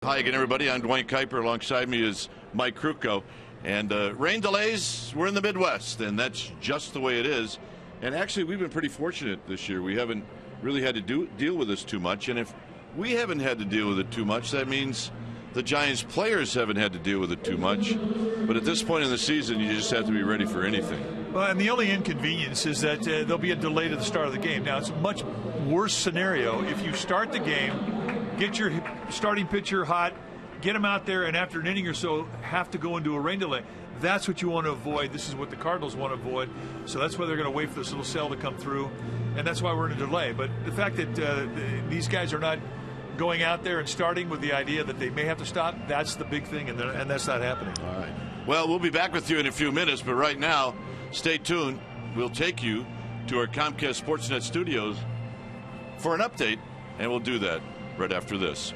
Hi again, everybody. I'm Dwayne Kuiper. Alongside me is Mike Krukow. And rain delays, we're in the Midwest, and that's just the way it is. And actually, we've been pretty fortunate this year. We haven't really had to deal with this too much. And if we haven't had to deal with it too much, that means the Giants players haven't had to deal with it too much. But at this point in the season, you just have to be ready for anything. Well, and the only inconvenience is that there'll be a delay to the start of the game. Now, it's a much worse scenario if you start the game, get your starting pitcher hot, get him out there, and after an inning or so have to go into a rain delay. That's what you want to avoid. This is what the Cardinals want to avoid. So that's why they're going to wait for this little cell to come through, and that's why we're in a delay. But the fact that these guys are not going out there and starting with the idea that they may have to stop, that's the big thing, and that's not happening. All right. Well, we'll be back with you in a few minutes, but right now, stay tuned. We'll take you to our Comcast Sportsnet studios for an update, and we'll do that right after this.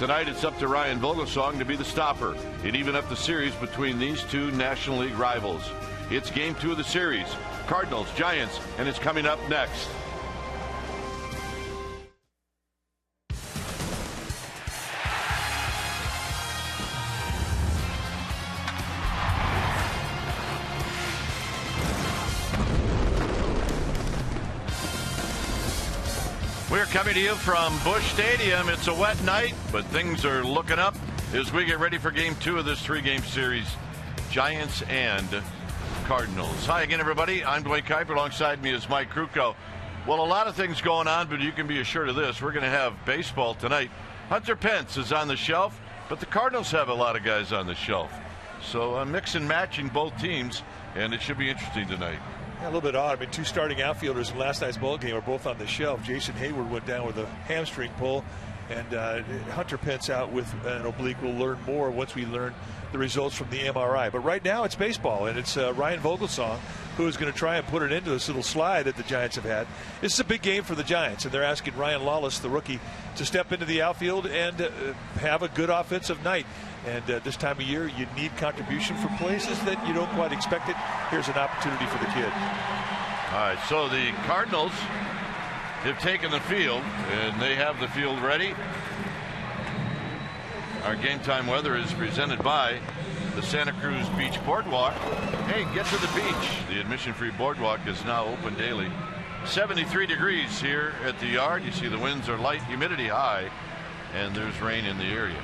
Tonight, it's up to Ryan Vogelsong to be the stopper. It even up the series between these two National League rivals. It's Game 2 of the series. Cardinals, Giants, and it's coming up next. We're coming to you from Busch Stadium. It's a wet night, but things are looking up as we get ready for Game 2 of this 3-game series, Giants and Cardinals. Hi again, everybody. I'm Dwayne Kuiper. Alongside me is Mike Krukow. Well, a lot of things going on, but you can be assured of this. We're going to have baseball tonight. Hunter Pence is on the shelf, but the Cardinals have a lot of guys on the shelf. So mix and matching both teams, and it should be interesting tonight. Yeah, a little bit odd. I mean, two starting outfielders in last night's ball game are both on the shelf. Jason Hayward went down with a hamstring pull, and Hunter Pence out with an oblique. We'll learn more once we learn the results from the MRI. But right now it's baseball, and it's Ryan Vogelsong who is going to try and put it into this little slide that the Giants have had. This is a big game for the Giants, and they're asking Ryan Lawless, the rookie, to step into the outfield and have a good offensive night. And this time of year, you need contribution from places that you don't quite expect it. Here's an opportunity for the kid. All right, so the Cardinals have taken the field, and they have the field ready. Our game time weather is presented by the Santa Cruz Beach Boardwalk. Hey, get to the beach. The admission-free boardwalk is now open daily. 73 degrees here at the yard. You see the winds are light, humidity high, and there's rain in the area.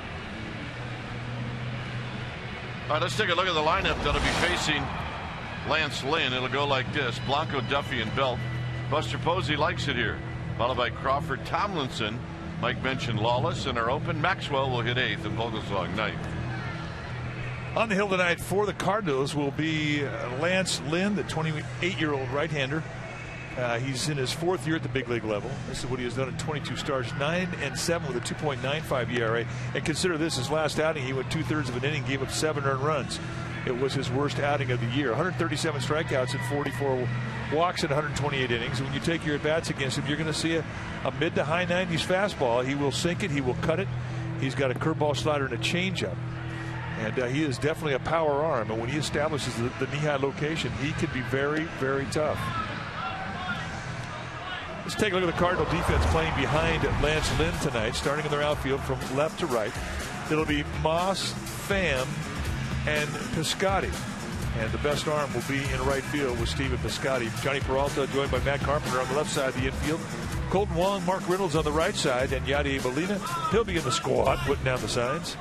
All right, let's take a look at the lineup that'll be facing Lance Lynn. It'll go like this: Blanco, Duffy, and Belt. Buster Posey likes it here, followed by Crawford, Tomlinson. Mike mentioned Lawless in our open. Maxwell will hit 8th and Vogelsong 9th. On the hill tonight for the Cardinals will be Lance Lynn, the 28-year-old right-hander. He's in his 4th year at the big league level. This is what he has done in 22 starts, 9-7 with a 2.95 ERA. And consider this: his last outing, he went 2/3 of an inning, gave up 7 earned runs. It was his worst outing of the year. 137 strikeouts and 44 walks in 128 innings. When you take your at-bats against him, you're going to see a mid to high 90s fastball. He will sink it. He will cut it. He's got a curveball, slider, and a changeup. And he is definitely a power arm. And when he establishes the knee-high location, he can be very, very tough. Let's take a look at the Cardinal defense playing behind Lance Lynn tonight, starting in their outfield from left to right. It'll be Moss, Pham, and Piscotty. And the best arm will be in right field with Steven Piscotty. Johnny Peralta joined by Matt Carpenter on the left side of the infield. Colton Wong, Mark Reynolds on the right side, and Yadier Molina, he'll be in the squad, putting down the signs.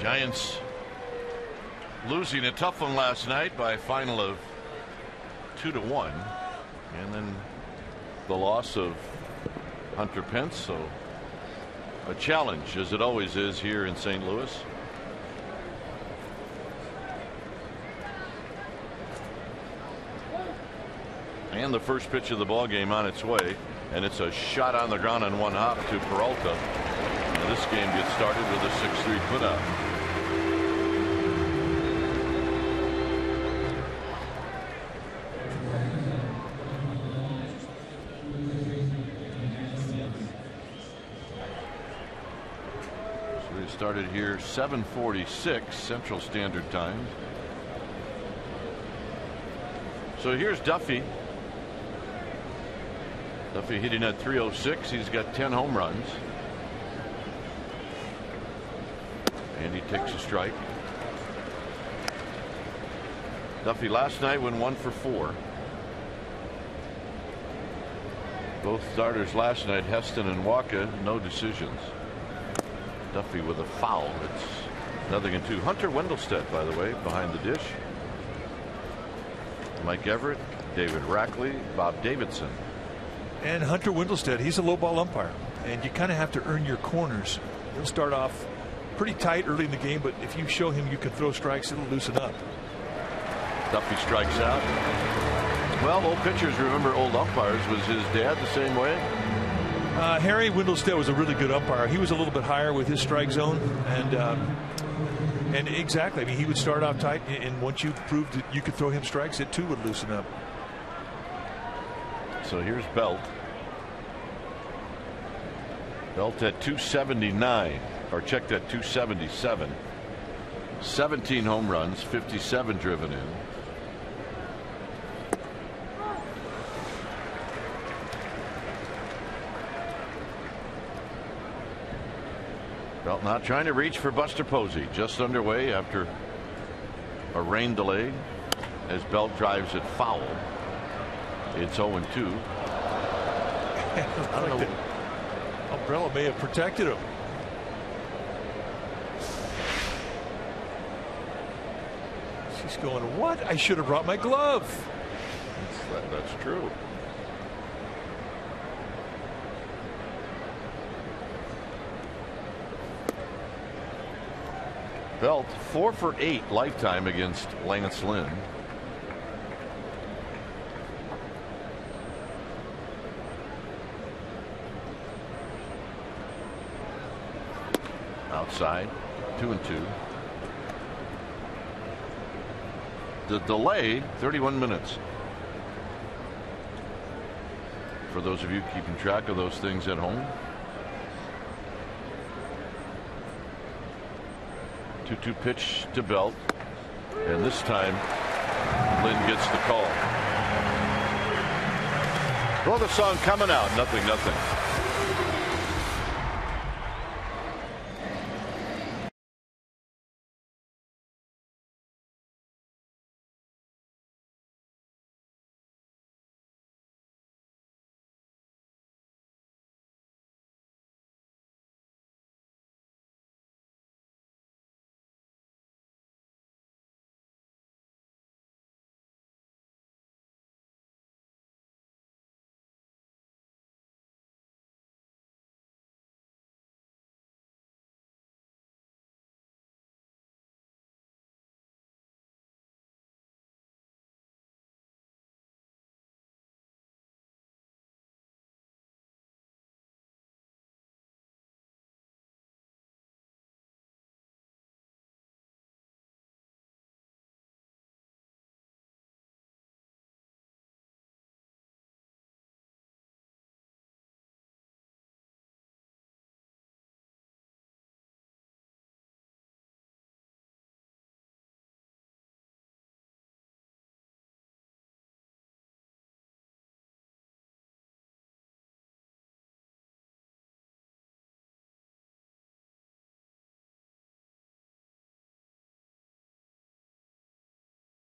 Giants losing a tough one last night by a final of 2-1, and then the loss of Hunter Pence. So a challenge, as it always is here in St. Louis. And the first pitch of the ball game on its way, and it's a shot on the ground on one hop to Peralta. And this game gets started with a 6-3 putout. Started here 7:46 Central Standard Time. So here's Duffy. Duffy hitting at 306. He's got 10 home runs. And he takes a strike. Duffy last night went 1 for 4. Both starters last night, Heston and Waka, no decisions. Duffy with a foul. It's 0-2. Hunter Wendelstedt, by the way, behind the dish. Mike Everett, David Rackley, Bob Davidson. And Hunter Wendelstedt, he's a low ball umpire, and you kind of have to earn your corners. He'll start off pretty tight early in the game, but if you show him you can throw strikes, it'll loosen up. Duffy strikes out. Well, old pitchers remember old umpires. Was his dad the same way? Harry Wendelstedt was a really good umpire. He was a little bit higher with his strike zone, and exactly. I mean, he would start off tight, and once you proved that you could throw him strikes, it too would loosen up. So here's Belt. Belt at 279, or checked at 277. 17 home runs, 57 driven in. Belt not trying to reach for Buster Posey. Just underway after a rain delay as Belt drives it foul. It's 0-2. I don't know. Umbrella may have protected him. She's going, what? I should have brought my glove. That's true. Belt 4 for 8 lifetime against Lance Lynn. Outside, 2-2. The delay, 31 minutes. For those of you keeping track of those things at home. 2-2 pitch to Belt, and this time Lynn gets the call. Vogelsong coming out, 0-0.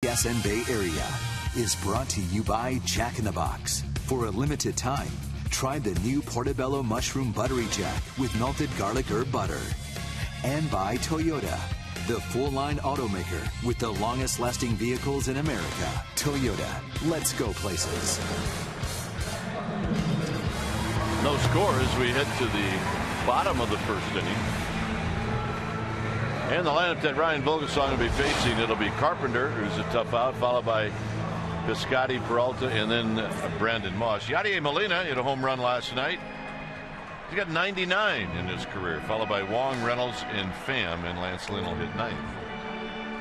SN Bay Area is brought to you by Jack in the Box. For a limited time, try the new Portobello Mushroom Buttery Jack with melted garlic herb butter. And by Toyota, the full-line automaker with the longest-lasting vehicles in America. Toyota, let's go places. No score as we head to the bottom of the first inning. And the lineup that Ryan Vogelsong will be facing, it'll be Carpenter, who's a tough out, followed by Piscotty, Peralta, and then Brandon Moss. Yadier Molina hit a home run last night. He's got 99 in his career, followed by Wong, Reynolds, and Pham, and Lance Lynn will hit 9th.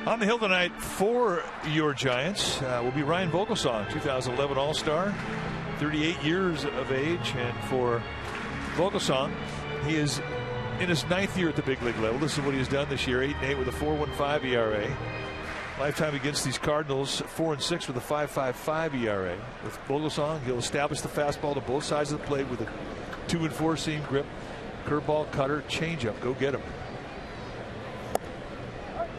On the hill tonight for your Giants will be Ryan Vogelsong, 2011 All-Star, 38 years of age. And for Vogelsong, he is in his 9th year at the big league level. This is what he's done this year: 8-8 with a 4.15 ERA. Lifetime against these Cardinals, 4-6 with a 5.55 ERA. With Vogelsong, he'll establish the fastball to both sides of the plate with a 2-4 seam grip, curveball, cutter, changeup. Go get him.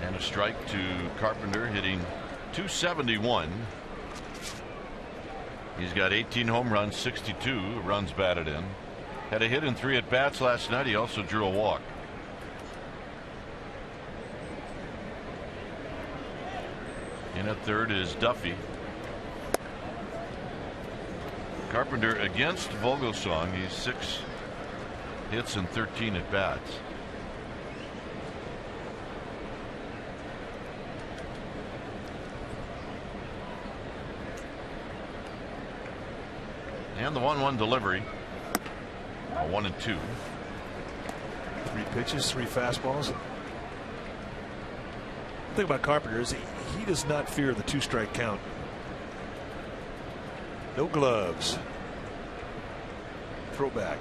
And a strike to Carpenter, hitting .271. He's got 18 home runs, 62 runs batted in. Had a hit in 3 at-bats last night. He also drew a walk. In at third is Duffy. Carpenter against Vogelsong. He's 6 hits and 13 at-bats. And the 1-1 delivery. A 1-2. 3 pitches, 3 fastballs. The thing about Carpenter is he does not fear the 2-strike count. No gloves. Throwback.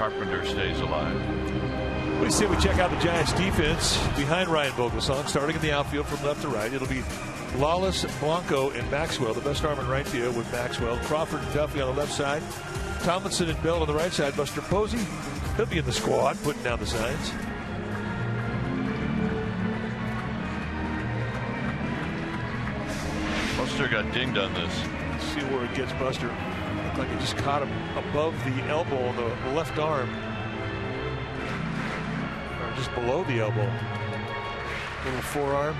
Carpenter stays alive. We say we check out the Giants defense behind Ryan Vogelsong, starting in the outfield from left to right. It'll be Lawless, Blanco, and Maxwell, the best arm in right field with Maxwell. Crawford and Duffy on the left side. Tomlinson and Bell on the right side. Buster Posey, he'll be in the squad, putting down the signs. Buster got dinged on this. Let's see where it gets Buster. Looked like it just caught him above the elbow on the left arm. Or just below the elbow. Little forearm.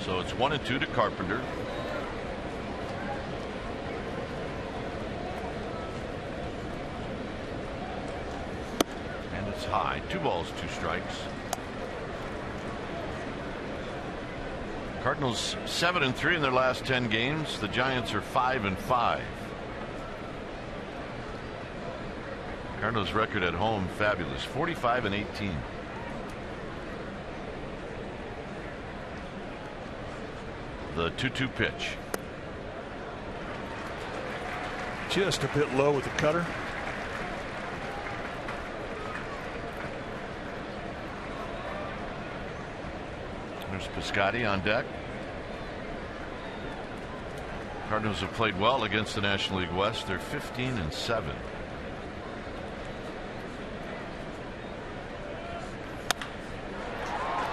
So it's 1-2 to Carpenter. And it's high. 2 balls, 2 strikes. Cardinals 7-3 in their last 10 games. The Giants are 5-5. Cardinals record at home fabulous, 45-18. The 2-2 pitch. Just a bit low with the cutter. There's Piscotty on deck. Cardinals have played well against the National League West. They're 15-7.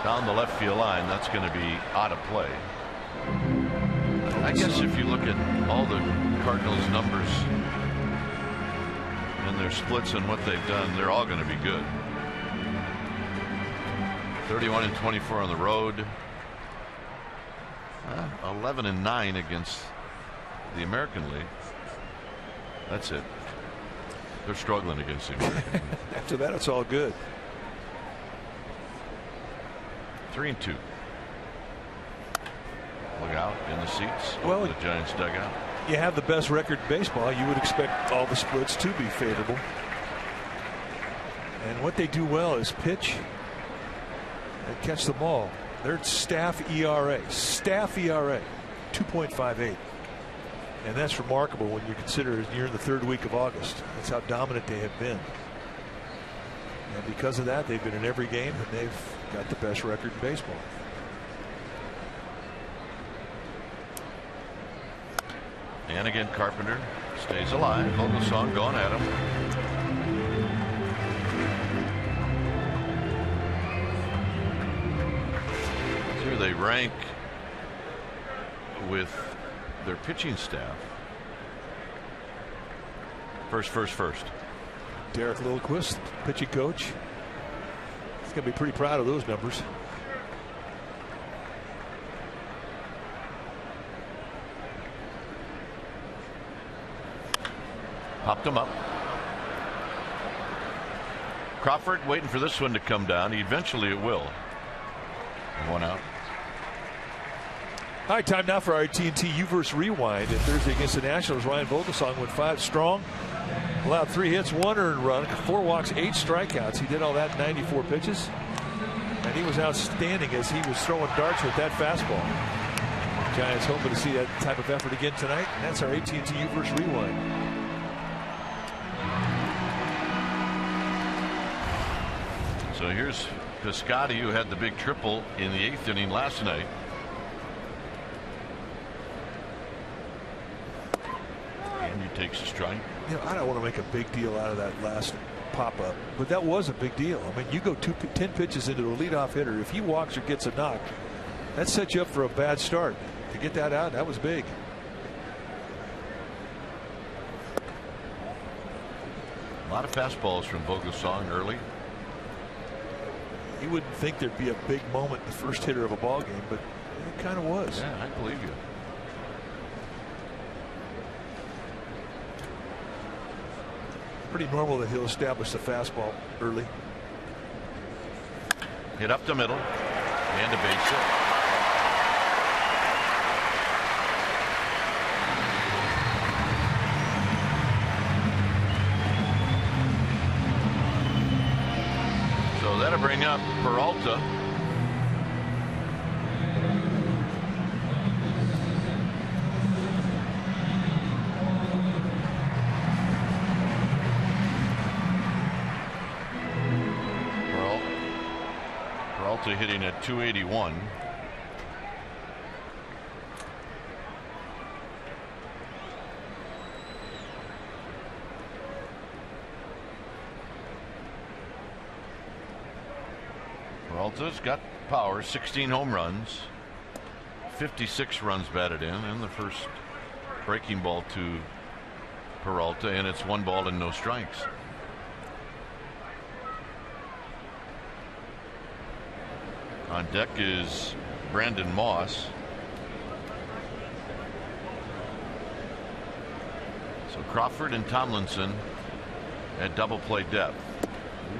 Down the left field line, that's going to be out of play. I guess if you look at all the Cardinals numbers and their splits and what they've done, they're all going to be good. 31-24 on the road. 11-9 against the American League. That's it. They're struggling against the American League. After that, it's all good. 3-2. Look out in the seats. Well, the Giants dugout. You have the best record in baseball. You would expect all the splits to be favorable. And what they do well is pitch and catch the ball. Their staff ERA, 2.58. And that's remarkable when you consider you're in the 3rd week of August. That's how dominant they have been. And because of that, they've been in every game, and they've got the best record in baseball. And again, Carpenter stays alive. Vogelsong going at him. Here they rank with their pitching staff. First. Derek Lilliquist, pitching coach. He's going to be pretty proud of those numbers. Popped him up. Crawford waiting for this one to come down. Eventually it will. 1 out. All right, time now for our AT&T U-verse Rewind. And Thursday against the Nationals, Ryan Vogelsong went 5 strong. Allowed 3 hits, 1 earned run, 4 walks, 8 strikeouts. He did all that in 94 pitches. And he was outstanding as he was throwing darts with that fastball. Giants hoping to see that type of effort again tonight. And that's our AT&T U-verse Rewind. So here's Piscotty, who had the big triple in the 8th inning last night. And he takes a strike. You know, I don't want to make a big deal out of that last pop-up, but that was a big deal. I mean, you go 10 pitches into a leadoff hitter. If he walks or gets a knock, that sets you up for a bad start. To get that out, that was big. A lot of fastballs from Vogelsong early. You wouldn't think there'd be a big moment in the first hitter of a ball game, but it kind of was. Yeah, I believe you. Pretty normal that he'll establish the fastball early. Hit up the middle and a base hit. up Peralta. Peralta hitting at 281. Peralta's got power, 16 home runs, 56 runs batted in, and the first breaking ball to Peralta, and it's 1 ball and no strikes. On deck is Brandon Moss. So Crawford and Tomlinson at double play depth.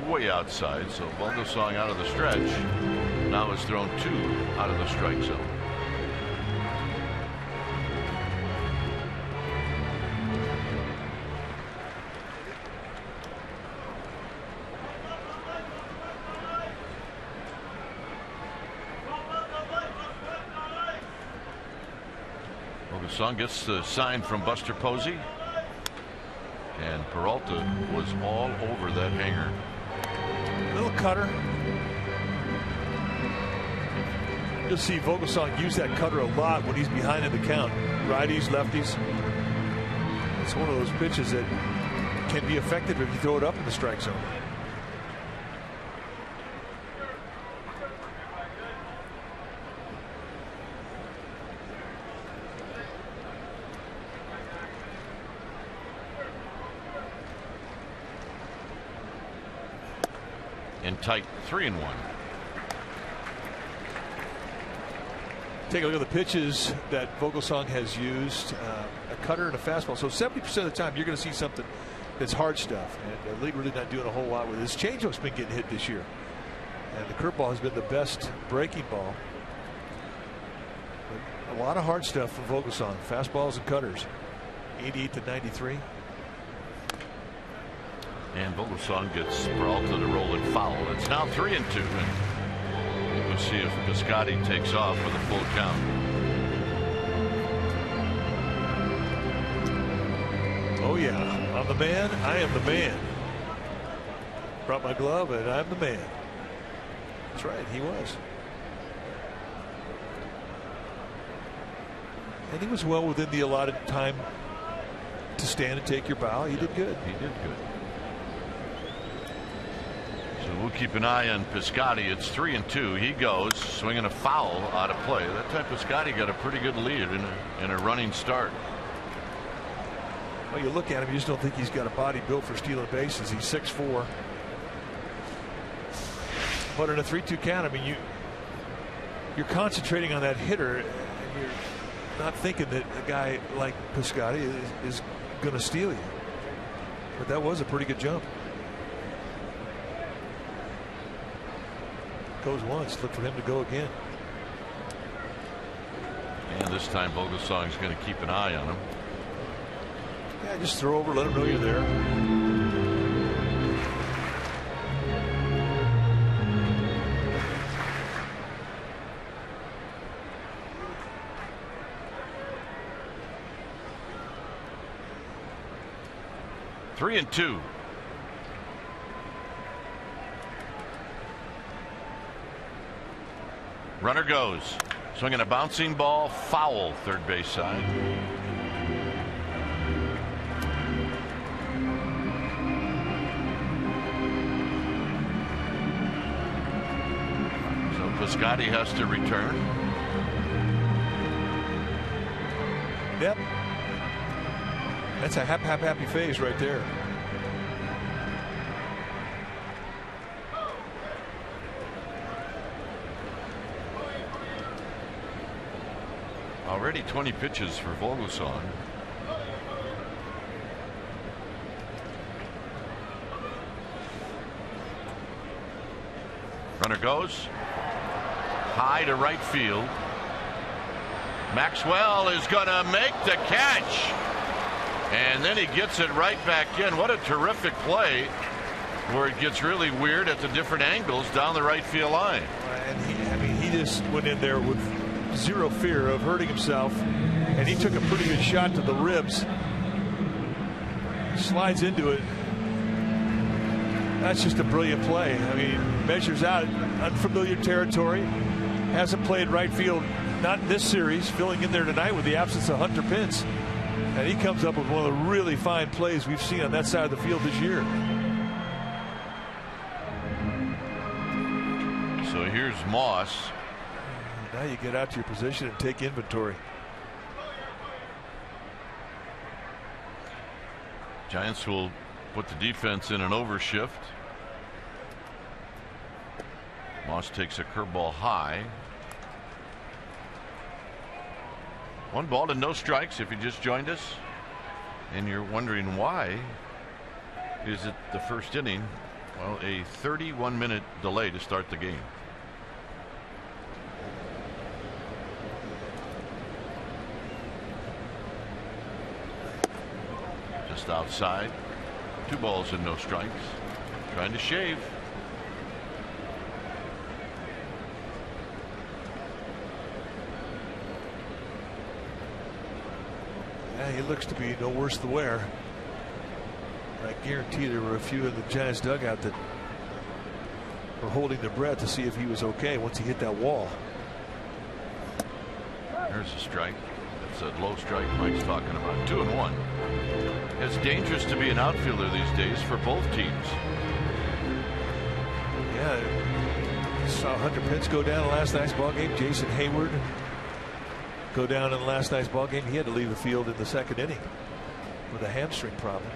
Way outside, so Vogelsong out of the stretch. Now has thrown 2 out of the strike zone. Vogelsong gets the sign from Buster Posey, and Peralta was all over that hanger. Little cutter. You'll see Vogelsong use that cutter a lot when he's behind in the count. Righties, lefties. It's one of those pitches that can be effective if you throw it up in the strike zone. In tight 3-1. Take a look at the pitches that Vogelsong has used. A cutter and a fastball. So 70% of the time you're going to see something that's hard stuff. And the league really not doing a whole lot with it. His changeup's been getting hit this year. And the curveball has been the best breaking ball. But a lot of hard stuff from Vogelsong. Fastballs and cutters. 88 to 93. And Vogelsong gets Peralta to roll it foul. It's now 3-2. And we'll see if Piscotty takes off with a full count. Oh yeah, I'm the man. I am the man. Brought my glove and I'm the man. That's right, he was. And he was well within the allotted time to stand and take your bow. He did good. He did good. So we'll keep an eye on Piscotty. It's 3-2. He goes swinging a foul out of play. That time Piscotty got a pretty good lead in a running start. Well, you look at him, you just don't think he's got a body built for stealing bases. He's 6'4". But in a 3-2 count, I mean, you're concentrating on that hitter, and you're not thinking that a guy like Piscotty is going to steal you. But that was a pretty good jump. Goes once, look for him to go again. And this time Vogelsong's going to keep an eye on him. Yeah, just throw over, let him know you're there. Three and two. Runner goes. Swinging a bouncing ball, foul, third base side. So Piscotty has to return. Yep. That's a happy phase right there. Already 20 pitches for Vogelsong. Runner goes high to right field. Maxwell is going to make the catch, and then he gets it right back in. What a terrific play where it gets really weird at the different angles down the right field line. And he just went in there with zero fear of hurting himself, and he took a pretty good shot to the ribs. Slides into it. That's just a brilliant play. I mean, measures out unfamiliar territory. Hasn't played right field, not in this series, filling in there tonight with the absence of Hunter Pence. And he comes up with one of the really fine plays we've seen on that side of the field this year. So here's Moss. Now you get out to your position and take inventory. Giants will put the defense in an overshift. Moss takes a curveball high. 1 ball and no strikes if you just joined us and you're wondering why is it the first inning. Well, a 31-minute delay to start the game. Just outside. 2 balls and no strikes. Trying to shave. Yeah, he looks to be no worse the wear. I guarantee there were a few in the Giants dugout that were holding their breath to see if he was okay once he hit that wall. There's a strike. That's a low strike Mike's talking about. 2-1. It's dangerous to be an outfielder these days for both teams. Yeah, saw Hunter Pence go down in last night's ball game. Jason Hayward go down in last night's ball game. He had to leave the field in the 2nd inning with a hamstring problem.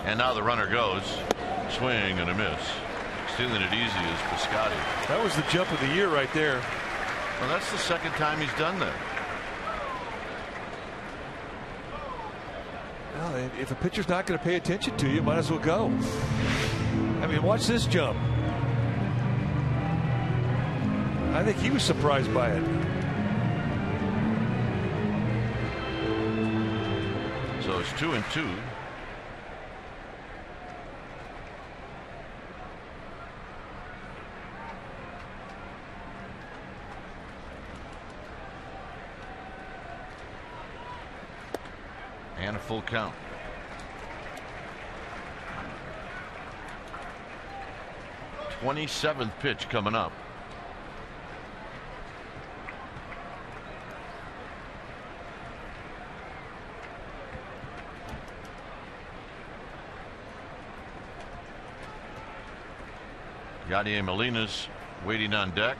And now the runner goes. Swing and a miss. Stealing it easy is Piscotty. That was the jump of the year right there. Well, that's the 2nd time he's done that. Well, if a pitcher's not going to pay attention to you, might as well go. I mean, watch this jump. I think he was surprised by it. So it's 2-2. And a full count. '27th pitch coming up. Yadier Molina's waiting on deck.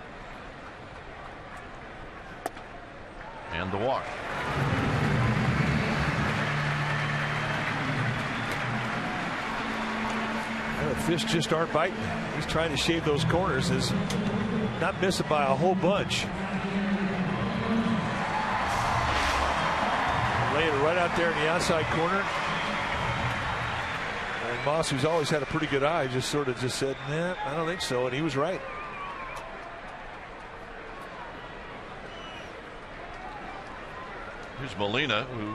And the walk. The fish just aren't biting. He's trying to shave those corners. Is not missing by a whole bunch. Lay it right out there in the outside corner. And Moss, who's always had a pretty good eye, just sort of just said, nah, I don't think so. And he was right. Here's Molina, who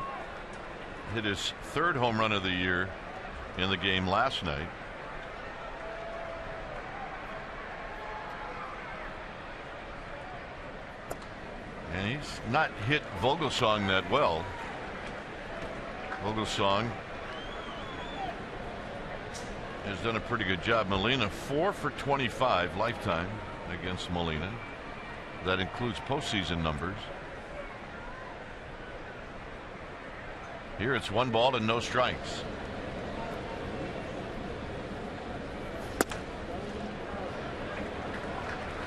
hit his 3rd home run of the year in the game last night. And he's not hit Vogelsong that well. Vogelsong has done a pretty good job. Molina 4 for 25 lifetime against Molina. That includes postseason numbers. Here it's 1 ball and no strikes.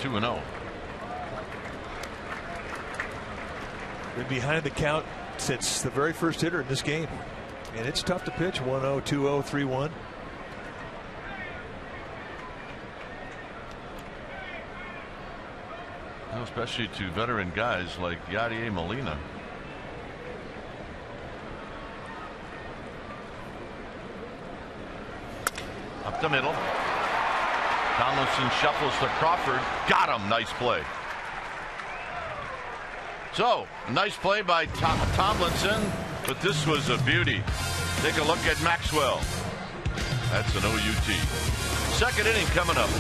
Two 2-0. Been behind the count since the very first hitter in this game. And it's tough to pitch. 1-0, 2-0, 3-1. Especially to veteran guys like Yadier Molina. Up the middle. Tomlinson shuffles to Crawford. Got him. Nice play. So, nice play by Tomlinson. But this was a beauty. Take a look at Maxwell. That's an OUT. Second inning coming up.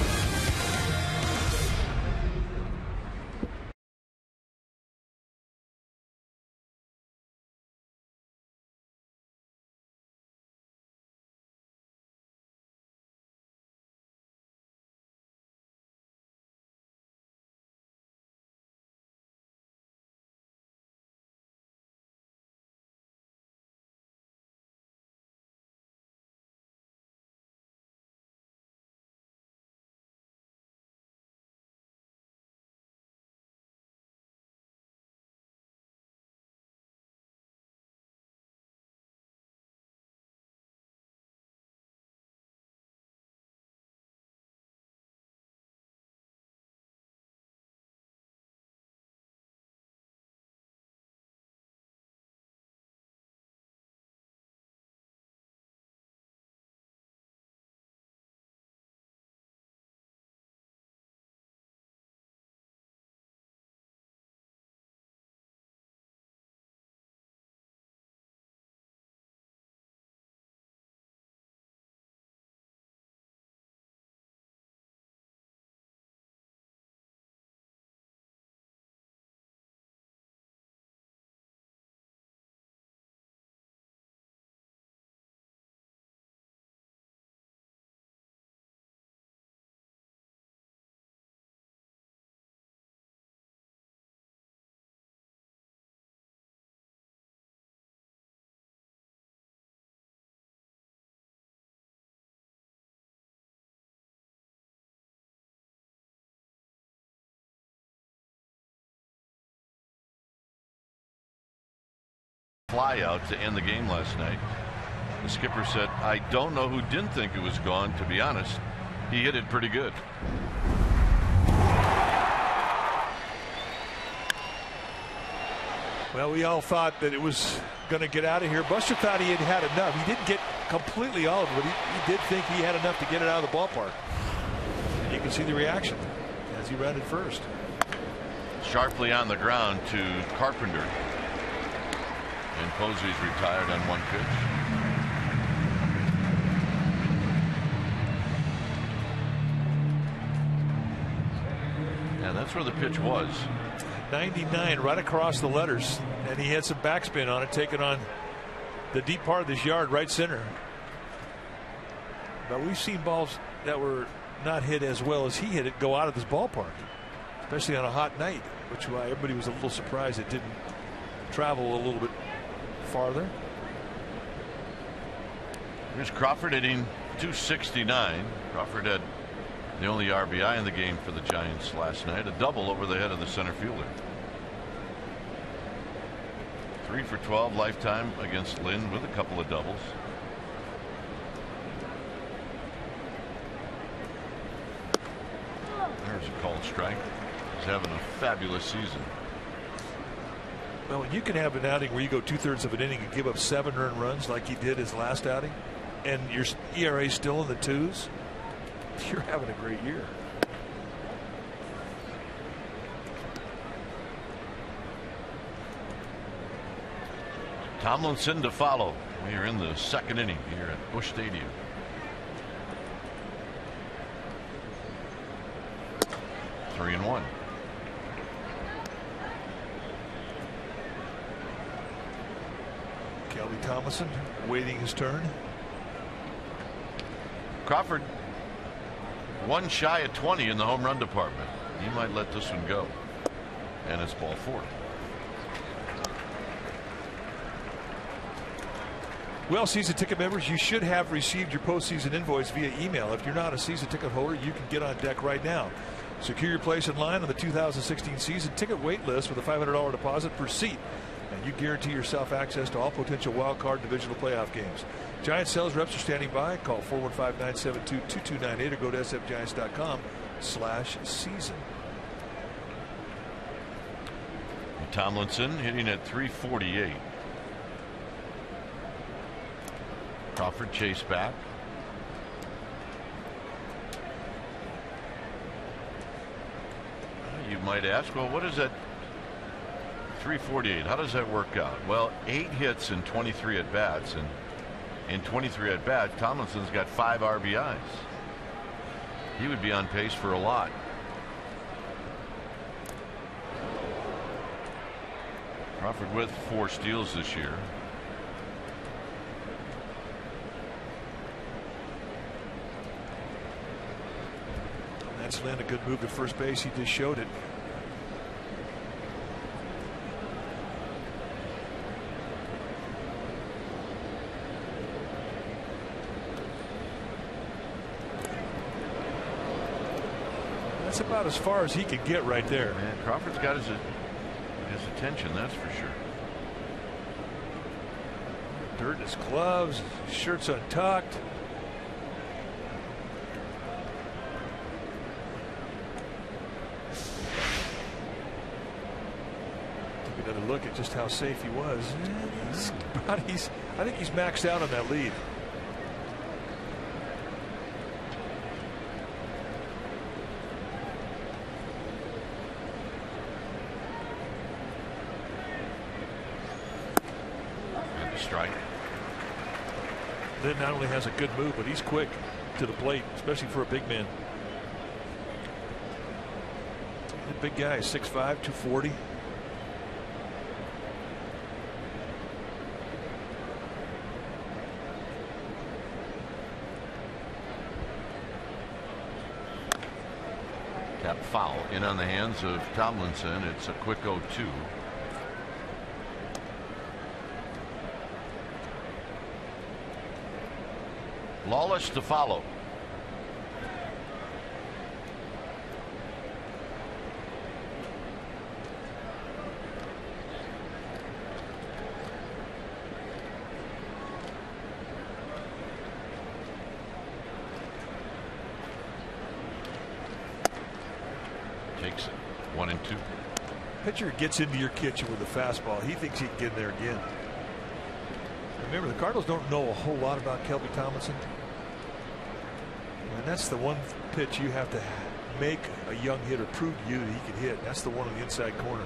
Fly out to end the game last night. The skipper said, I don't know who didn't think it was gone. To be honest, he hit it pretty good. Well, we all thought that it was going to get out of here. Buster thought he had enough. He didn't get completely all of it, but he did think he had enough to get it out of the ballpark. And you can see the reaction as he ran it first. Sharply on the ground to Carpenter. And Posey's retired on one pitch. And that's where the pitch was. 99 right across the letters, and he had some backspin on it, taking on the deep part of this yard, right center. But we've seen balls that were not hit as well as he hit it go out of this ballpark, especially on a hot night, which why everybody was a little surprised it didn't travel a little bit farther. Here's Crawford hitting .269. Crawford had the only RBI in the game for the Giants last night, a double over the head of the center fielder. 3 for 12 lifetime against Lynn with a couple of doubles. There's a called strike. He's having a fabulous season. Well, when you can have an outing where you go 2/3 of an inning and give up 7 earned runs like he did his last outing, and your ERA still in the 2s, you're having a great year. Tomlinson to follow. We are in the second inning here at Busch Stadium. Three and one. Kelby Tomlinson waiting his turn. Crawford one shy of 20 in the home run department. He might let this one go. And it's ball 4. Well, season ticket members, you should have received your postseason invoice via email. If you're not a season ticket holder, you can get on deck right now. Secure your place in line on the 2016 season ticket wait list with a $500 deposit per seat, and you guarantee yourself access to all potential wild card divisional playoff games. Giant sales reps are standing by. Call 415-972-2298 or go to sfgiants.com/season. Tomlinson hitting at .348. Crawford chase back. You might ask, well, what does that 348. How does that work out? Well, 8 hits and 23 at bats, and in 23 at bats, Tomlinson's got 5 RBIs. He would be on pace for a lot. Crawford with 4 steals this year. That's a good move to first base. He just showed it. That's about as far as he could get right there. Man, Crawford's got his attention, that's for sure. Dirt in his gloves, his shirt's untucked. Take another look at just how safe he was. I think he's maxed out on that lead. Strike. Lynn not only has a good move, but he's quick to the plate, especially for a big man. The big guy is 6'5", 240. Tap foul in on the hands of Tomlinson. It's a quick 0-2. Lawless to follow. Takes it. 1-2. Pitcher gets into your kitchen with a fastball. He thinks he can get in there again. Remember, the Cardinals don't know a whole lot about Kelby Tomlinson. And that's the one pitch you have to make a young hitter prove to you that he can hit. That's the one on the inside corner.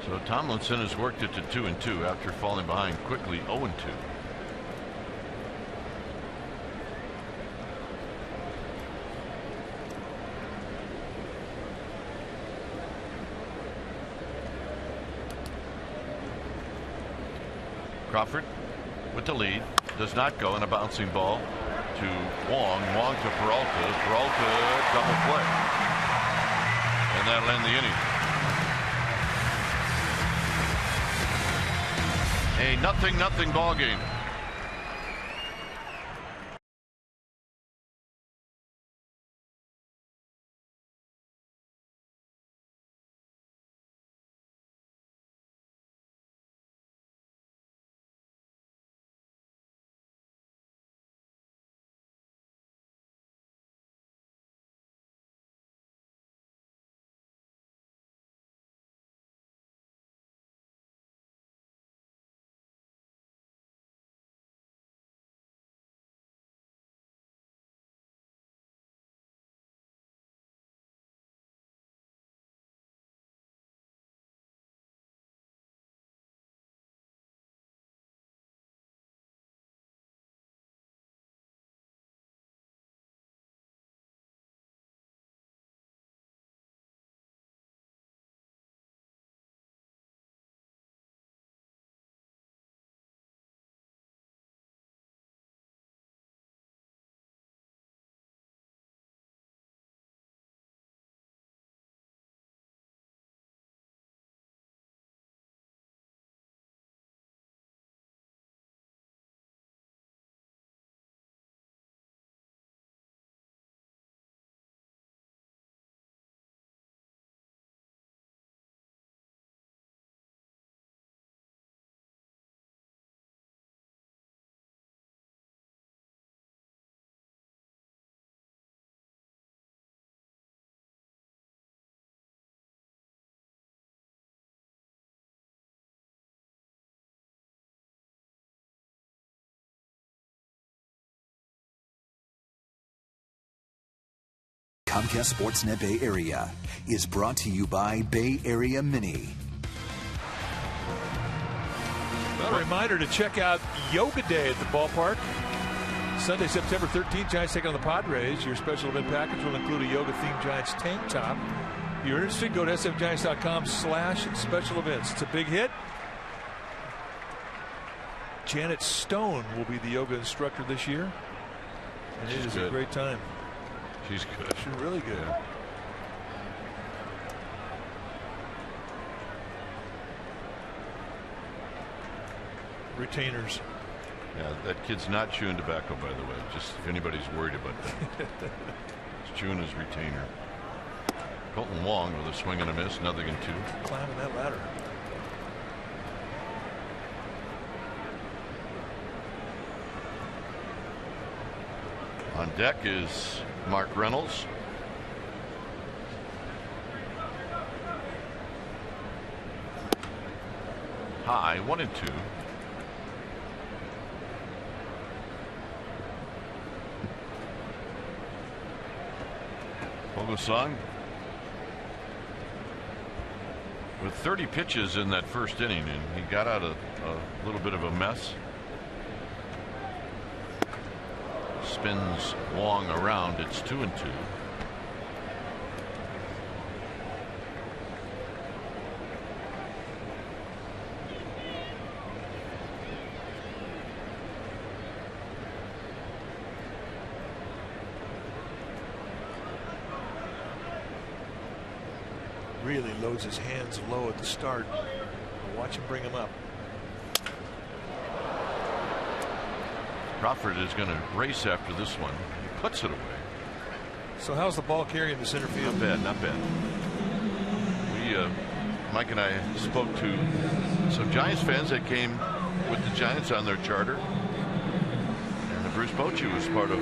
So Tomlinson has worked it to 2-2 after falling behind quickly 0-2. Crawford with the lead, does not go, and a bouncing ball to Wong. Wong to Peralta. Peralta double play, and that'll end the inning. A 0-0 ball game. Comcast Sportsnet Bay Area is brought to you by Bay Area Mini. Well, a reminder to check out Yoga Day at the ballpark. Sunday, September 13th, Giants take on the Padres. Your special event package will include a yoga-themed Giants tank top. If you're interested, go to sfgiants.com/special events. It's a big hit. Janet Stone will be the yoga instructor this year. And it is a great time. She's good. She's really good. Yeah. Retainers. Yeah, that kid's not chewing tobacco, by the way, just if anybody's worried about that. He's chewing his retainer. Colton Wong with a swing and a miss, nothing in 2. Climbing that ladder. On deck is Mark Reynolds. High, 1-2. Vogelsong with 30 pitches in that first inning, and he got out a little bit of a mess. Spins Wong around. It's 2-2. Really loads his hands low at the start. Watch him bring him up. Crawford is going to race after this one. He puts it away. So how's the ball carrying the center field? Not bad, not bad. Mike and I spoke to some Giants fans that came with the Giants on their charter. And Bruce Bochy was part of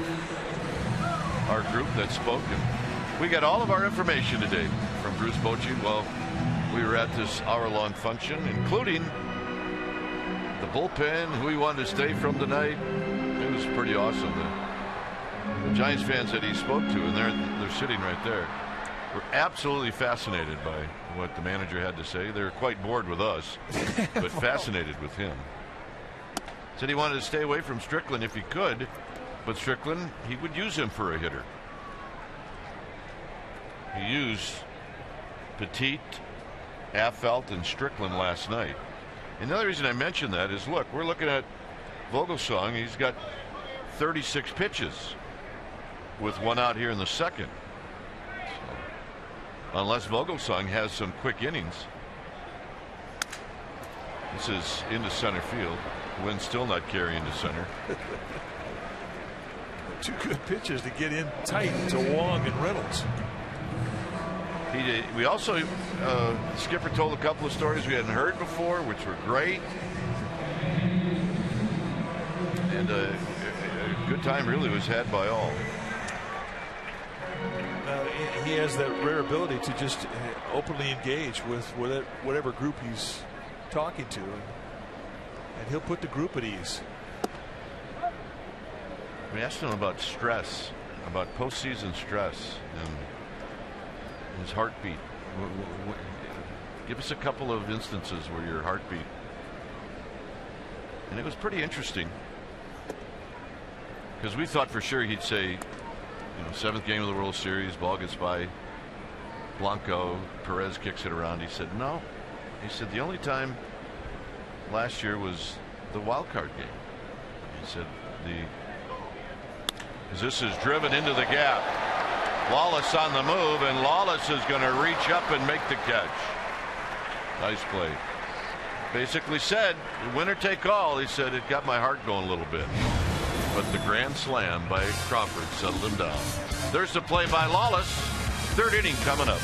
our group that spoke. And we got all of our information today from Bruce Bochy while we were at this hour-long function, including the bullpen, who he wanted to stay from tonight. It was pretty awesome. The Giants fans that he spoke to, and they're sitting right there, were absolutely fascinated by what the manager had to say. They were quite bored with us, but fascinated with him. Said he wanted to stay away from Strickland if he could, but Strickland, he would use him for a hitter. He used Petit, Affelt, and Strickland last night. And the other reason I mention that is, look, we're looking at Vogelsong. He's got 36 pitches with 1 out here in the second. So, unless Vogelsong has some quick innings. This is into center field. Wind's still not carrying to center. 2 good pitches to get in tight to Wong and Reynolds. We also, Skipper told a couple of stories we hadn't heard before, which were great. And a good time really was had by all. He has that rare ability to just openly engage with whatever group he's talking to, and he'll put the group at ease. We asked him about stress, about postseason stress, and his heartbeat. Give us a couple of instances where your heartbeat. And it was pretty interesting, because we thought for sure he'd say, 7th game of the World Series, ball gets by Blanco, Perez kicks it around. He said no. He said the only time last year was the wild card game. He said this is driven into the gap. Wallace on the move, and Lawless is going to reach up and make the catch. Nice play. Basically said, winner take all. He said it got my heart going a little bit. But the grand slam by Crawford settled him down. There's the play by Lawless. 3rd inning coming up.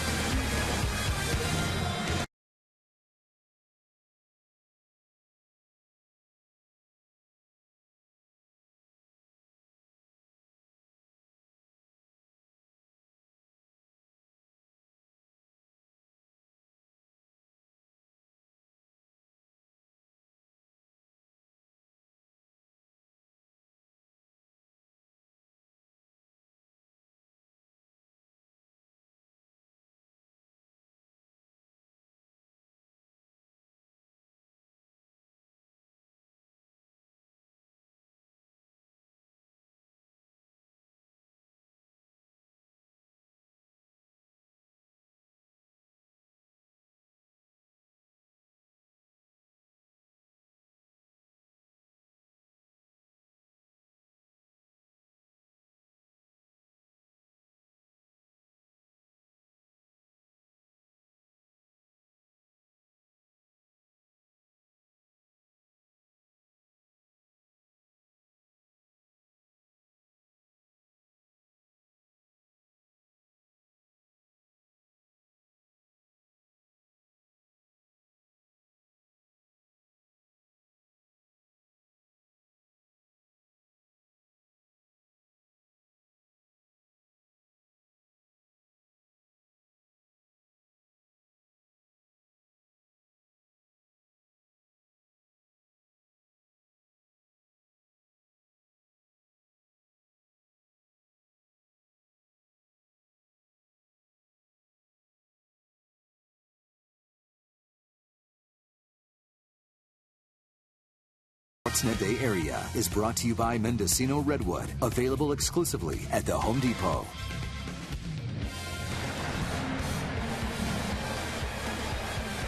Sportsnet Bay area is brought to you by Mendocino Redwood, available exclusively at the Home Depot.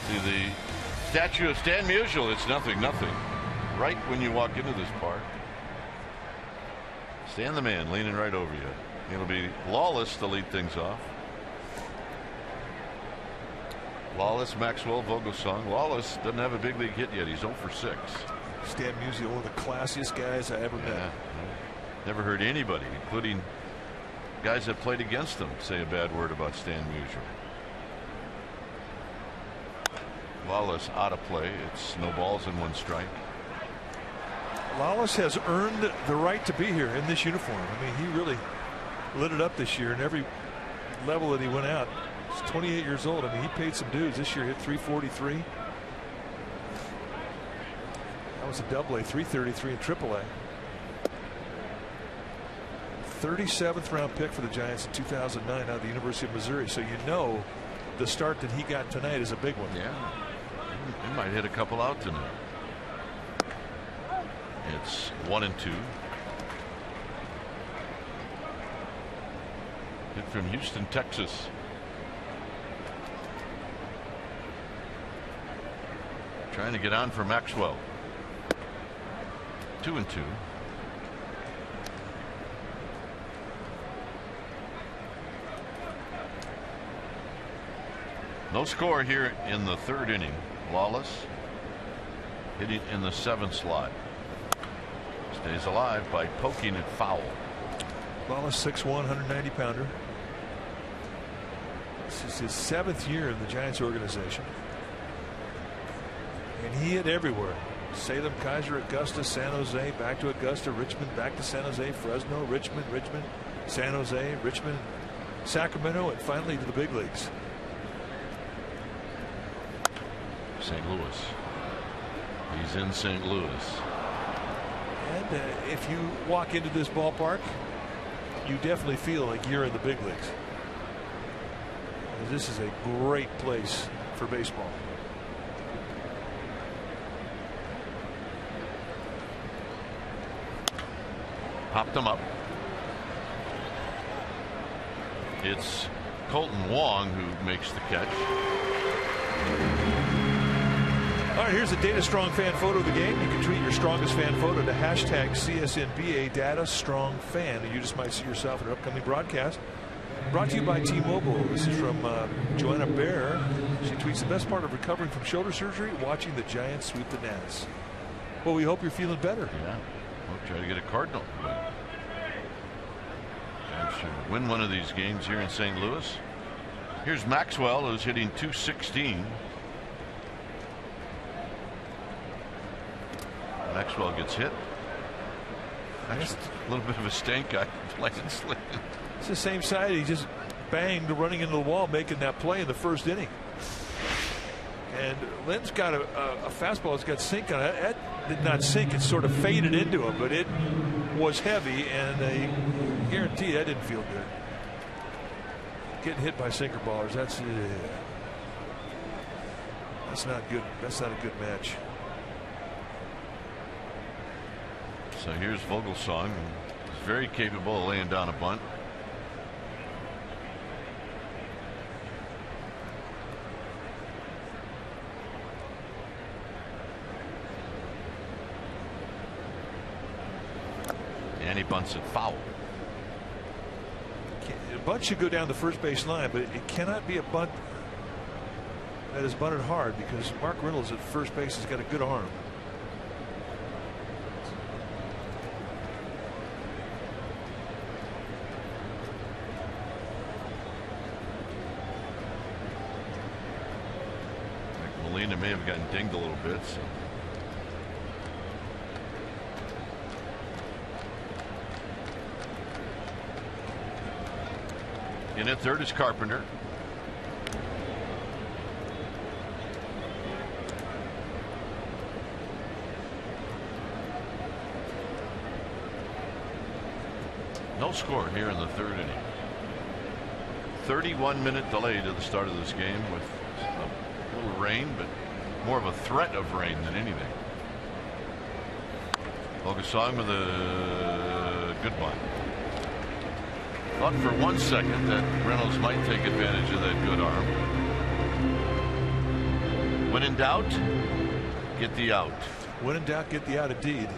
See the statue of Stan Musial. It's nothing. Right when you walk into this park. Stan the man leaning right over you. It'll be Lawless to lead things off. Lawless, Maxwell, Vogelsong. Lawless doesn't have a big league hit yet. He's 0 for 6. Stan Musial, one of the classiest guys I ever met. Never heard anybody, including guys that played against him, say a bad word about Stan Musial. Lawless out of play. It's no balls and 1 strike. Lawless has earned the right to be here in this uniform. I mean, he really lit it up this year in every level that he went out. He's 28 years old. I mean, he paid some dues. This year hit 343. That was a AA, 333 in AAA. 37th round pick for the Giants in 2009 out of the University of Missouri. So you know the start that he got tonight is a big one. Yeah. He might hit a couple out tonight. It's 1-2. Hit from Houston, Texas. Trying to get on for Maxwell. 2-2. No score here in the 3rd inning. Lawless hitting in the 7th slot. Stays alive by poking it foul. Lawless 6'1", 190 pounder. This is his 7th year in the Giants organization. And he hit everywhere. Salem, Kaiser, Augusta, San Jose, back to Augusta, Richmond, back to San Jose, Fresno, Richmond, San Jose, Richmond, Sacramento, and finally to the big leagues. St. Louis. He's in St. Louis. And if you walk into this ballpark, you definitely feel like you're in the big leagues. This is a great place for baseball. Popped them up. It's Colton Wong who makes the catch. All right, here's a Data Strong fan photo of the game. You can tweet your strongest fan photo to hashtag CSNBA Data Strong Fan. You just might see yourself in an upcoming broadcast. Brought to you by T-Mobile. This is from Joanna Bear. She tweets, the best part of recovering from shoulder surgery, watching the Giants sweep the Nats. Well, we hope you're feeling better. Yeah. We'll try to get a Cardinal. Giants should win one of these games here in St. Louis. Here's Maxwell, who's hitting .216. Maxwell gets hit. That's a little bit of a stink. It's the same side. He just banged running into the wall, making that play in the 1st inning. And Lynn's got a fastball that's got sink on it. That did not sink. It sort of faded into him, but it was heavy, and I guarantee that didn't feel good. Getting hit by sinker ballers, that's not good. That's not a good match. So here's Vogelsong. He's very capable of laying down a bunt. And he bunts it foul. A bunt should go down the first base line, but it cannot be a bunt that is bunted hard, because Mark Reynolds at first base has got a good arm. Molina may have gotten dinged a little bit. So. In at third is Carpenter. No score here in the 3rd inning. 31-minute delay to the start of this game with a little rain, but more of a threat of rain than anything. Vogelsong with a good one. Thought for 1 second that Reynolds might take advantage of that good arm. When in doubt, get the out. When in doubt, get the out indeed.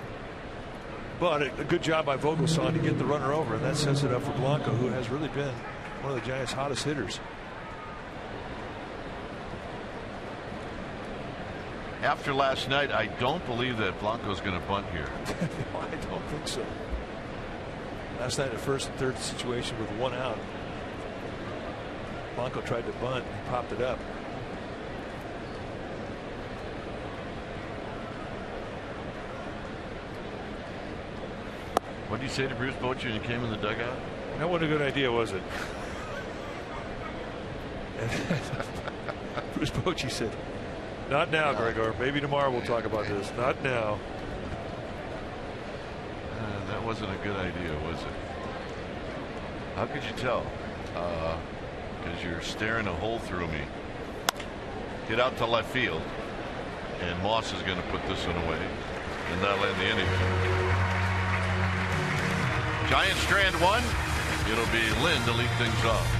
But a good job by Vogelsong to get the runner over, and that sets it up for Blanco, who has really been one of the Giants' hottest hitters. After last night, I don't believe that Blanco's going to bunt here. No, I don't think so. Last night, a first and third situation with 1 out. Blanco tried to bunt, he popped it up. What did you say to Bruce Bochy when he came in the dugout? That wasn't a good idea, was it? Bruce Bochy said, "Not now, Gregor. Maybe tomorrow we'll talk about this. Not now." That wasn't a good idea, was it? How could you tell? Because you're staring a hole through me. Get out to left field, and Moss is going to put this one away, and that'll end the inning. Giants strand 1. It'll be Lynn to lead things off.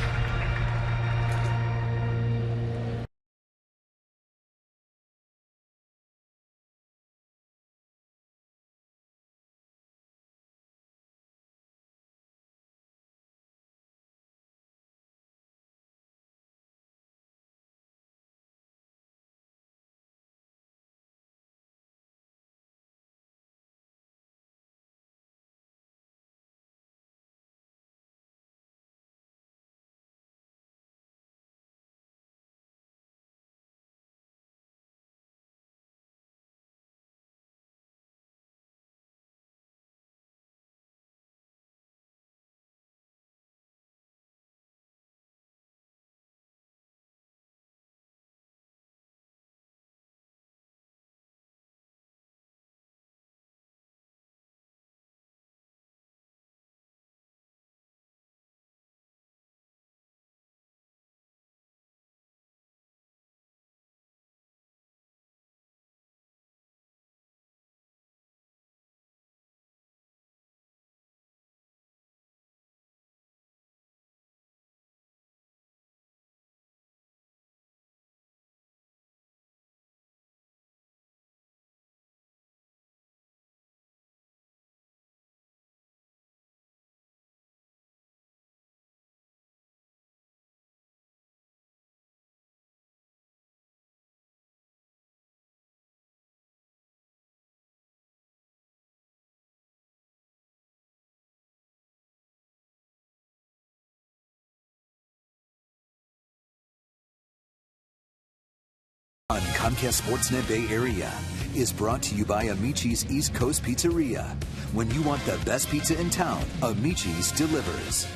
On Comcast Sportsnet Bay Area is brought to you by Amici's East Coast Pizzeria. When you want the best pizza in town, Amici's delivers.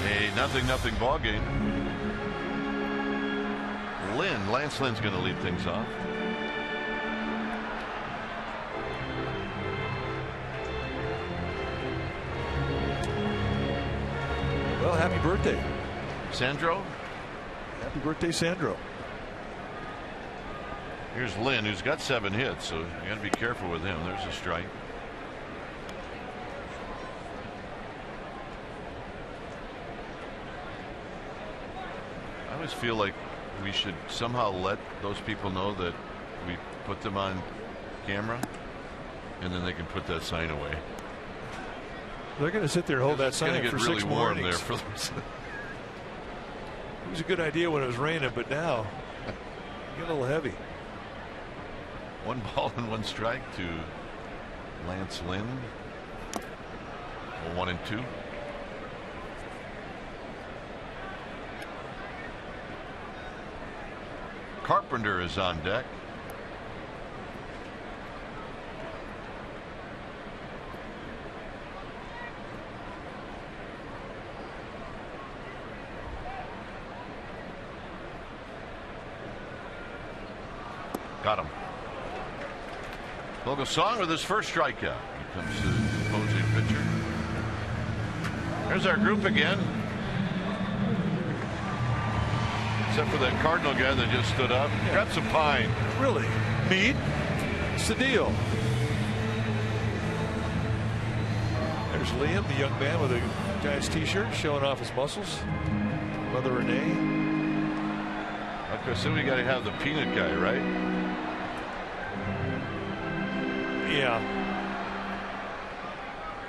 A 0-0 ball game. Lance Lynn's going to lead things off. Well, happy birthday, Sandro. Happy birthday, Sandro. Here's Lynn, who's got 7 hits, so you got to be careful with him. There's a strike. I always feel like we should somehow let those people know that we put them on camera, and then they can put that sign away. They're going to sit there and hold that sign for really 6 warm mornings. there for It was a good idea when it was raining, but now get a little heavy. 1 ball and 1 strike to Lance Lynn. 1-2. Carpenter is on deck. Got him. Vogelsong with his first strikeout. Here comes the opposing pitcher. There's our group again. Except for that Cardinal guy that just stood up. Grab some pine. Really? Mead? Cedillo. There's Liam, the young man with a Giants t-shirt, showing off his muscles. Mother Renee. Like I said, we got to have the peanut guy, right? Yeah.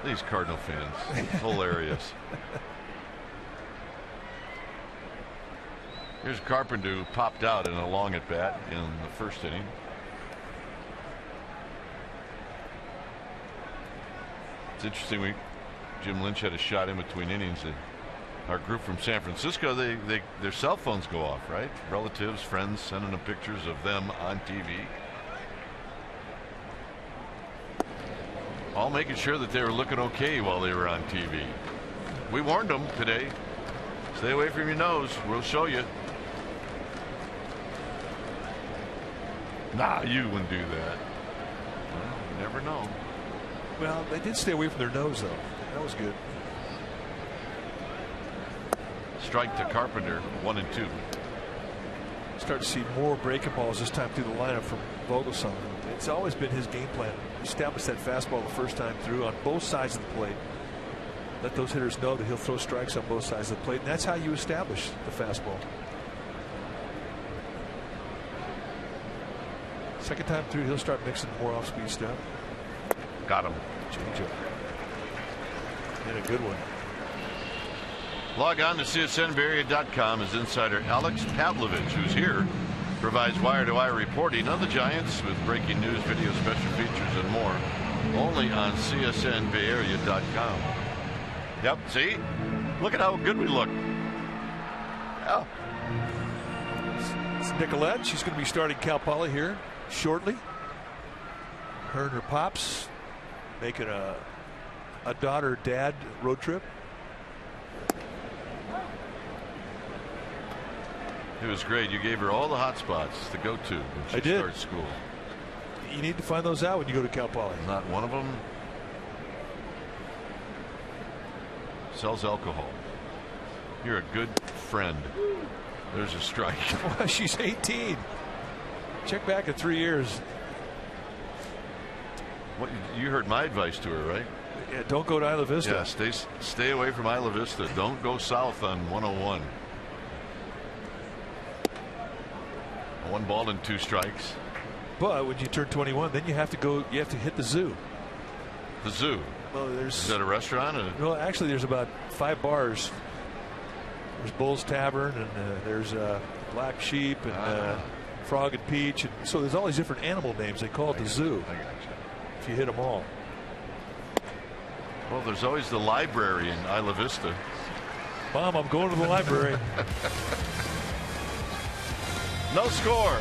These Cardinal fans, hilarious. Here's Carpenter, who popped out in a long at bat in the first inning. It's interesting. Jim Lynch had a shot in between innings. Our group from San Francisco, their cell phones go off, right? Relatives, friends sending them pictures of them on TV. All making sure that they were looking okay while they were on TV. We warned them today. Stay away from your nose. We'll show you. Nah, you wouldn't do that. Well, you never know. Well, they did stay away from their nose, though. That was good. Strike to Carpenter, 1-2. Start to see more breaking balls this time through the lineup from Vogelsong. It's always been his game plan. Establish that fastball the first time through on both sides of the plate. Let those hitters know that he'll throw strikes on both sides of the plate, and that's how you establish the fastball. Second time through, he'll start mixing more off-speed stuff. Got him. Change-up. And a good one. Log on to CSNBayArea.com as insider Alex Pavlovich, who's here, provides wire-to-wire reporting of the Giants with breaking news, video, special features, and more. Only on CSNBayArea.com. Yep, see? Look at how good we look. Yeah. It's Nicolette. She's going to be starting Cal Poly here shortly. Her and her pops making a daughter-dad road trip. It was great. You gave her all the hot spots to go to when she starts school. You need to find those out when you go to Cal Poly. Not one of them sells alcohol. You're a good friend. There's a strike. Well, she's 18. Check back at 3 years. What, you heard my advice to her, right? Yeah, don't go to Isla Vista. Yeah, stay away from Isla Vista. Don't go south on 101. 1 ball and 2 strikes. But when you turn 21, then you have to go. You have to hit the zoo. The zoo. Well, is that a restaurant? No, actually, there's about 5 bars. There's Bull's Tavern, and there's Black Sheep, and Frog and Peach, and so there's all these different animal names. They call it the zoo. I got you. If you hit them all. Well, there's always the library in Isla Vista. Mom, I'm going to the library. No score.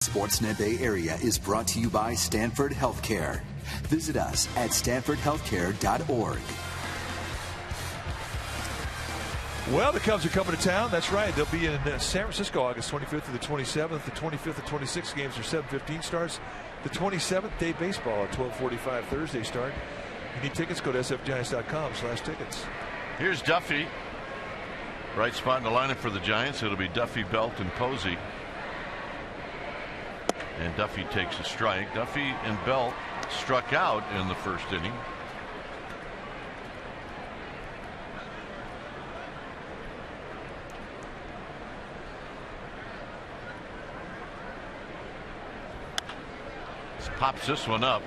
Sportsnet Bay Area is brought to you by Stanford Healthcare. Visit us at stanfordhealthcare.org. Well, the Cubs are coming to town. That's right. They'll be in San Francisco August 25th through the 27th. The 25th and 26th games are 7:15 starts. The 27th day baseball at 12:45 Thursday start. You need tickets, go to sfgiants.com/tickets. Here's Duffy. Right spot in the lineup for the Giants. It'll be Duffy, Belt, and Posey. And Duffy takes a strike. Duffy and Belt struck out in the first inning. Pops this one up.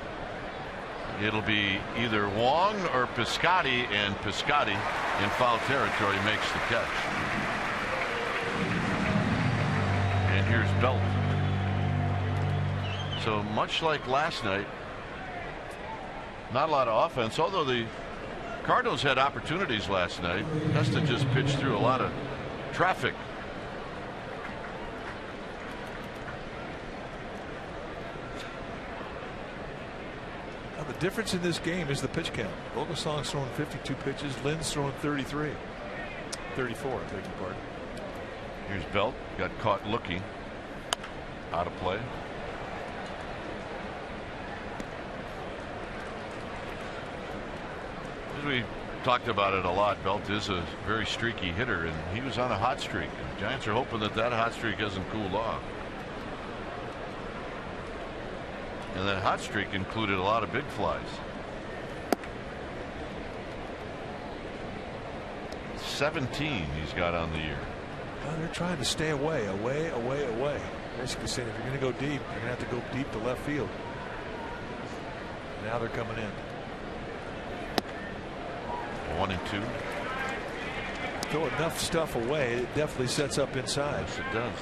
It'll be either Wong or Piscotty, and Piscotty in foul territory makes the catch. And here's Belt. So much like last night, not a lot of offense, although the Cardinals had opportunities last night. Testa just pitched through a lot of traffic. The difference in this game is the pitch count. Vogelsong's throwing 52 pitches. Lynn's throwing 34. I beg your pardon. Here's Belt. Got caught looking. Out of play. As we talked about it a lot, Belt is a very streaky hitter, and he was on a hot streak. The Giants are hoping that that hot streak hasn't cooled off. And that hot streak included a lot of big flies. 17 he's got on the year. Well, they're trying to stay away. Basically saying if you're going to go deep, you're going to have to go deep to left field. Now they're coming in. 1-2. Throw enough stuff away, it definitely sets up inside. Yes, it does.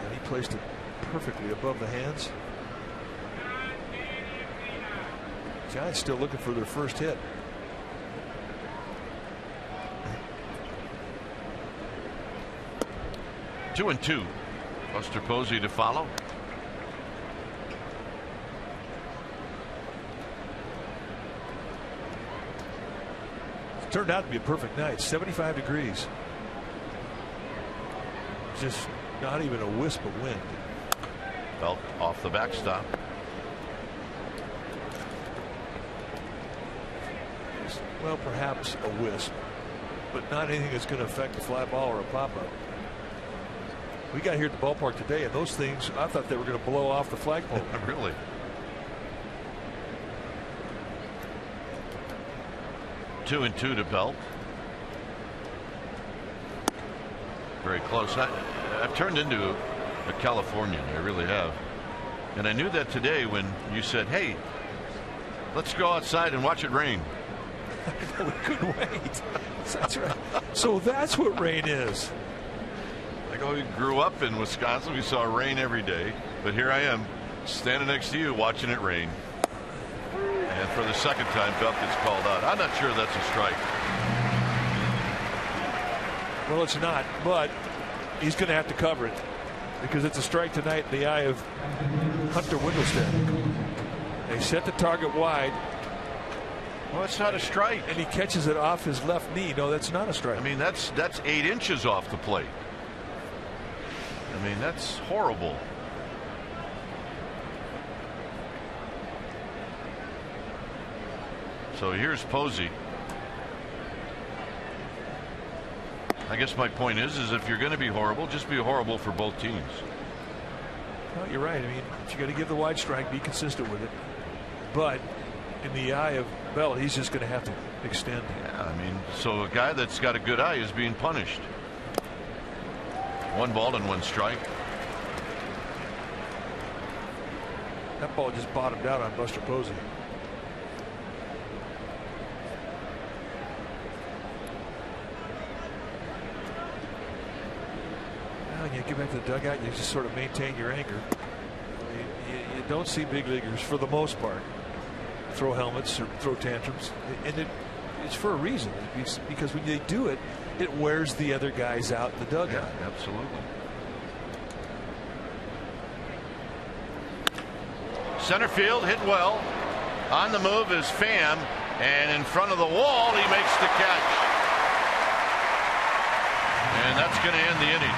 And he placed it perfectly above the hands. Giants still looking for their first hit. Two and two. Buster Posey to follow. It turned out to be a perfect night. 75 degrees. Just not even a wisp of wind. Belt off the backstop. Well, perhaps a wisp, but not anything that's going to affect a fly ball or a pop-up. We got here at the ballpark today, and those things, I thought they were going to blow off the flagpole. Really? 2-2 to Belt. Very close. I've turned into a Californian. I really have. And I knew that today when you said, hey, let's go outside and watch it rain. We couldn't wait. That's right. So that's what rain is. Like, oh, we grew up in Wisconsin. We saw rain every day. But here I am standing next to you watching it rain. And for the second time, Belt gets called out. I'm not sure that's a strike. Well, it's not, but he's going to have to cover it because it's a strike tonight in the eye of Hunter Windelstead. They set the target wide. Well, it's not a strike. And he catches it off his left knee. No, that's not a strike. I mean, that's 8 inches off the plate. I mean, that's horrible. So here's Posey. I guess my point is if you're going to be horrible, just be horrible for both teams. Well, you're right. I mean, you got to give the wide strike, be consistent with it. But in the eye of Belt, he's just going to have to extend. Yeah, I mean, so a guy that's got a good eye is being punished. 1 ball and 1 strike. That ball just bottomed out on Buster Posey. Now you get back to the dugout, you just sort of maintain your anchor. You don't see big leaguers, for the most part, throw helmets or throw tantrums, and it's for a reason. It's because when they do it, it wears the other guys out in the dugout. Yeah, absolutely. Center field, hit well. On the move is Pham, and in front of the wall, he makes the catch. And that's going to end the inning.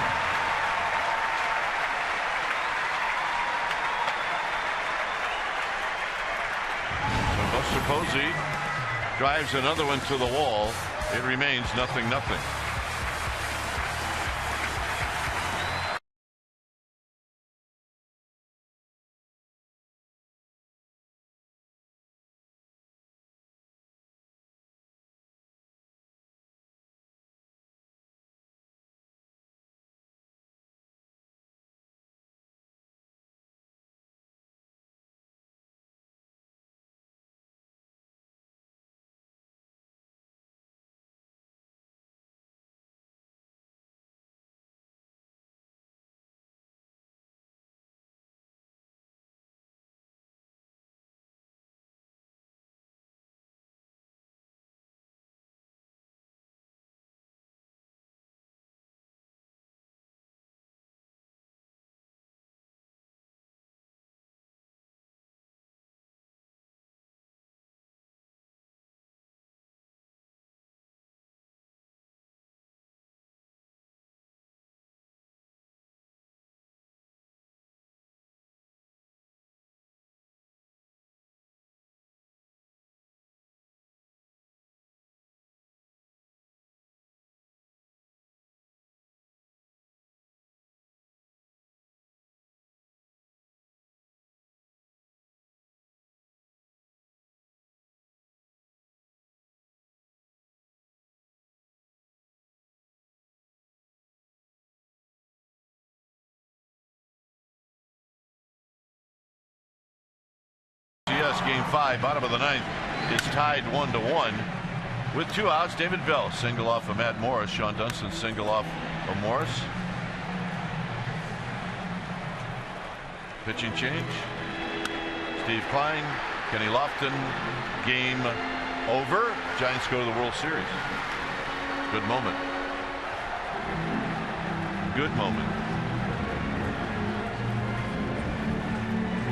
So Buster Posey drives another one to the wall. It remains 0-0. Game 5, bottom of the ninth, is tied 1-1 with 2 outs. David Bell single off of Matt Morris. Sean Dunston single off of Morris. Pitching change. Steve Kline, Kenny Lofton. Game over. Giants go to the World Series. Good moment. Good moment.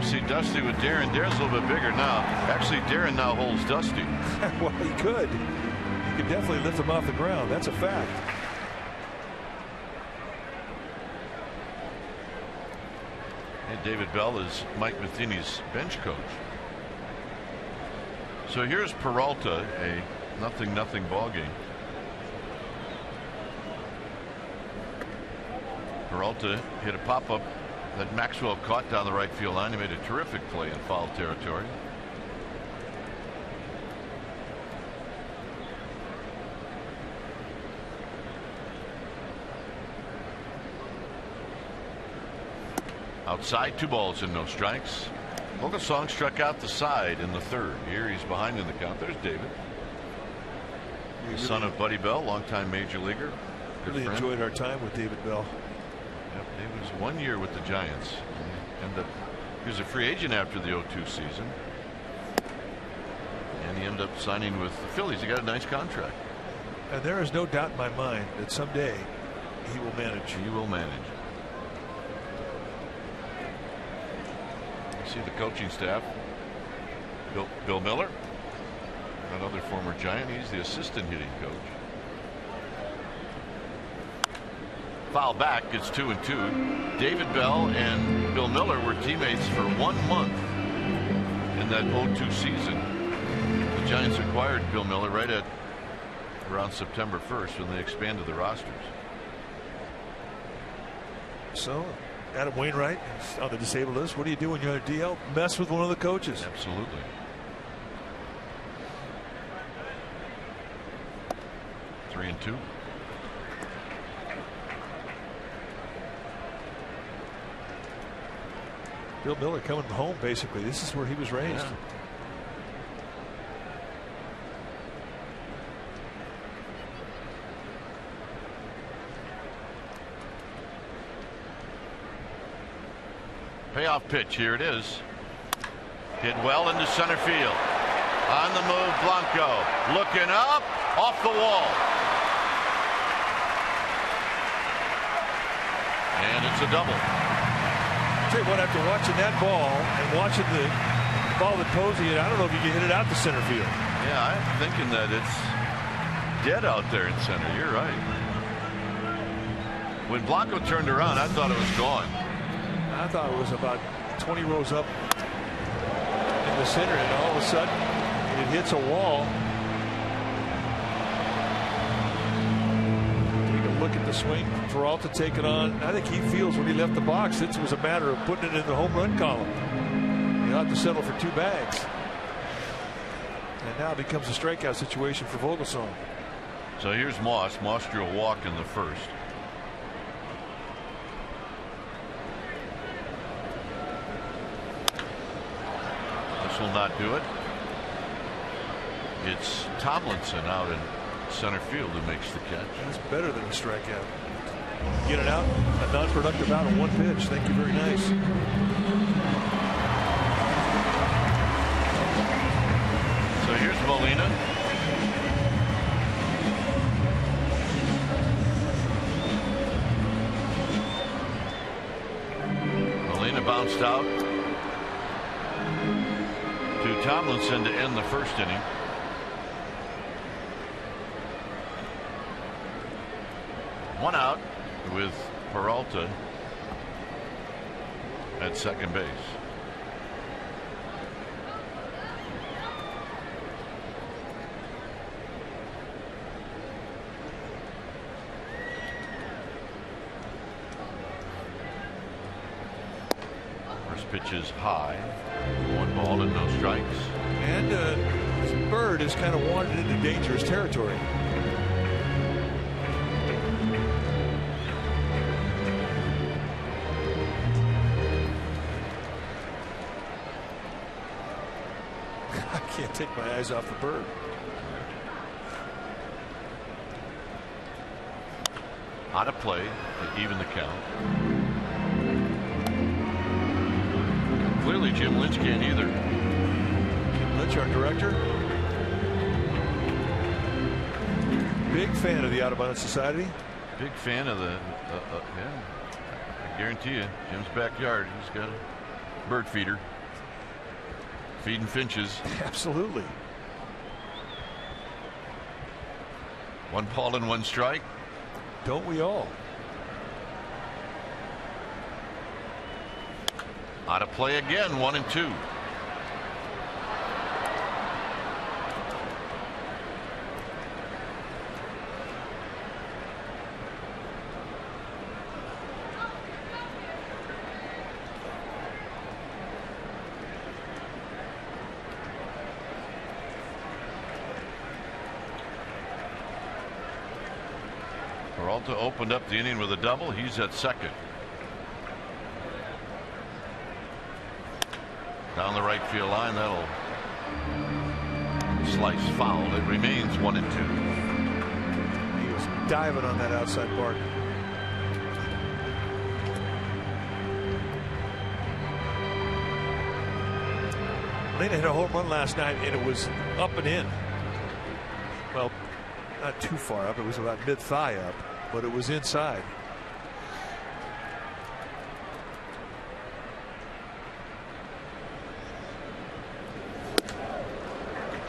See Dusty with Darren. Darren's a little bit bigger now. Actually, Darren now holds Dusty. Well, he could. He could definitely lift him off the ground. That's a fact. And David Bell is Mike Matheny's bench coach. So here's Peralta, a 0-0 ball game. Peralta hit a pop-up that Maxwell caught down the right field line. He made a terrific play in foul territory. Outside, 2 balls and no strikes. Ogasong struck out the side in the 3rd. Here he's behind in the count. There's David, the son of Buddy Bell, longtime major leaguer. Really enjoyed our time with David Bell. Yep, David was 1 year with the Giants. He was a free agent after the 02 season. And he ended up signing with the Phillies. He got a nice contract. And there is no doubt in my mind that someday he will manage. He will manage. You see the coaching staff. Bill Miller, another former Giant. He's the assistant hitting coach. Foul back, it's 2-2. David Bell and Bill Miller were teammates for 1 month in that 02 season. The Giants acquired Bill Miller right at around September 1st when they expanded the rosters. So Adam Wainwright on the disabled list. What do you do when you're on a DL? Mess with one of the coaches. Absolutely. Three and two. Bill Miller coming home, basically. This is where he was raised. Yeah. Payoff pitch, here it is. Hit well into center field. On the move, Blanco. Looking up, off the wall. And it's a double. tell you what, after watching that ball and watching the ball that Posey hit, I don't know if you can hit it out to center field. Yeah, I'm thinking that it's dead out there in center. You're right. When Blanco turned around, I thought it was gone. I thought it was about 20 rows up in the center, and all of a sudden it hits a wall. Take a look at the swing. Peralta taking on. I think he feels when he left the box, it was a matter of putting it in the home run column. He'll have to settle for 2 bags. And now it becomes a strikeout situation for Vogelsong. So here's Moss. Moss drew a walk in the first. This will not do it. It's Tomlinson out in center field who makes the catch. That's better than a strikeout. Get it out. A non-productive out on 1 pitch. Thank you very nice. So here's Molina. Molina bounced out to Tomlinson to end the first inning. One out with Peralta at second base. First pitch is high. 1 ball and no strikes. And this bird has kind of wandered into dangerous territory. I can't take my eyes off the bird. Out of play to even the count. Clearly Jim Lynch can't either. Jim Lynch, our director, big fan of the Out of Bounds Society. Big fan of the yeah, I guarantee you, Jim's backyard, he's got a bird feeder feeding finches. Absolutely. 1 ball and 1 strike. Don't we all? Out of play again. 1-2. Peralta opened up the inning with a double. He's at second. Down the right field line, that'll slice foul. It remains 1-2. He was diving on that outside part. Molina hit a home run last night, and it was up and in. Well, not too far up. It was about mid-thigh up, but it was inside.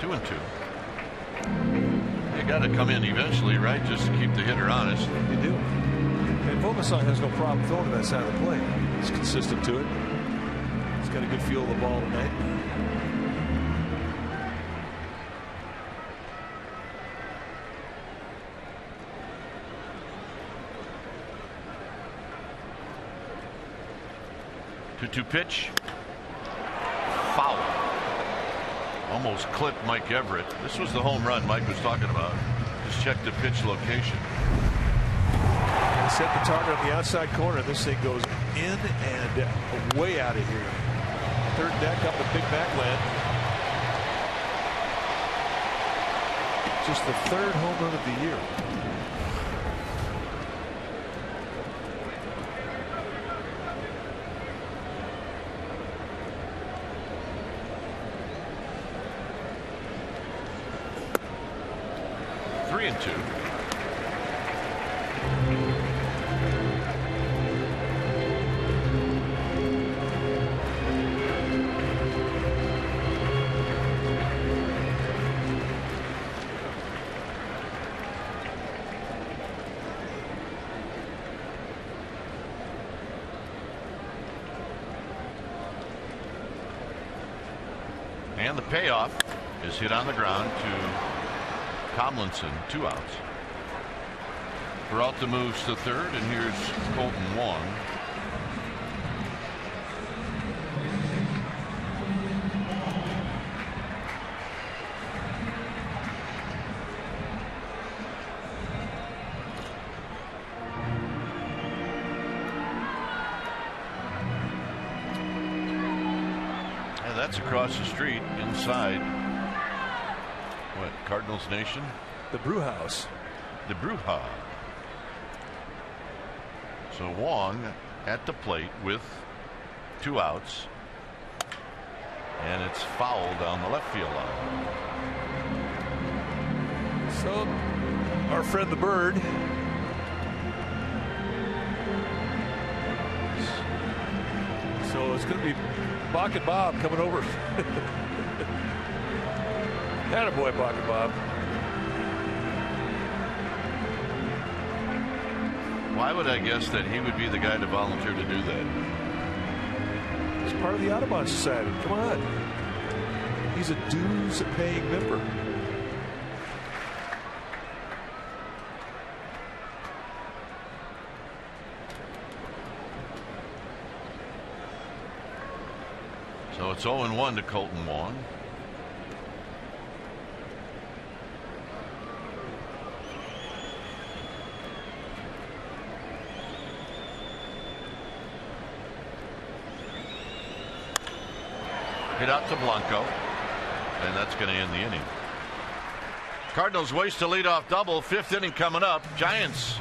Two and two. You got to come in eventually, right? Just to keep the hitter honest. You do. And Vogelsong has no problem throwing to that side of the plate. He's consistent to it. He's got a good feel of the ball tonight. Two pitch. Foul. Almost clipped Mike Everett. This was the home run Mike was talking about. Just check the pitch location. And set the target on the outside corner. This thing goes in and way out of here. Third deck up at Big Backland. Just the third home run of the year. And two. And the payoff is hit on the ground to Tomlinson. 2 outs. Peralta moves to third, and here's Colton Wong. That's across the street inside what, Cardinals Nation? The Brew House. The Brew House. So Wong at the plate with 2 outs, and it's foul down the left field line. So our friend the Bird it's going to be Bach and Bob coming over. Attaboy, Bach and Bob. Why would I guess that he would be the guy to volunteer to do that? He's part of the Audubon Society. Come on. He's a dues-paying member. So it's 0-1 to Colton Wong. Hit out to Blanco, and that's going to end the inning. Cardinals waste a leadoff double. 5th inning coming up. Giants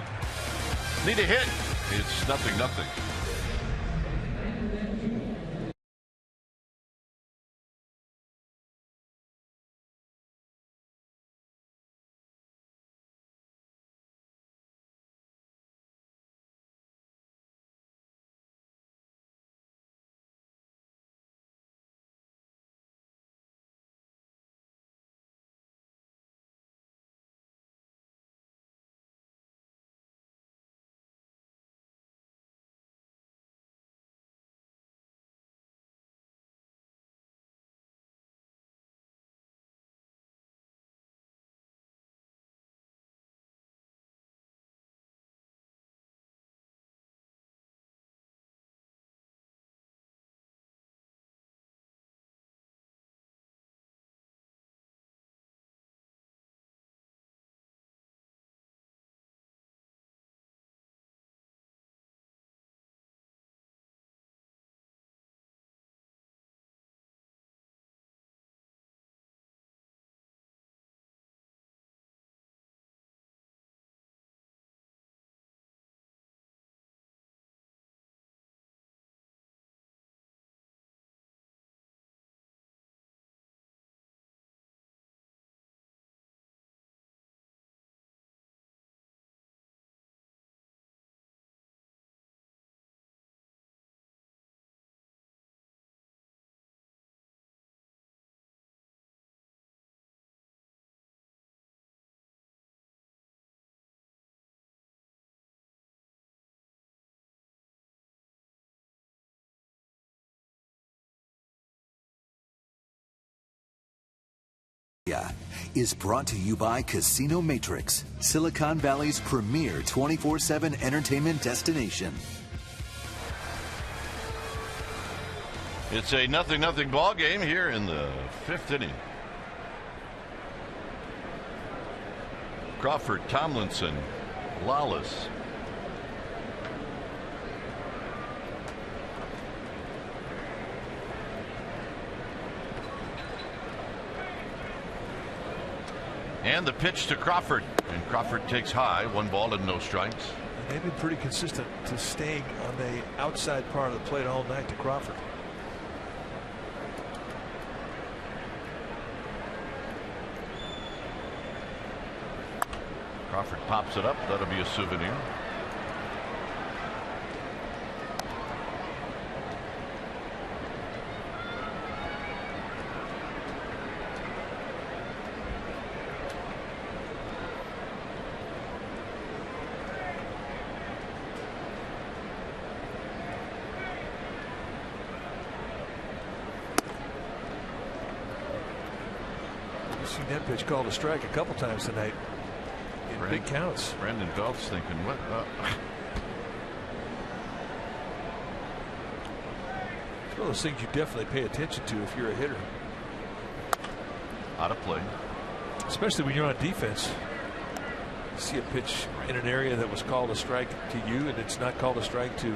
need a hit. It's 0-0. Is brought to you by Casino Matrix, Silicon Valley's premier 24/7 entertainment destination. It's a 0-0 ball game here in the 5th inning. Crawford, Tomlinson, Lawless. And the pitch to Crawford, and Crawford takes high, 1 ball and no strikes. They've been pretty consistent to staying on the outside part of the plate all night to Crawford. Crawford pops it up. That'll be a souvenir. seen that pitch called a strike a couple times tonight in big counts. Brandon Belt's thinking, what? It's one of those things you definitely pay attention to if you're a hitter. Out of play. Especially when you're on defense. You see a pitch in an area that was called a strike to you and it's not called a strike to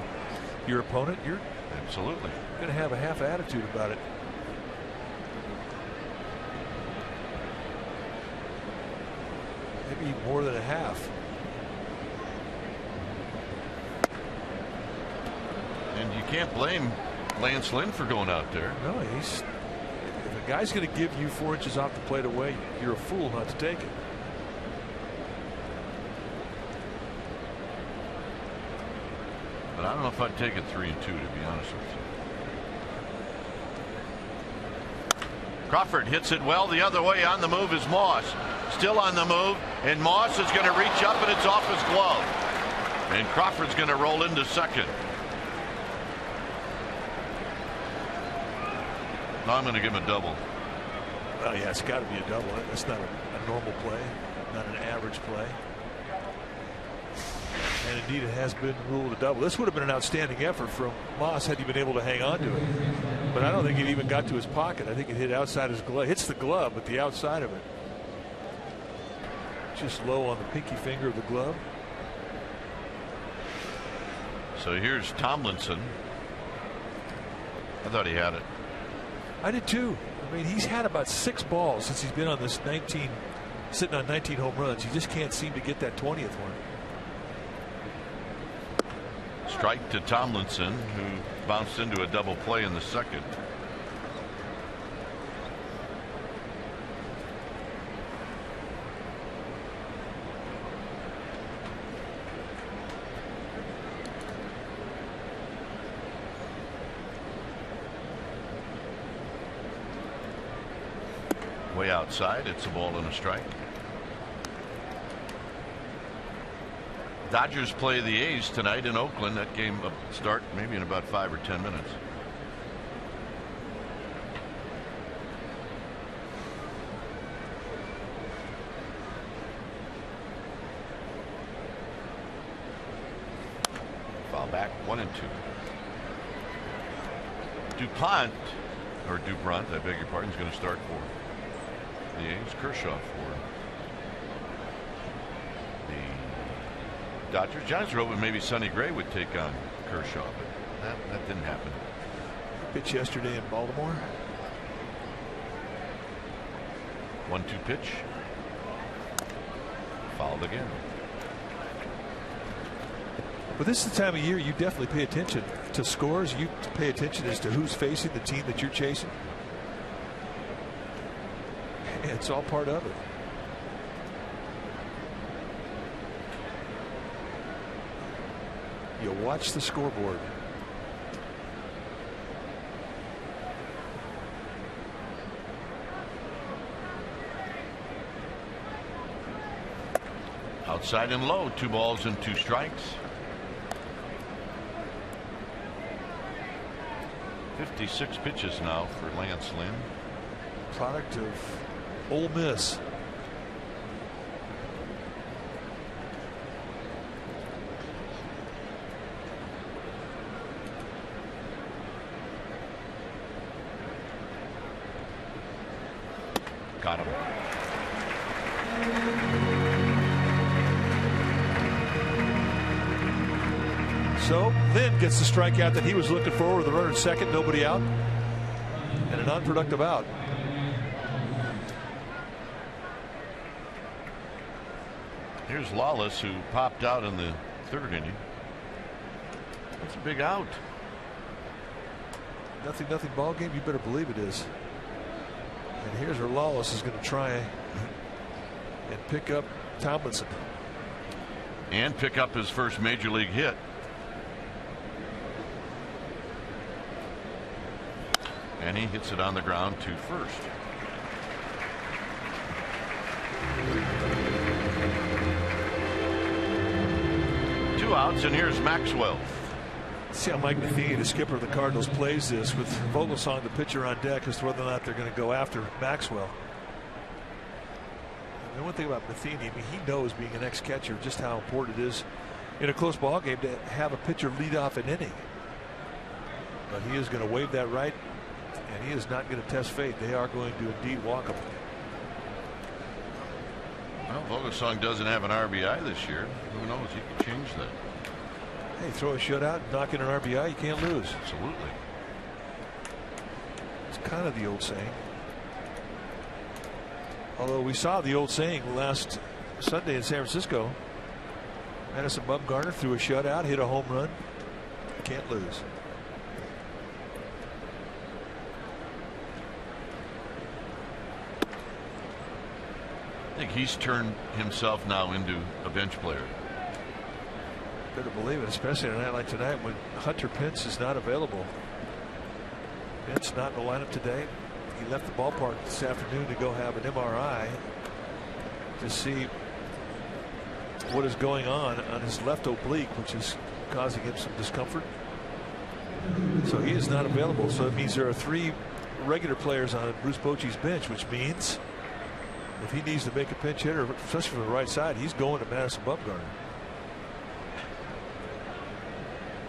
your opponent, you're absolutely going to have a half attitude about it. Maybe more than a half. And you can't blame Lance Lynn for going out there. No, if a guy's going to give you 4 inches off the plate away, you're a fool not to take it. But I don't know if I'd take it 3-2, to be honest with you. Crawford hits it well the other way. On the move is Moss. Still on the move, and Moss is going to reach up, and it's off his glove. And Crawford's going to roll into second. No, I'm going to give him a double. Oh, yeah, it's got to be a double. That's not a normal play, not an average play. And indeed, it has been ruled a double. This would have been an outstanding effort from Moss had he been able to hang on to it. But I don't think it even got to his pocket. I think it hit outside his glove. Hits the glove, but the outside of it. Just low on the pinky finger of the glove. So here's Tomlinson. I thought he had it. I did too. I mean, he's had about 6 balls since he's been on this sitting on 19 home runs. He just can't seem to get that 20th one. Strike to Tomlinson, who bounced into a double play in the second. Way outside, it's a ball and a strike. Dodgers play the A's tonight in Oakland. That game will start maybe in about 5 or 10 minutes. Foul back, 1-2. DuPont, I beg your pardon, is going to start for the A's. Kershaw for the Dodgers. Giants were hoping maybe Sonny Gray would take on Kershaw, but that didn't happen. Pitch yesterday in Baltimore. 1-2 pitch. Fouled again. But this is the time of year you definitely pay attention to scores. You pay attention as to who's facing the team that you're chasing. It's all part of it. You watch the scoreboard. Outside and low, 2 balls and 2 strikes. 56 pitches now for Lance Lynn. Product of Ole Miss. Got him. So Lynn gets the strikeout that he was looking for with a runner at second, nobody out, and an unproductive out. Here's Lawless, who popped out in the 3rd inning. That's a big out. Nothing ball game. You better believe it is. And here's where Lawless is going to try and pick up Tomlinson. And pick up his first major league hit. And he hits it on the ground to first. Two outs, and here's Maxwell. See how Mike Matheny, the skipper of the Cardinals, plays this with Vogelsong, the pitcher, on deck as to whether or not they're going to go after Maxwell. And one thing about Matheny, I mean, he knows, being an ex-catcher, just how important it is in a close ball game to have a pitcher lead off an inning. But he is going to waive that right, and he is not going to test fate. They are going to indeed walk him. Well, Vogelsong doesn't have an RBI this year. Who knows? He can change that. Hey, throw a shutout, knock in an RBI, you can't lose. Absolutely. It's kind of the old saying. Although we saw the old saying last Sunday in San Francisco. Madison Bumgarner threw a shutout, hit a home run. Can't lose. I think he's turned himself now into a bench player. Better believe it, especially on a night like tonight when Hunter Pence is not available. Pence not in the lineup today. He left the ballpark this afternoon to go have an MRI to see what is going on his left oblique, which is causing him some discomfort. So he is not available. So it means there are 3 regular players on Bruce Bochy's bench, which means if he needs to make a pinch hitter, especially from the right side, he's going to Madison Bumgarner.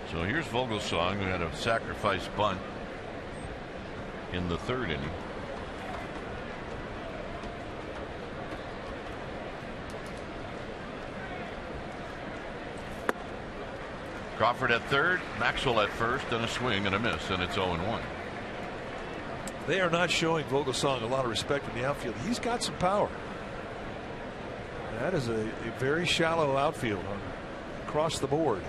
So here's Vogelsong, who had a sacrifice bunt in the 3rd inning. Crawford at 3rd, Maxwell at 1st, and a swing and a miss, and it's 0-1. They are not showing Vogelsong a lot of respect in the outfield. He's got some power. That is a very shallow outfield across the board.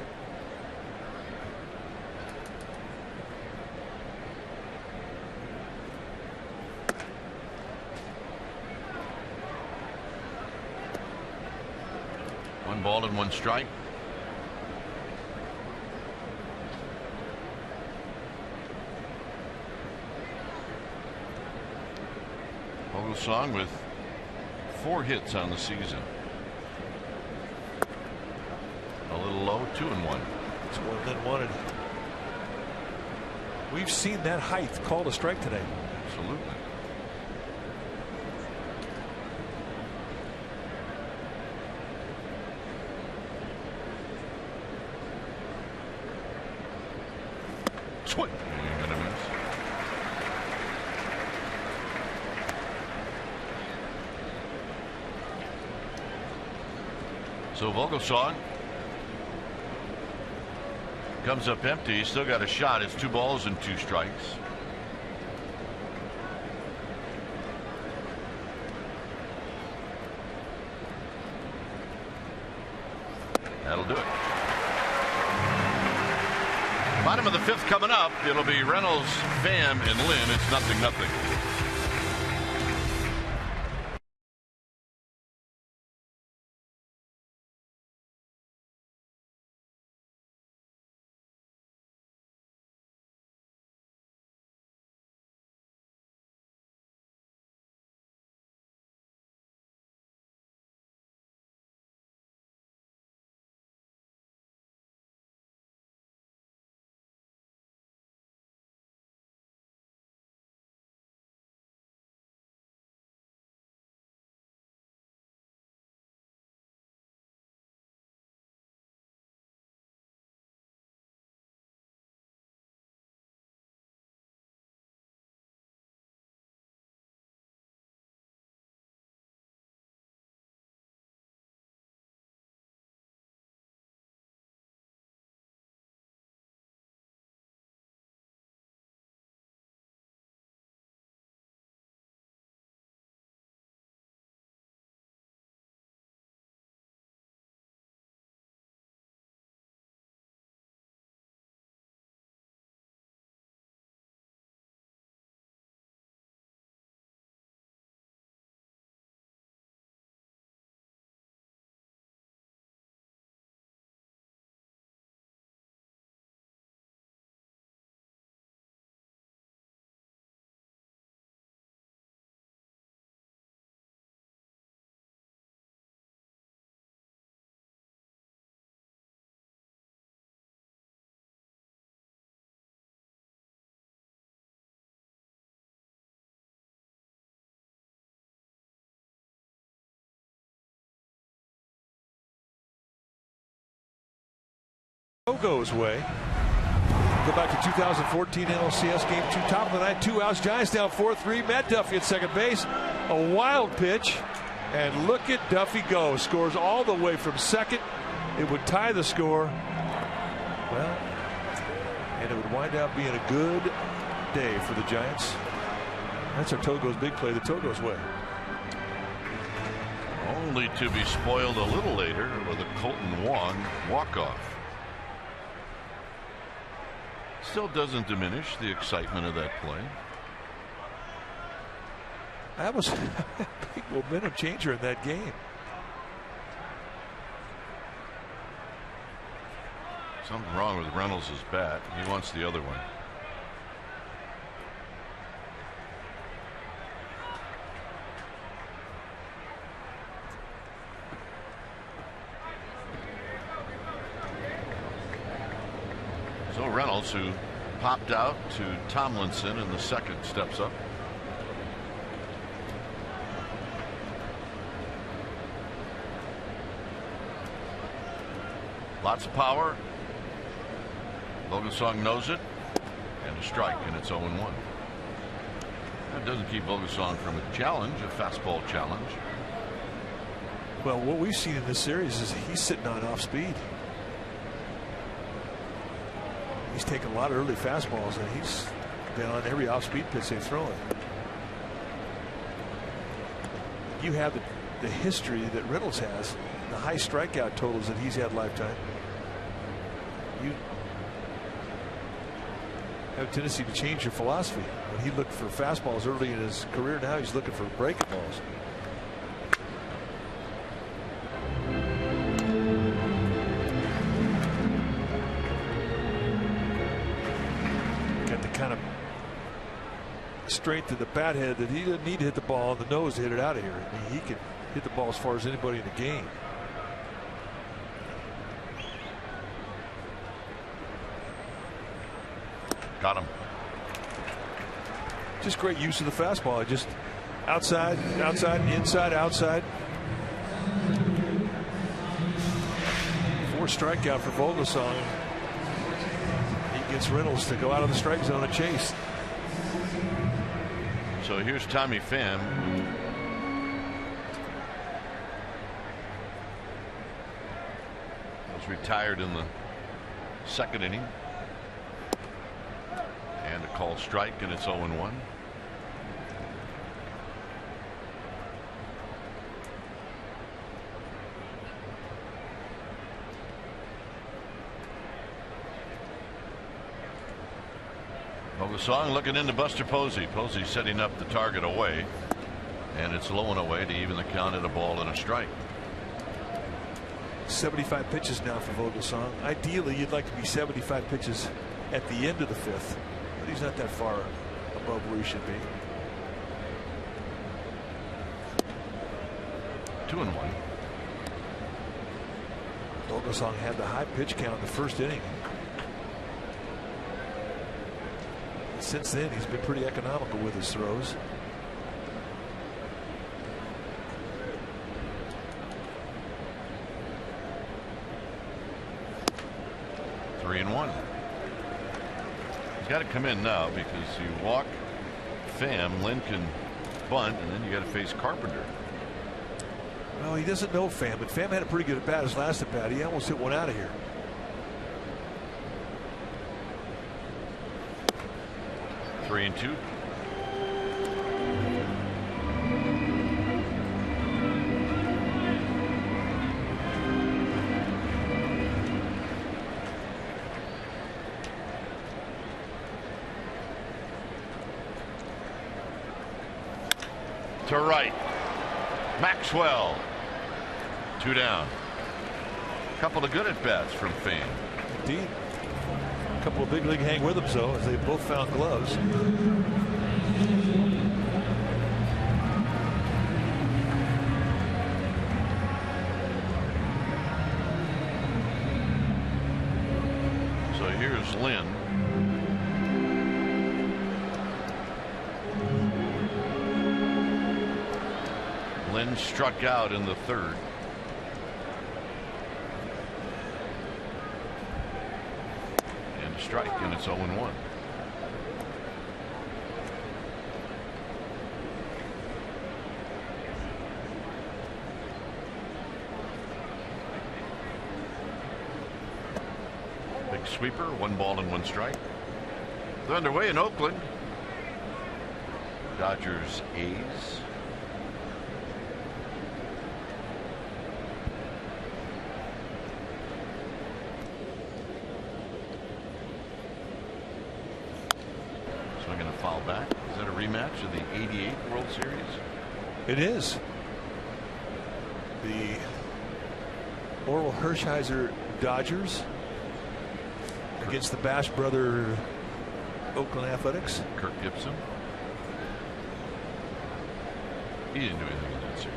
One ball and 1 strike. Vogelsong with 4 hits on the season. A little low, 2-1. It's 1-1. We've seen that height called a strike today. Absolutely. Swing and a miss. So Vogelsong comes up empty. He's still got a shot. It's 2 balls and 2 strikes. That'll do it. Bottom of the 5th coming up. It'll be Reynolds, Pham, and Lynn. It's 0-0. Goes way. Go back to 2014 NLCS game 2, top of the ninth, 2 outs. Giants down 4-3. Matt Duffy at second base. A wild pitch, and look at Duffy go. Scores all the way from second. It would tie the score. Well, and it would wind up being a good day for the Giants. That's our Togo's big play, the Togo's way. Only to be spoiled a little later with a Colton Wong walk-off. Still doesn't diminish the excitement of that play. That was a big momentum changer in that game. Something wrong with Reynolds' bat. He wants the other one. So Reynolds, who popped out to Tomlinson in the second, steps up. Lots of power. Vogelsong knows it, and a strike, and it's 0-1. That doesn't keep Vogelsong from a challenge, a fastball challenge. Well, what we've seen in this series is he's sitting on off speed. He's taken a lot of early fastballs, and he's been on every off-speed pitch they've thrown. You have the history that Reynolds has, the high strikeout totals that he's had lifetime. You have a tendency to change your philosophy. When he looked for fastballs early in his career, now he's looking for breaking balls. Kind of strength to the bat head that he doesn't need to hit the ball on the nose to hit it out of here. I mean, he can hit the ball as far as anybody in the game. Got him. Just great use of the fastball. Just outside, outside, inside, outside. 4 strikeout for Vogelsong. Gets Reynolds to go out of the strike zone and chase. So here's Tommy Pham. Was retired in the second inning. And a called strike, and it's 0-1. Vogelsong looking into Buster Posey. Posey setting up the target away, and it's low and away to even the count at a ball and a strike. 75 pitches now for Vogelsong. Ideally, you'd like to be 75 pitches at the end of the 5th, but he's not that far above where he should be. 2-1. Vogelsong had the high pitch count in the first inning. Since then, he's been pretty economical with his throws. Three and 1. He's got to come in now because you walk Pham, Lynn can bunt, and then you got to face Carpenter. Well, he doesn't know Pham, but Pham had a pretty good at bat his last at bat. He almost hit one out of here. 3-2. To right. Maxwell. 2 down. Couple of good at bats from Pham. Indeed. A couple of big league hang with him, though, as they both found gloves. So here's Lynn. Lynn struck out in the 3rd. a strike, and it's 0-1. Big sweeper, 1 ball and 1 strike. They're underway in Oakland. Dodgers, A's. Swinging a foul back. Is that a rematch of the '88 World Series? It is. The Orel Hershiser Dodgers against the Bash brother Oakland Athletics. Kirk Gibson. He didn't do anything in that series.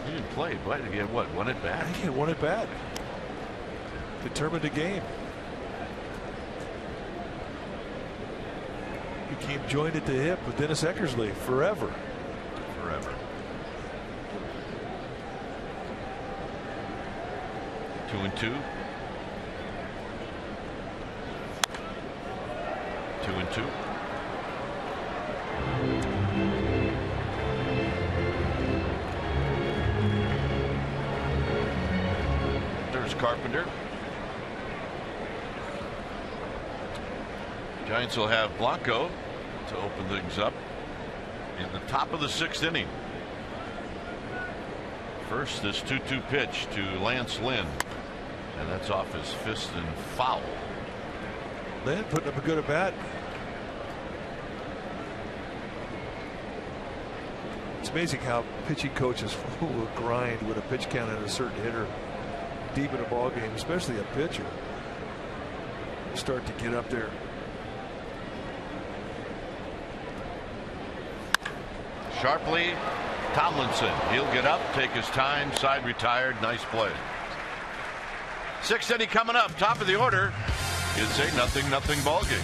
He didn't play, but he had what, 1 at bat? He had 1 at bat. Determined a game. Became joined at the hip with Dennis Eckersley forever. Forever. 2-2. 2-2. There's Carpenter. Giants will have Blanco to open things up in the top of the 6th inning. First, this 2-2 pitch to Lance Lynn, and that's off his fist and foul. Lynn putting up a good at bat. It's amazing how pitching coaches will grind with a pitch count and a certain hitter deep in a ball game, especially a pitcher. Start to get up there. Sharply, Tomlinson. He'll get up, take his time, side retired. Nice play. 6th inning coming up. Top of the order. It's a 0-0 ball game.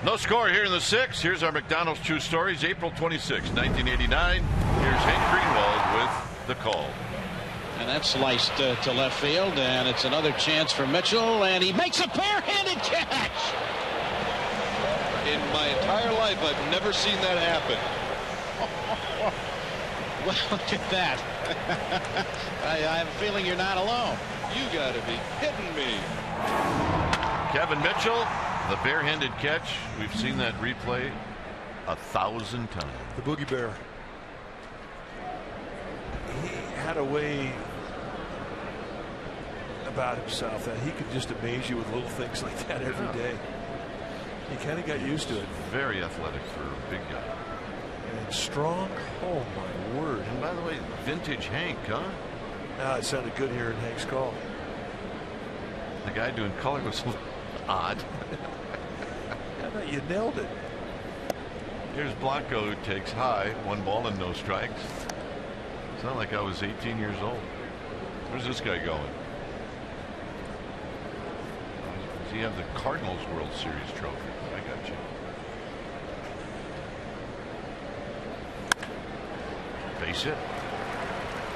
No score here in the 6th. Here's our McDonald's True Stories, April 26, 1989. Here's Hank Greenwald with the call. And that's sliced to left field, and it's another chance for Mitchell, and he makes a barehanded catch. In my entire life, I've never seen that happen. Well, look at that. I have a feeling you're not alone. You got to be kidding me. Kevin Mitchell, the barehanded catch. We've seen that replay 1,000 times. The Boogie Bear. He had a way about himself that he could just amaze you with little things like that every day. He kind of got used to it. Very athletic for a big guy. And Strong. Oh my word. And by the way, vintage Hank, huh? It sounded good here in Hank's call. The guy doing color was odd. Yeah, no, you nailed it. Here's Blanco, who takes high, 1 ball and no strikes. It's not like I was 18 years old. Where's this guy going? Does he have the Cardinals World Series trophy? I got you. Base hit.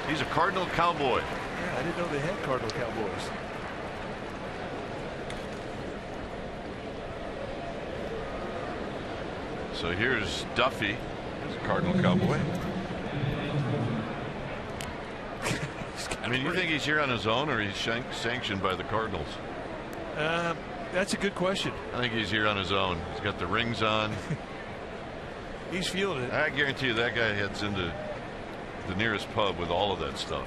He's a Cardinal Cowboy. Yeah, I didn't know they had Cardinal Cowboys. So here's Duffy. He's a Cardinal Cowboy. I mean, you think he's here on his own, or he's sanctioned by the Cardinals? That's a good question. I think he's here on his own. He's got the rings on. He's feeling it. I guarantee you that guy heads into the nearest pub with all of that stuff.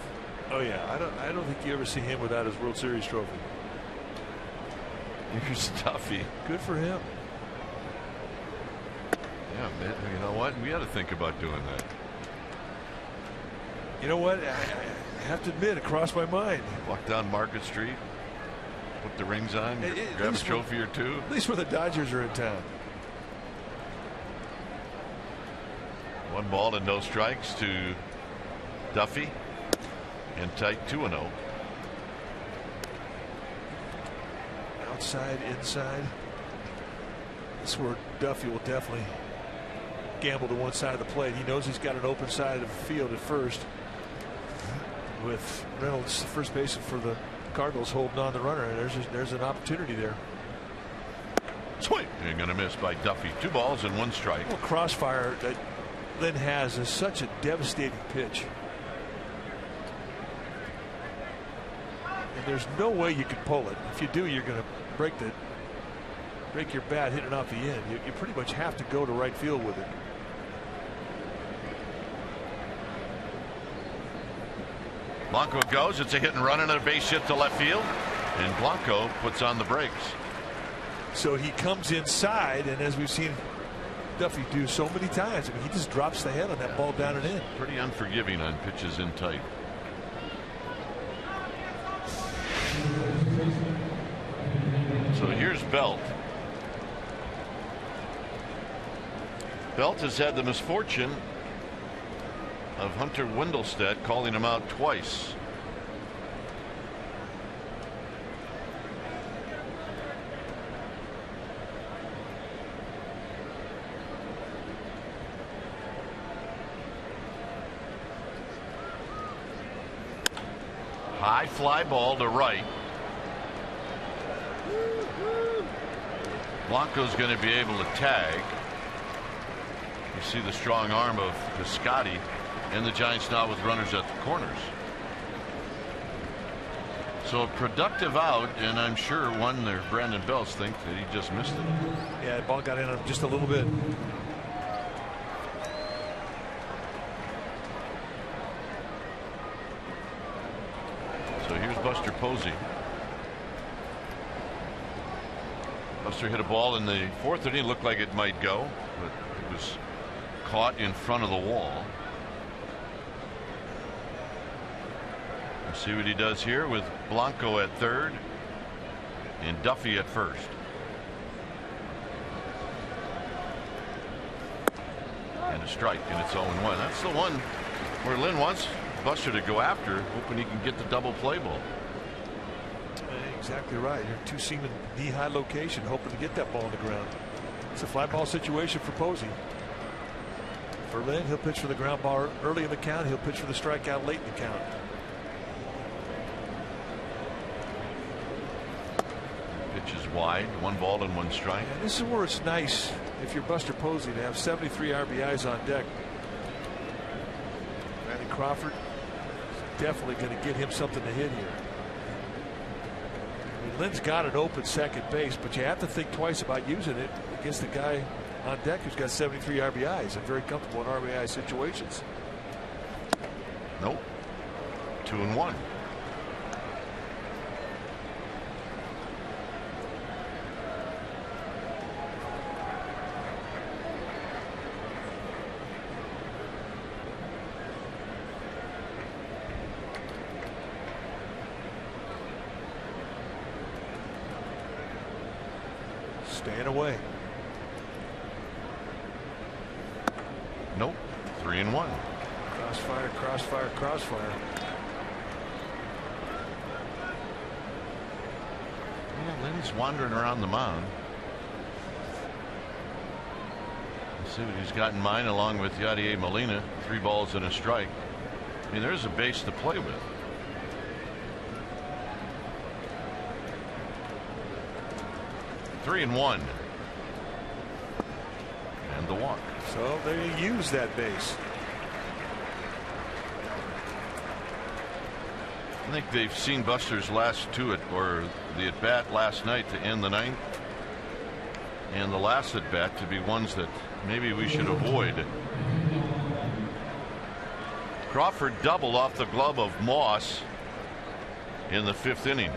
Oh yeah, I don't think you ever see him without his World Series trophy. Here's Duffy. Good for him. Yeah, man. You know what? We got to think about doing that. You know what? I have to admit, it crossed my mind. Walk down Market Street, put the rings on, grab a trophy or two. At least when the Dodgers are in town. 1 ball and no strikes to Duffy, and tight 2-0. Outside, inside. That's where Duffy will definitely gamble to one side of the plate. He knows he's got an open side of the field at first, with Reynolds, the first baseman for the Cardinals, holding on the runner, and there's an opportunity there. Swing. Ain't gonna miss by Duffy. 2 balls and 1 strike. Well, crossfire that Lynn has is such a devastating pitch. And there's no way you can pull it. If you do, you're going to break your bat hitting off the end. You pretty much have to go to right field with it. Blanco goes. It's a hit and run and a base hit to left field, and Blanco puts on the brakes. So he comes inside, and as we've seen Duffy do so many times, I mean, he just drops the head on that ball down and in. Pretty unforgiving on pitches in tight. So here's Belt. Belt has had the misfortune of Hunter Wendelstedt calling him out twice. High fly ball to right. Blanco's going to be able to tag. You see the strong arm of Piscotty, and the Giants now with runners at the corners. So a productive out, and I'm sure one there, Brandon Belts, think that he just missed it. Yeah, the ball got in just a little bit. So here's Buster Posey. Buster hit a ball in the 4th inning. Looked like it might go, but it was caught in front of the wall. Let's see what he does here with Blanco at 3rd and Duffy at 1st. And a strike, and it's 0-1. That's the one where Lynn wants Buster to go after, hoping he can get the double play ball. Exactly right. You're 2 seaming knee-high location, hoping to get that ball on the ground. It's a fly ball situation for Posey. For Lynn, he'll pitch for the ground ball early in the count. He'll pitch for the strikeout late in the count. Pitch is wide, 1 ball and 1 strike. And this is where it's nice, if you're Buster Posey, to have 73 RBIs on deck. Randy Crawford is definitely going to get him something to hit here. I mean, Lynn's got an open second base, but you have to think twice about using it against the guy on deck who's got 73 RBIs and very comfortable in RBI situations. Nope. 2-1. Staying away. Nope. 3-1. Crossfire, crossfire, crossfire. Yeah, Lynn's wandering around the mound. Let's see what he's got in mind along with Yadier Molina. 3 balls and a strike. I mean, there's a base to play with. Three and 1. And the walk. So they use that base. I think they've seen Buster's last or the at bat last night to end the 9th, and the last at bat to be ones that maybe we should avoid. Crawford doubled off the glove of Moss in the 5th inning.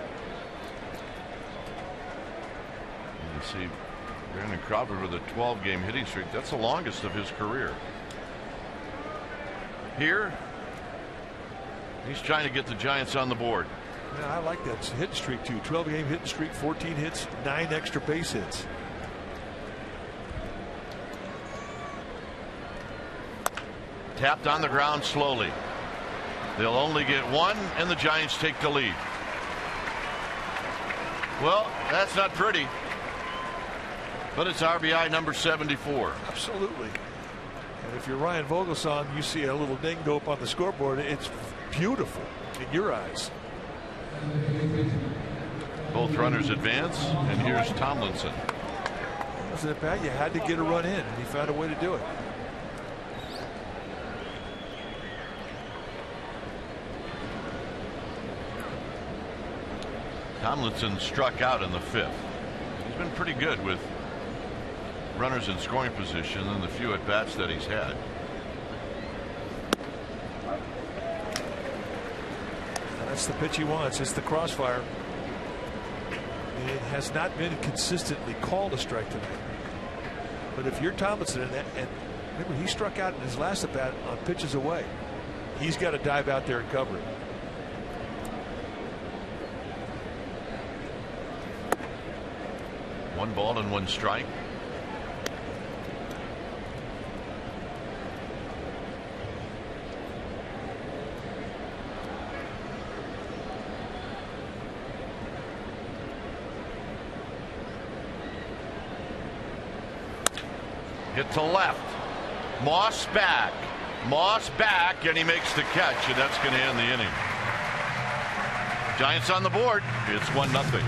You see Brandon Crawford with a 12-game hitting streak. That's the longest of his career. Here, he's trying to get the Giants on the board. Yeah, I like that hit streak too. 12-game hitting streak, 14 hits, 9 extra base hits. Tapped on the ground slowly. They'll only get 1, and the Giants take the lead. Well, that's not pretty, but it's RBI number 74. Absolutely. And if you're Ryan Vogelsong, you see a little ding go up on the scoreboard. It's beautiful in your eyes. Both runners advance, and here's Tomlinson. Wasn't it bad? You had to get a run in, and he found a way to do it. Tomlinson struck out in the 5th. He's been pretty good with runners in scoring position in the few at bats that he's had. That's the pitch he wants. It's the crossfire. It has not been consistently called a strike tonight. But if you're Tomlinson and remember he struck out in his last at bat on pitches away, he's got to dive out there and cover it. One ball and 1 strike. Hit to left. Moss back. Moss back, and he makes the catch, and that's going to end the inning. Giants on the board. It's 1-0.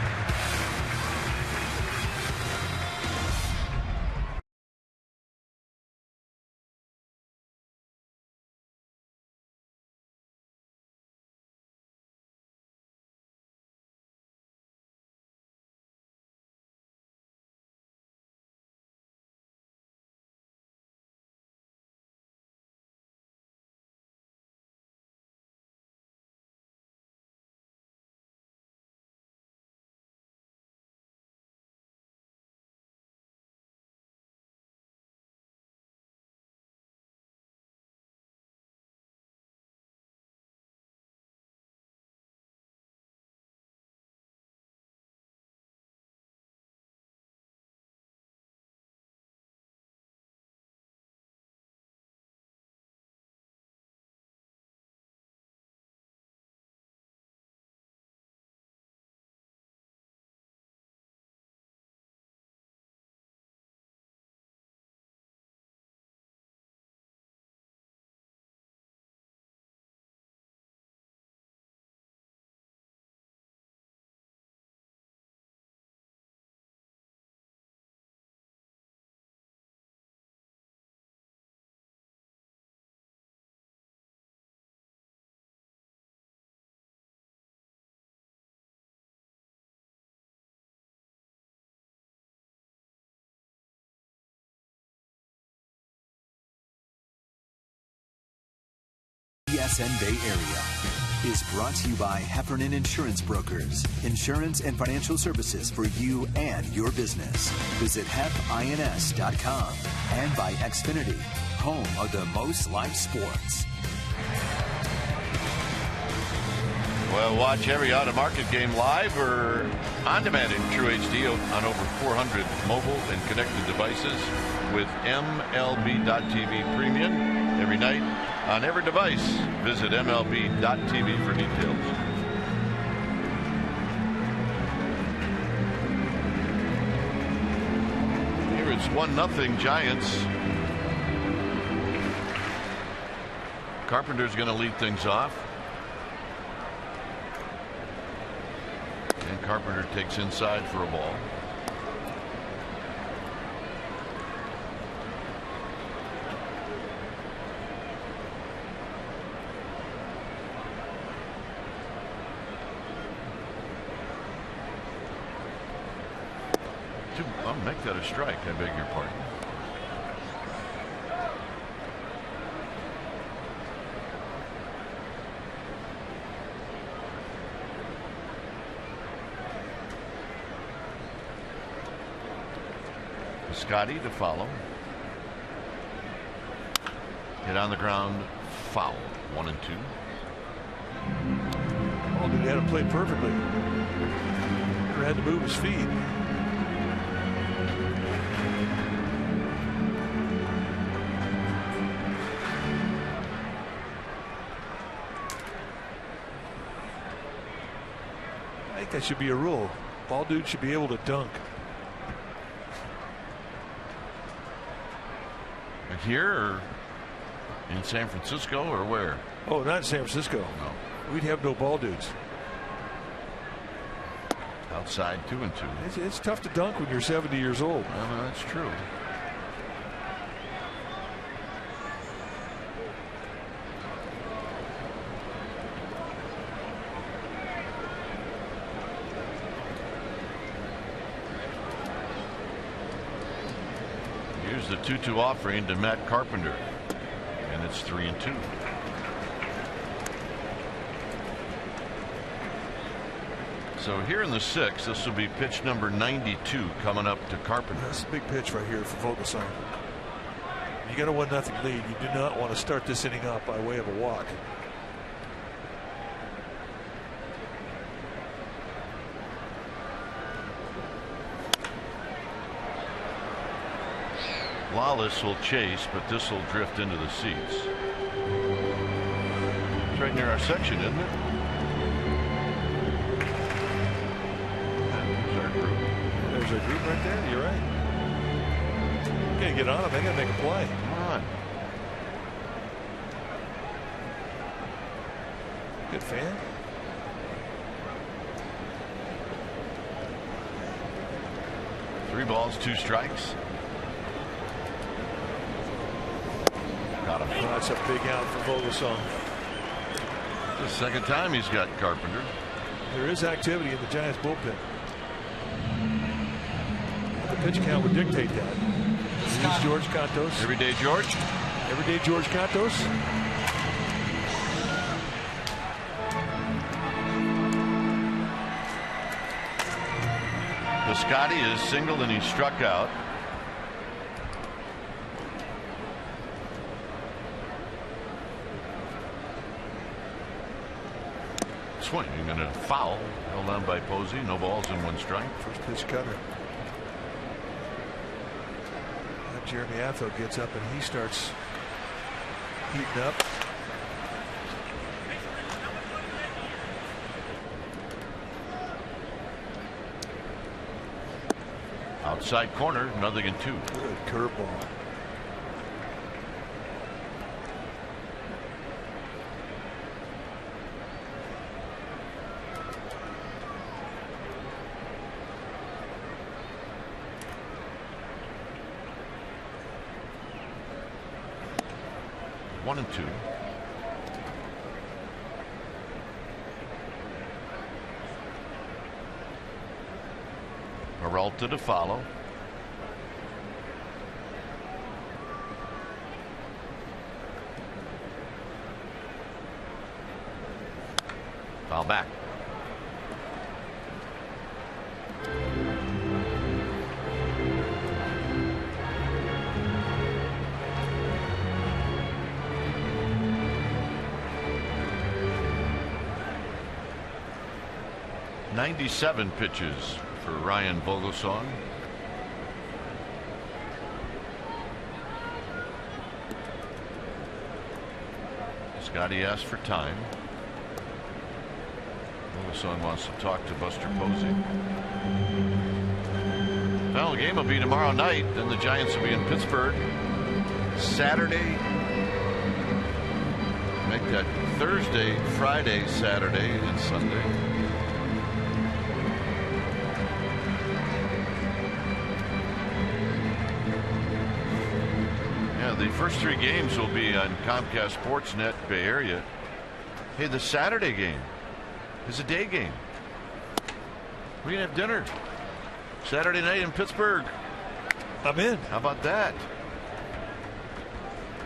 SFN Bay Area is brought to you by Heffernan Insurance Brokers. Insurance and financial services for you and your business. Visit hefins.com and by Xfinity, home of the most live sports. Well, watch every out-of-market game live or on demand in True HD on over 400 mobile and connected devices with MLB.TV Premium every night on every device. Visit MLB.TV for details. Here it's 1-0 Giants. Carpenter's going to lead things off. And Carpenter takes inside for a ball. I'll make that a strike. I beg your pardon. Scotty to follow. Hit on the ground, foul. 1-2. Oh, dude, he had him played perfectly. Never had to move his feet. I think that should be a rule. Ball dude should be able to dunk. Here or in San Francisco or where? Oh, not in San Francisco. No. We'd have no ball dudes. Outside 2-2. It's tough to dunk when you're 70 years old. No, that's true. The 2-2 offering to Matt Carpenter, and it's 3-2. So here in the 6th, this will be pitch number 92 coming up to Carpenter. That's a big pitch right here for Vogelsong. You got a 1-0 lead. You do not want to start this inning up by way of a walk. Lawless will chase, but this will drift into the seats. It's right near our section, isn't it? There's our group. There's our group right there. You're right. Gotta get on them. They gotta make a play. Come on. Good fan. Three balls, 2 strikes. Got him. Oh, that's a big out for Vogelsong. The second time he's got Carpenter. There is activity in the Giants bullpen. The pitch count would dictate that. Here's George Cantos. Everyday George. Everyday George Cantos. Piscotty is singled and he's struck out. Swing and a foul held on by Posey. No balls and 1 strike. First pitch cutter. Now Jeremy Afo gets up and he starts heating up. Outside corner, 0-2. Good curveball. One and 2. Peralta to follow. Foul back. 97 pitches for Ryan Vogelsong. Scotty asked for time. Vogelsong wants to talk to Buster Posey. Final game will be tomorrow night. Then the Giants will be in Pittsburgh Saturday. Make that Thursday, Friday, Saturday, and Sunday. Yeah, the first 3 games will be on Comcast Sportsnet Bay Area. Hey, the Saturday game is a day game. We can have dinner Saturday night in Pittsburgh. I'm in. How about that?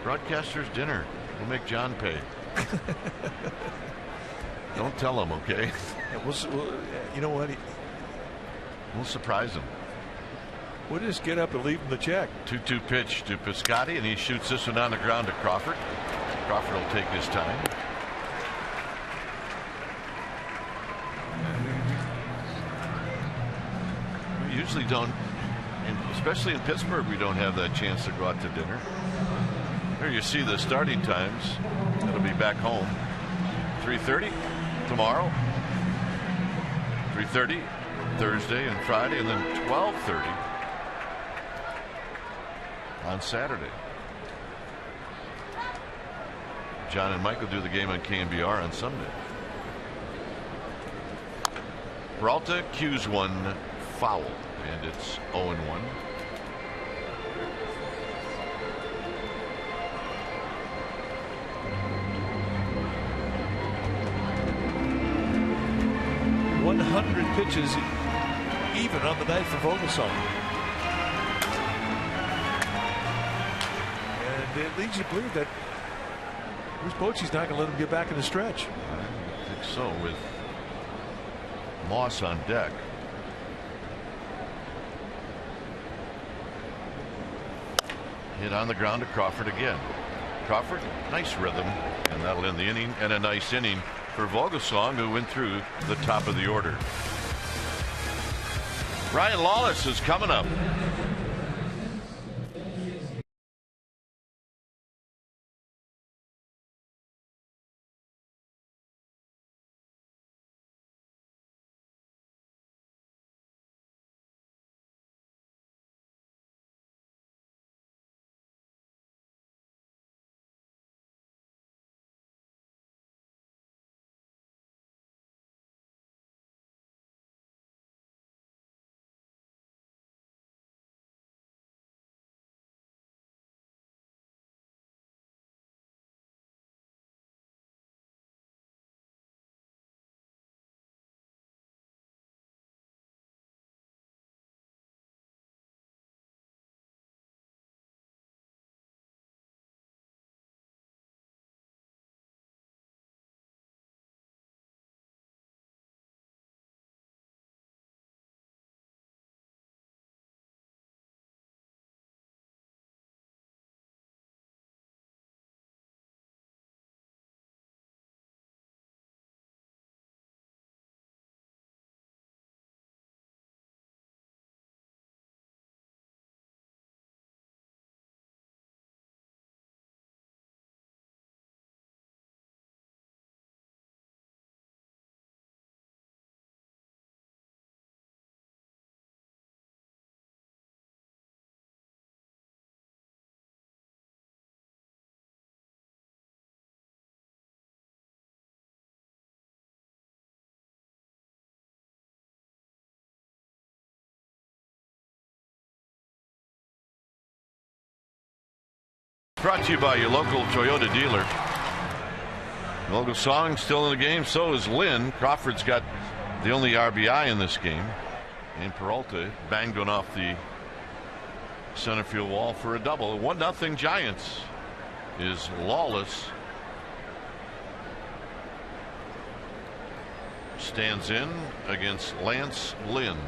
Broadcasters dinner. We'll make John pay. Don't tell him, okay? We'll, you know what? We'll surprise him. We'll just get up and leave him the check. 2-2 pitch to Piscotty, and he shoots this one on the ground to Crawford. Crawford will take his time. We usually don't, and especially in Pittsburgh, we don't have that chance to go out to dinner. Here you see the starting times. It'll be back home. 3:30 tomorrow. 3:30 Thursday and Friday, and then 12:30 on Saturday. John and Michael do the game on KNBR on Sunday. Peralta cues one foul, and it's 0-1. Pitches even on the night for Vogelsong. And it leads you to believe that Bruce Bochy's not going to let him get back in the stretch. I think so, with Moss on deck. Hit on the ground to Crawford again. Crawford, nice rhythm, and that'll end the inning, and a nice inning for Vogelsong, who went through the top of the order. Ryan Lawless is coming up. Brought to you by your local Toyota dealer. Vogelsong still in the game. So is Lynn. Crawford's got the only RBI in this game. And Peralta banged one off the center field wall for a double. 1-0 Giants is Lawless. Stands in against Lance Lynn.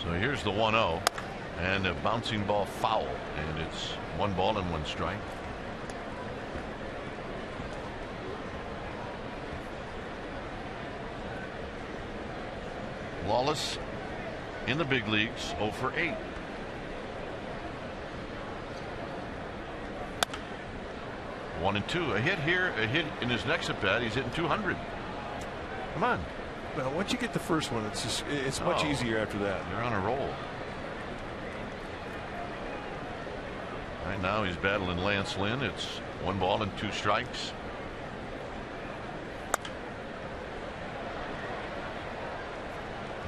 So here's the 1-0, And a bouncing ball foul, and it's 1 ball and 1 strike. Lawless in the big leagues, 0 for 8. One and 2. A hit here, a hit in his next at bat. He's hitting 200. Come on. Well, once you get the first one, it's much easier after that. You're on a roll. Right now he's battling Lance Lynn. It's 1 ball and 2 strikes.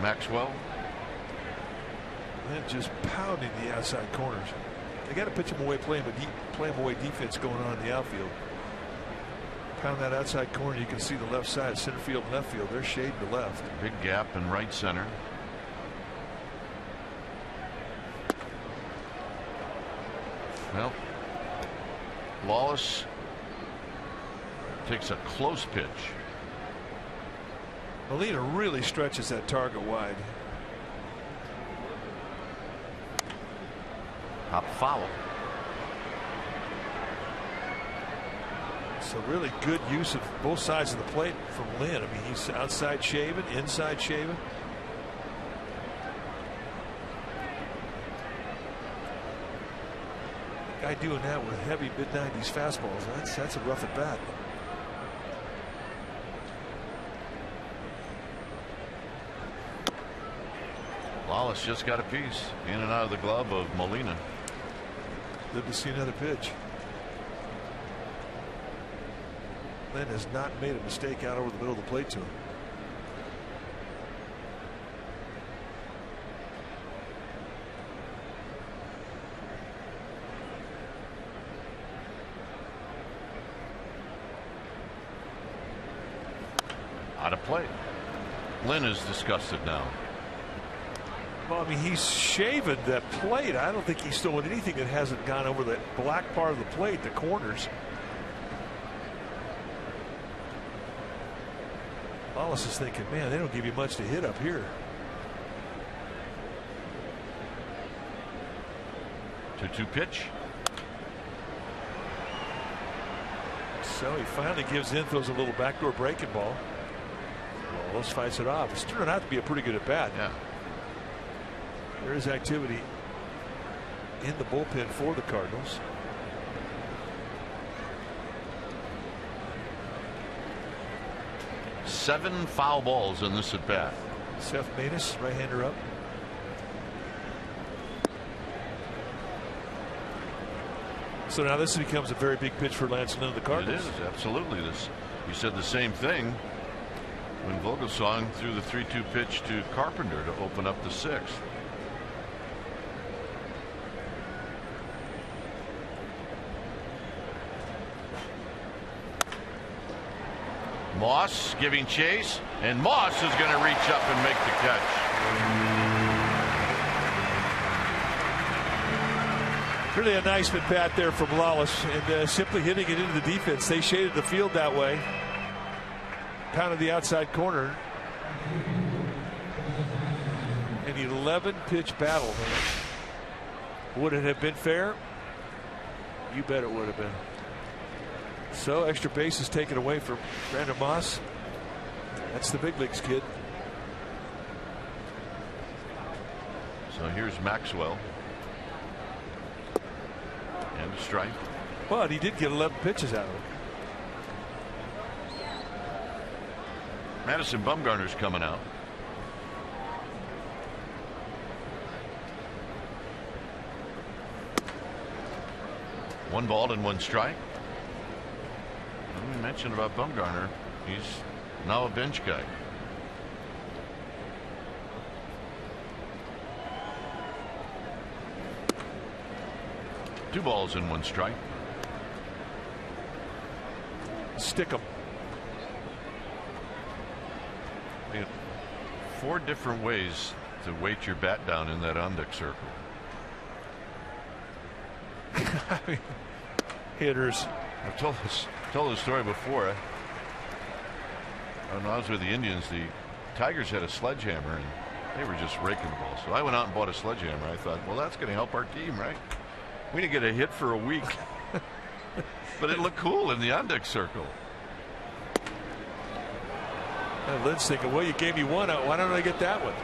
Maxwell. Lynn just pounding the outside corners. They got to pitch him away, play him away defense going on in the outfield. Pound that outside corner. You can see the left side, center field, and left field. They're shading to left. Big gap in right center. Well, Lawless takes a close pitch. Molina really stretches that target wide. Hop foul. So really good use of both sides of the plate from Lynn. I mean, he's outside shaving, inside shaving. Guy doing that with heavy mid-90s fastballs. That's a rough at bat. Lawless just got a piece in and out of the glove of Molina. Good to see another pitch. Lynn has not made a mistake out over the middle of the plate to him. Out of play. Lynn is disgusted now. Well, I mean, he's shaven that plate. I don't think he's stolen anything that hasn't gone over that black part of the plate, the corners. Wallace is thinking, man, they don't give you much to hit up here. 2-2 pitch. So he finally gives in, throws a little backdoor breaking ball. Wallace fights it off. It's turned out to be a pretty good at bat. Yeah. There is activity in the bullpen for the Cardinals. Seven foul balls in this at bat. Seth Maness, right-hander up. So now this becomes a very big pitch for Lance Lynn of the Cardinals. It is, absolutely. You said the same thing when Vogelsong threw the 3-2 pitch to Carpenter to open up the 6th. Moss giving chase, and Moss is going to reach up and make the catch. Really a nice at bat there from Lawless, and simply hitting it into the defense. They shaded the field that way. Pounded the outside corner. An 11-pitch battle. Would it have been fair? You bet it would have been. So extra base is taken away from Brandon Moss. That's the big leagues, kid. So here's Maxwell. And a strike. But he did get 11 pitches out of it. Madison Bumgarner's coming out. One ball and one strike. We mentioned about Bumgarner. He's now a bench guy. Two balls and one strike. Stick 'em. I mean, 4 different ways to weight your bat down in that on deck circle. I mean, hitters. I've told the story before. When I was with the Indians, the Tigers had a sledgehammer, and They were just raking the ball. So I went out and bought a sledgehammer. I thought, well, that's going to help our team, right? We didn't get a hit for a week. But it looked cool in the on-deck circle. And Lynn's thinking, well, you gave me one out. Why don't I get that one?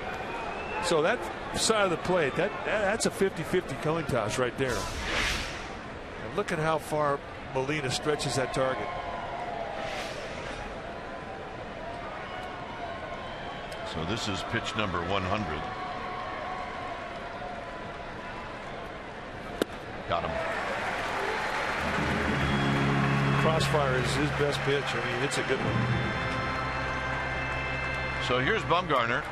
So that side of the plate, that's a 50-50 coin toss right there. And look at how far Molina stretches that target. So this is pitch number 100. Got him. Crossfire is his best pitch. I mean, it's a good one. So here's Bumgarner.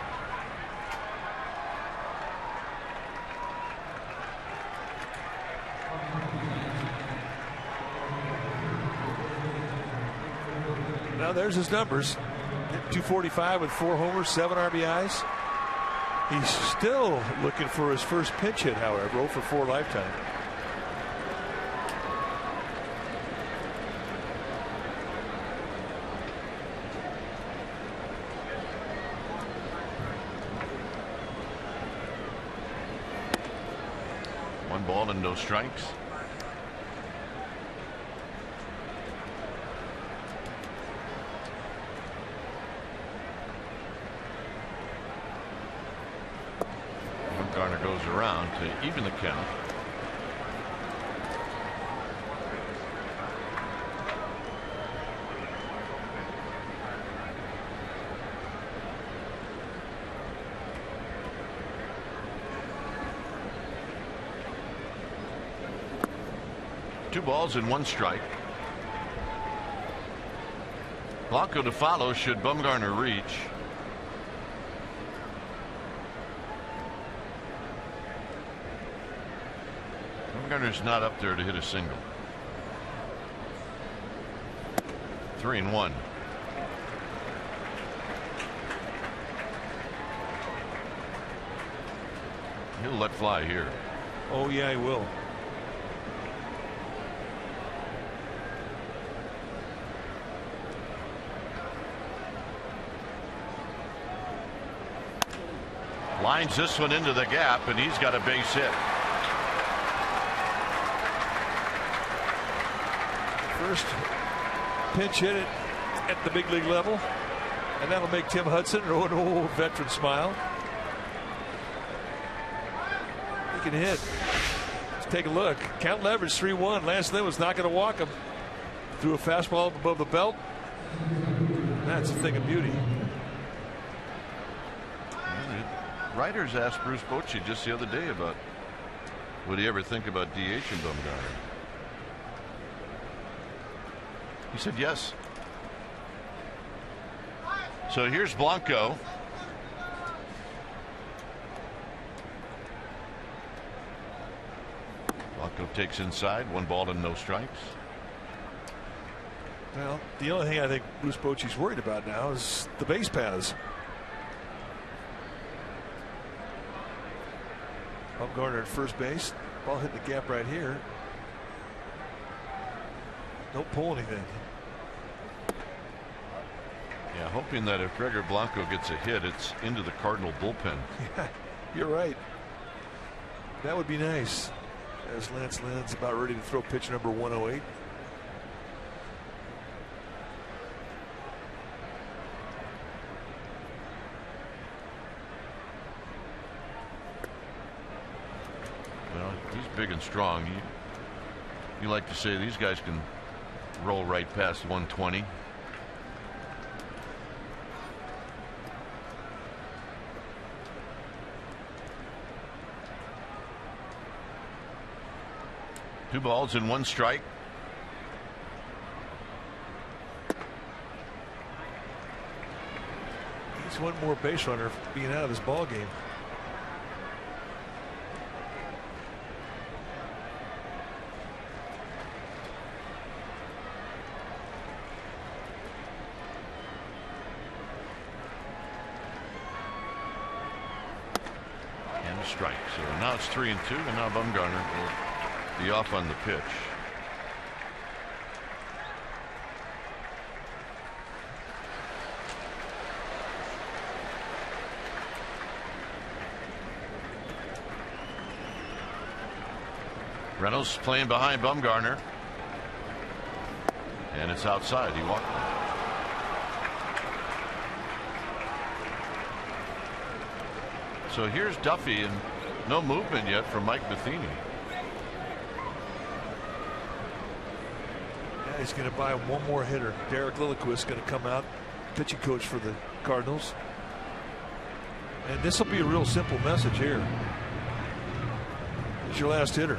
Now there's his numbers. 245 with 4 homers, 7 RBIs. He's still looking for his first pinch hit, however, 0 for 4 lifetime. One ball and no strikes. Garner goes around to even the count. Two balls and 1 strike. Blanco to follow should Bumgarner reach. Bumgarner's not up there to hit a single. 3-1. He'll let fly here. Oh yeah, he will. Lines this one into the gap, and he's got a base hit. First pinch hit it at the big league level, and that'll make Tim Hudson, an old veteran, smile. He can hit. Let's take a look. Count leverage 3-1. Lance Lynn was not going to walk him. Threw a fastball above the belt. That's a thing of beauty. Writers asked Bruce Bochy just the other day about would he ever think about DH in Bumgarner. He said yes. So here's Blanco. Blanco takes inside, 1 ball and no strikes. Well, the only thing I think Bruce Bochy's worried about now is the base paths. Bumgarner at first base. Ball hit the gap right here. Don't pull anything. Yeah, hoping that if Gregor Blanco gets a hit, it's into the Cardinal bullpen. Yeah, you're right. That would be nice. As Lance Lynn's about ready to throw pitch number 108. Well, he's big and strong. You like to say these guys can roll right past 120. Two balls and 1 strike. He's one more base runner being out of this ball game. And a strike. So now it's 3-2, and now Bumgarner will be off on the pitch. Reynolds playing behind Bumgarner. And it's outside. He walked. So here's Duffy, and no movement yet from Mike Matheny. Yeah, he's going to buy one more hitter. Derek Lilliquist going to come out, pitching coach for the Cardinals. And this will be a real simple message here. It's your last hitter.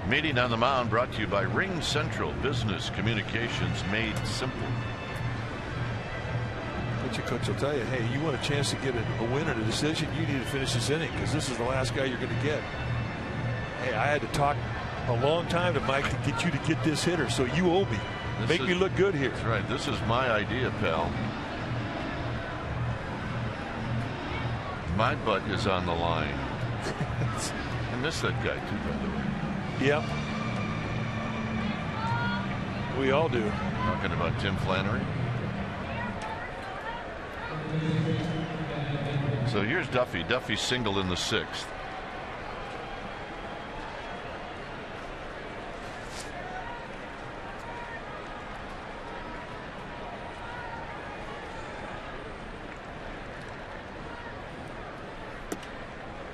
Meeting on the mound brought to you by Ring Central Business Communications made simple. Pitching coach will tell you, hey, you want a chance to get a win and a decision, you need to finish this inning because this is the last guy you're going to get. Hey, I had to talk a long time to Mike to get you to get this hitter, so you owe me. Make me look good here. That's right. This is my idea, pal. My butt is on the line. I miss that guy too, by the way. Yep. We all do. Talking about Tim Flannery. So here's Duffy. Duffy singled in the 6th.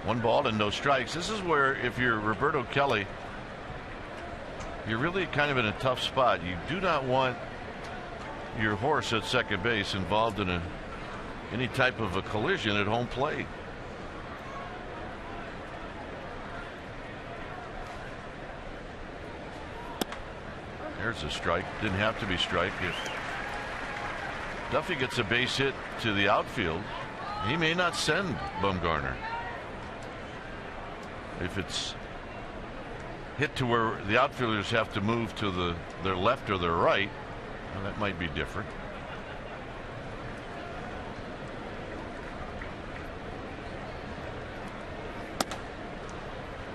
One ball and no strikes. This is where, if you're Roberto Kelly, you're really kind of in a tough spot. You do not want your horse at second base involved in any type of a collision at home plate. There's a strike. Didn't have to be strike. If Duffy gets a base hit to the outfield, he may not send Bumgarner. If it's hit to where the outfielders have to move to their left or their right, well, that might be different.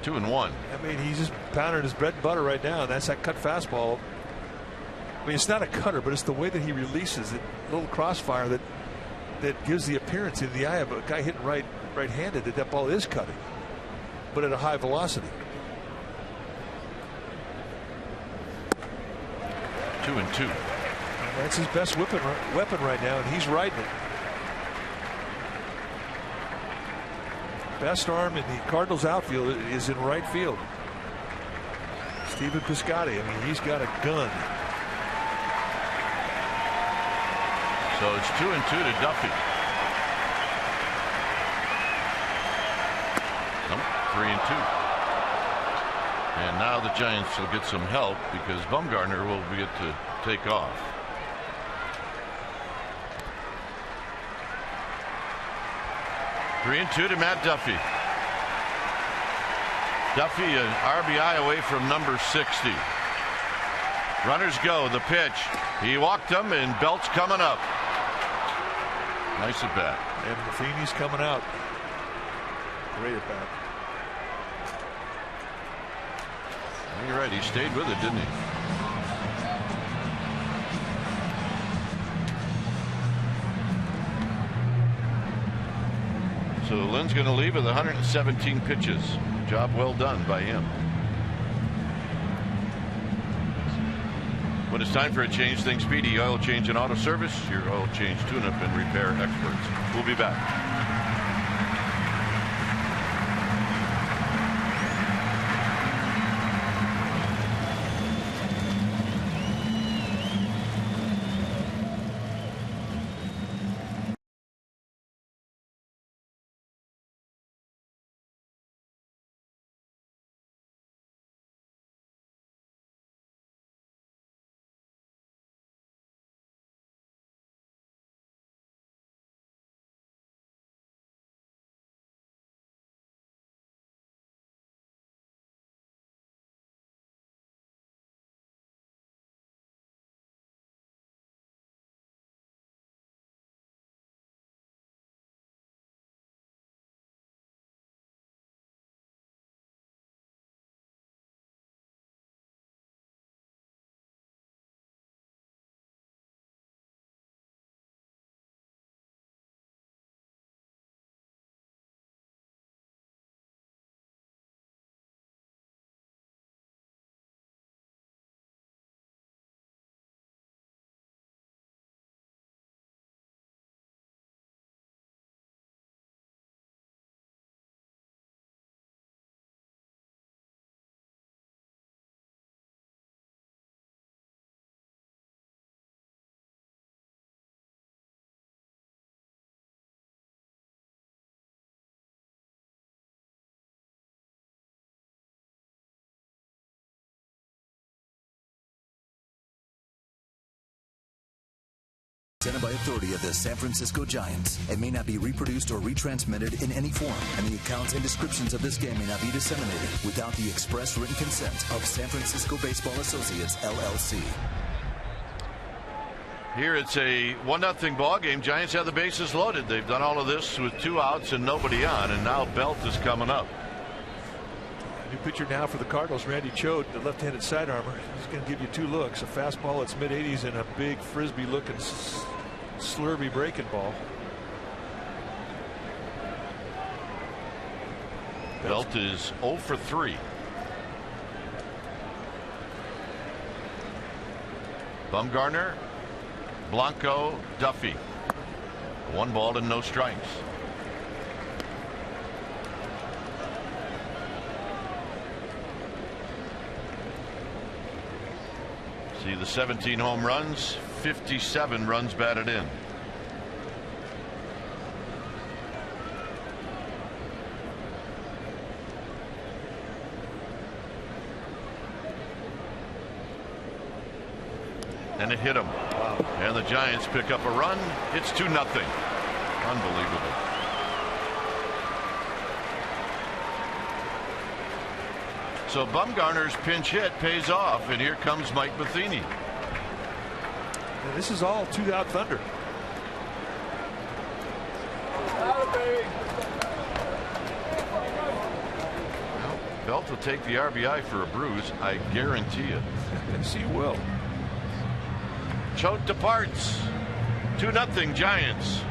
Two and one. I mean, he's just pounding his bread and butter right now, and that's that cut fastball. I mean, it's not a cutter, but it's the way that he releases it. A little crossfire that gives the appearance in the eye of a guy hitting right-handed that ball is cutting, but at a high velocity. 2-2. That's his best weapon right now, and he's riding it. Best arm in the Cardinals outfield is in right field. Stephen Piscotty. I mean, he's got a gun. So it's 2-2 to Duffy. Nope, 3-2. And now the Giants will get some help because Bumgarner will get to take off. Three and two to Matt Duffy. Duffy, an RBI away from number 60. Runners go. The pitch. He walked them, and Belt's coming up. Nice at bat. And Matheny's coming out. Great at bat. You're right. He stayed with it, didn't he? So Lynn's going to leave with 117 pitches. Job well done by him. When it's time for a change, think Speedy Oil Change and Auto Service. Your oil change, tune-up, and repair experts. We'll be back. Presented by authority of the San Francisco Giants and may not be reproduced or retransmitted in any form, and the accounts and descriptions of this game may not be disseminated without the express written consent of San Francisco Baseball Associates, LLC. Here it's a 1-0 ball game. Giants have the bases loaded. They've done all of this with 2 outs and nobody on, and now Belt is coming up. New pitcher now for the Cardinals, Randy Choate, the left-handed side armor. He's going to give you 2 looks: a fastball that's mid-80s and a big frisbee-looking slurvy breaking ball. Belt is 0 for 3. Bumgarner, Blanco, Duffy. 1 ball and no strikes. See the 17 home runs, 57 runs batted in. And it hit him. Wow. And the Giants pick up a run. It's 2-0. Unbelievable. So Bumgarner's pinch hit pays off, and here comes Mike Matheny. And this is all 2-out thunder. Well, Belt will take the RBI for a bruise, I guarantee it. Yes, he will. Choate departs. 2-0 Giants.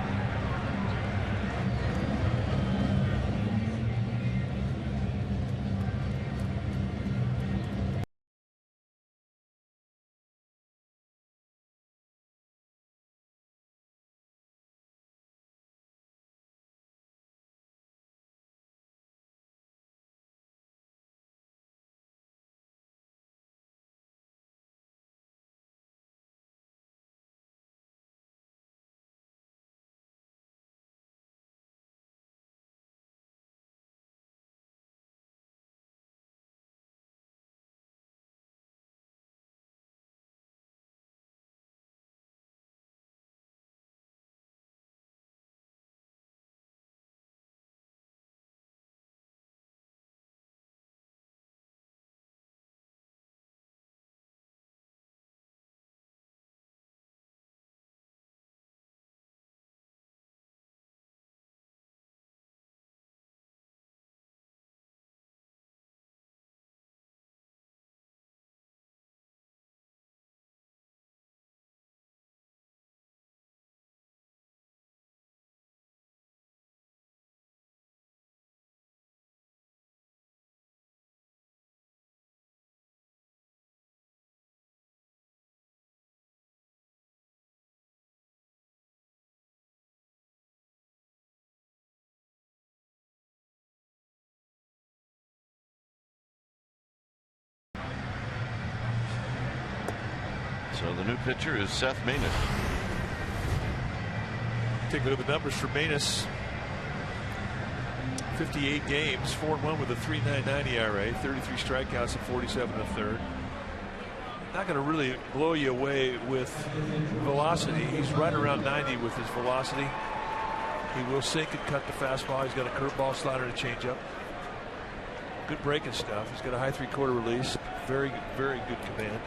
So the new pitcher is Seth Maness. Take a look at the numbers for Maness. 58 games, 4-1 with a 3.99 ERA, 33 strikeouts and 47 1/3. Not going to really blow you away with velocity. He's right around 90 with his velocity. He will sink and cut the fastball. He's got a curveball, slider, and a changeup. Good breaking stuff. He's got a high 3/4 release. Very, very good command.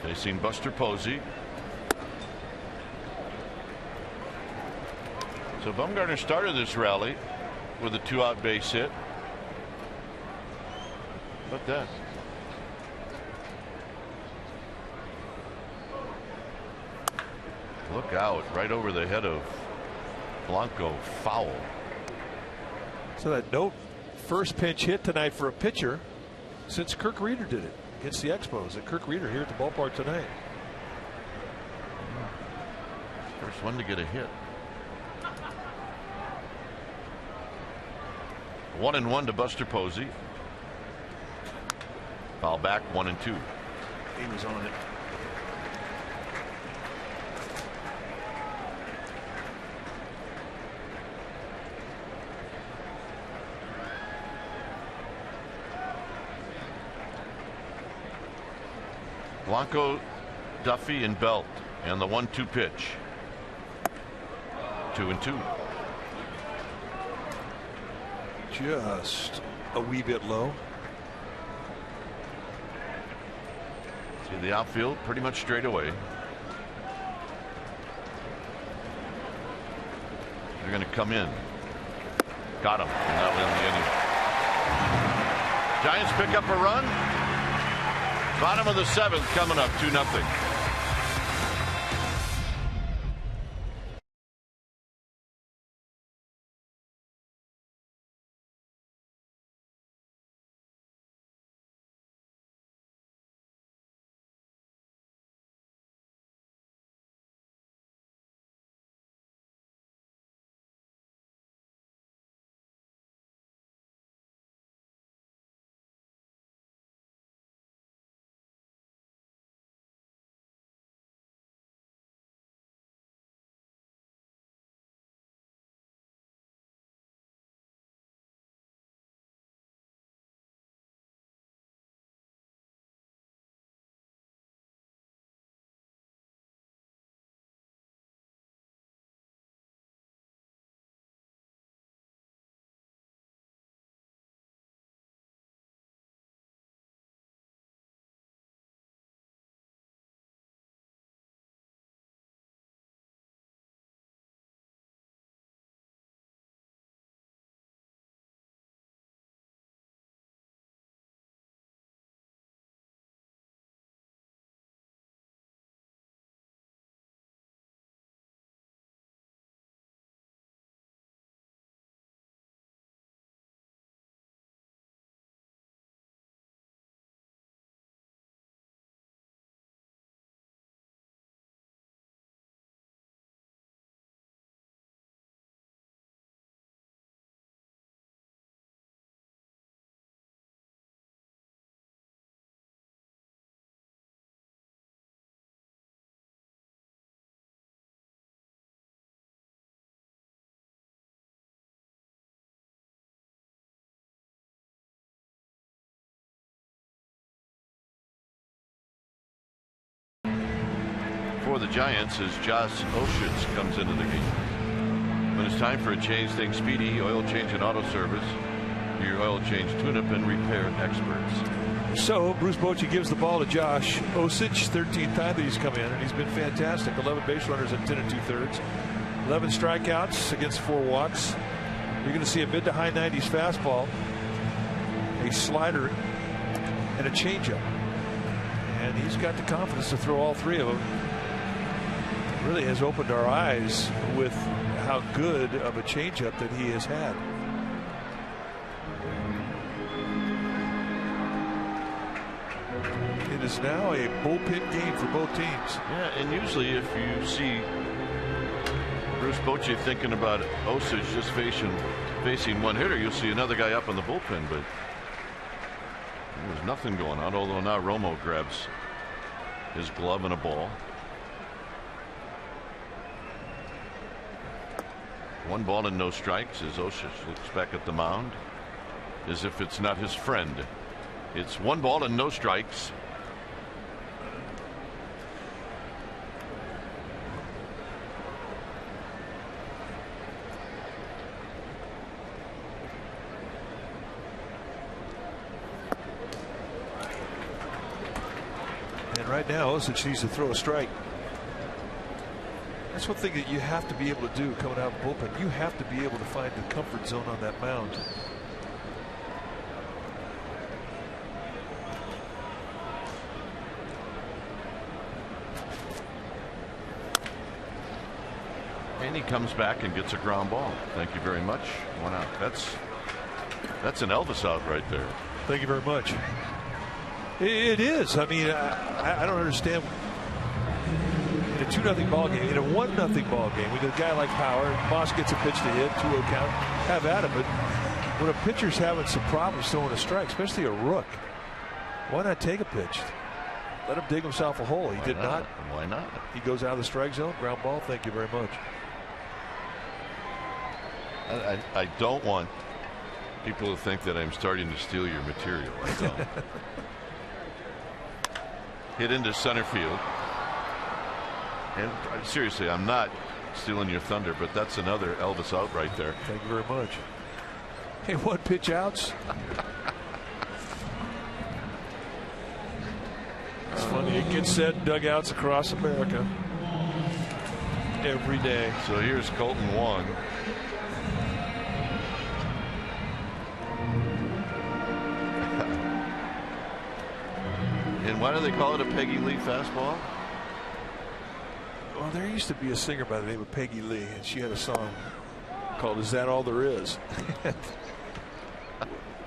Facing Buster Posey. So Bumgarner started this rally with a 2-out base hit. But that. Look out, right over the head of Blanco. Foul. So that no first pinch hit tonight for a pitcher since Kirk Reeder did it against the Expos. And Kirk Reeder here at the ballpark tonight. First one to get a hit. 1-1 to Buster Posey. Foul back, 1-2. He was on it. Blanco Duffy, and Belt, and the 1-2 pitch. 2-2. Just a wee bit low. See the outfield pretty much straight away. They're going to come in. Got him. And that was in the inning. Giants pick up a run. Bottom of the 7th coming up 2-0. For the Giants as Josh Oshitz comes into the game. When it's time for a change, think Speedy Oil Change and Auto Service. Your oil change, tune-up, and repair experts. So Bruce Bochy gives the ball to Josh Osich, 13th time that he's come in, and he's been fantastic. 11 base runners in 10 2/3, 11 strikeouts against 4 walks. You're going to see a mid to high 90s fastball, a slider, and a changeup. And he's got the confidence to throw all 3 of them. Really has opened our eyes with how good of a changeup that he has had. It is now a bullpen game for both teams. Yeah, and usually if you see Bruce Bochy thinking about Osage just facing one hitter, you'll see another guy up in the bullpen, but there's nothing going on, although now Romo grabs his glove and a ball. 1 ball and no strikes as Osage looks back at the mound as if it's not his friend. It's 1 ball and no strikes. And right now Osage needs to throw a strike. That's one thing that you have to be able to do coming out of the bullpen. You have to be able to find the comfort zone on that mound. And he comes back and gets a ground ball. Thank you very much. 1 out. That's an Elvis out right there. Thank you very much. It is. I mean, I don't understand. In a 2-0 ball game, in a 1-0 ball game, with a guy like Power, Moss gets a pitch to hit, 2-0 count, have at it. But when a pitcher's having some problems throwing a strike, especially a rook, why not take a pitch? Let him dig himself a hole. He did not. Why not? He goes out of the strike zone, ground ball. Thank you very much. I don't want people to think that I'm starting to steal your material. I don't. Hit into center field. And seriously, I'm not stealing your thunder, but that's another Elvis out right there. Thank you very much. Hey, 1 pitch outs. It's funny. It gets said in dugouts across America every day. So here's Colton Wong. And why do they call it a Peggy Lee fastball? Well, there used to be a singer by the name of Peggy Lee, and she had a song called "Is That All There Is?"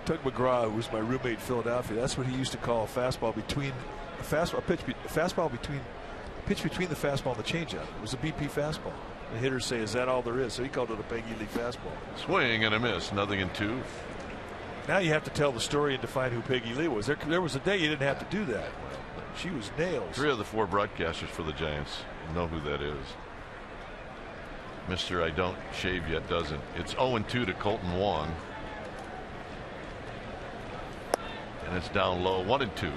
Tug McGraw, who was my roommate in Philadelphia, that's what he used to call a fastball between a fastball pitch between the fastball and the changeup. It was a BP fastball. The hitters say, "Is that all there is?" So he called it a Peggy Lee fastball. Swing and a miss, 0-2. Now you have to tell the story and define who Peggy Lee was. There was a day you didn't have to do that. She was nails. 3 of the 4 broadcasters for the Giants know who that is. Mr. I don't shave yet doesn't. It's 0-2 to Colton Wong. And it's down low, 1-2.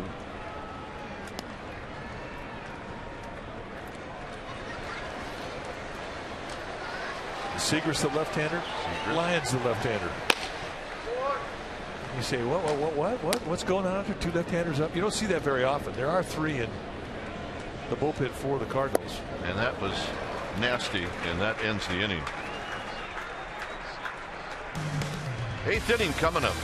Seager's the left-hander. Lyons the left-hander. You say, what's going on after 2 left-handers up? You don't see that very often. There are 3 in the bullpen for the Cardinals. And that was nasty, and that ends the inning. 8th inning coming up.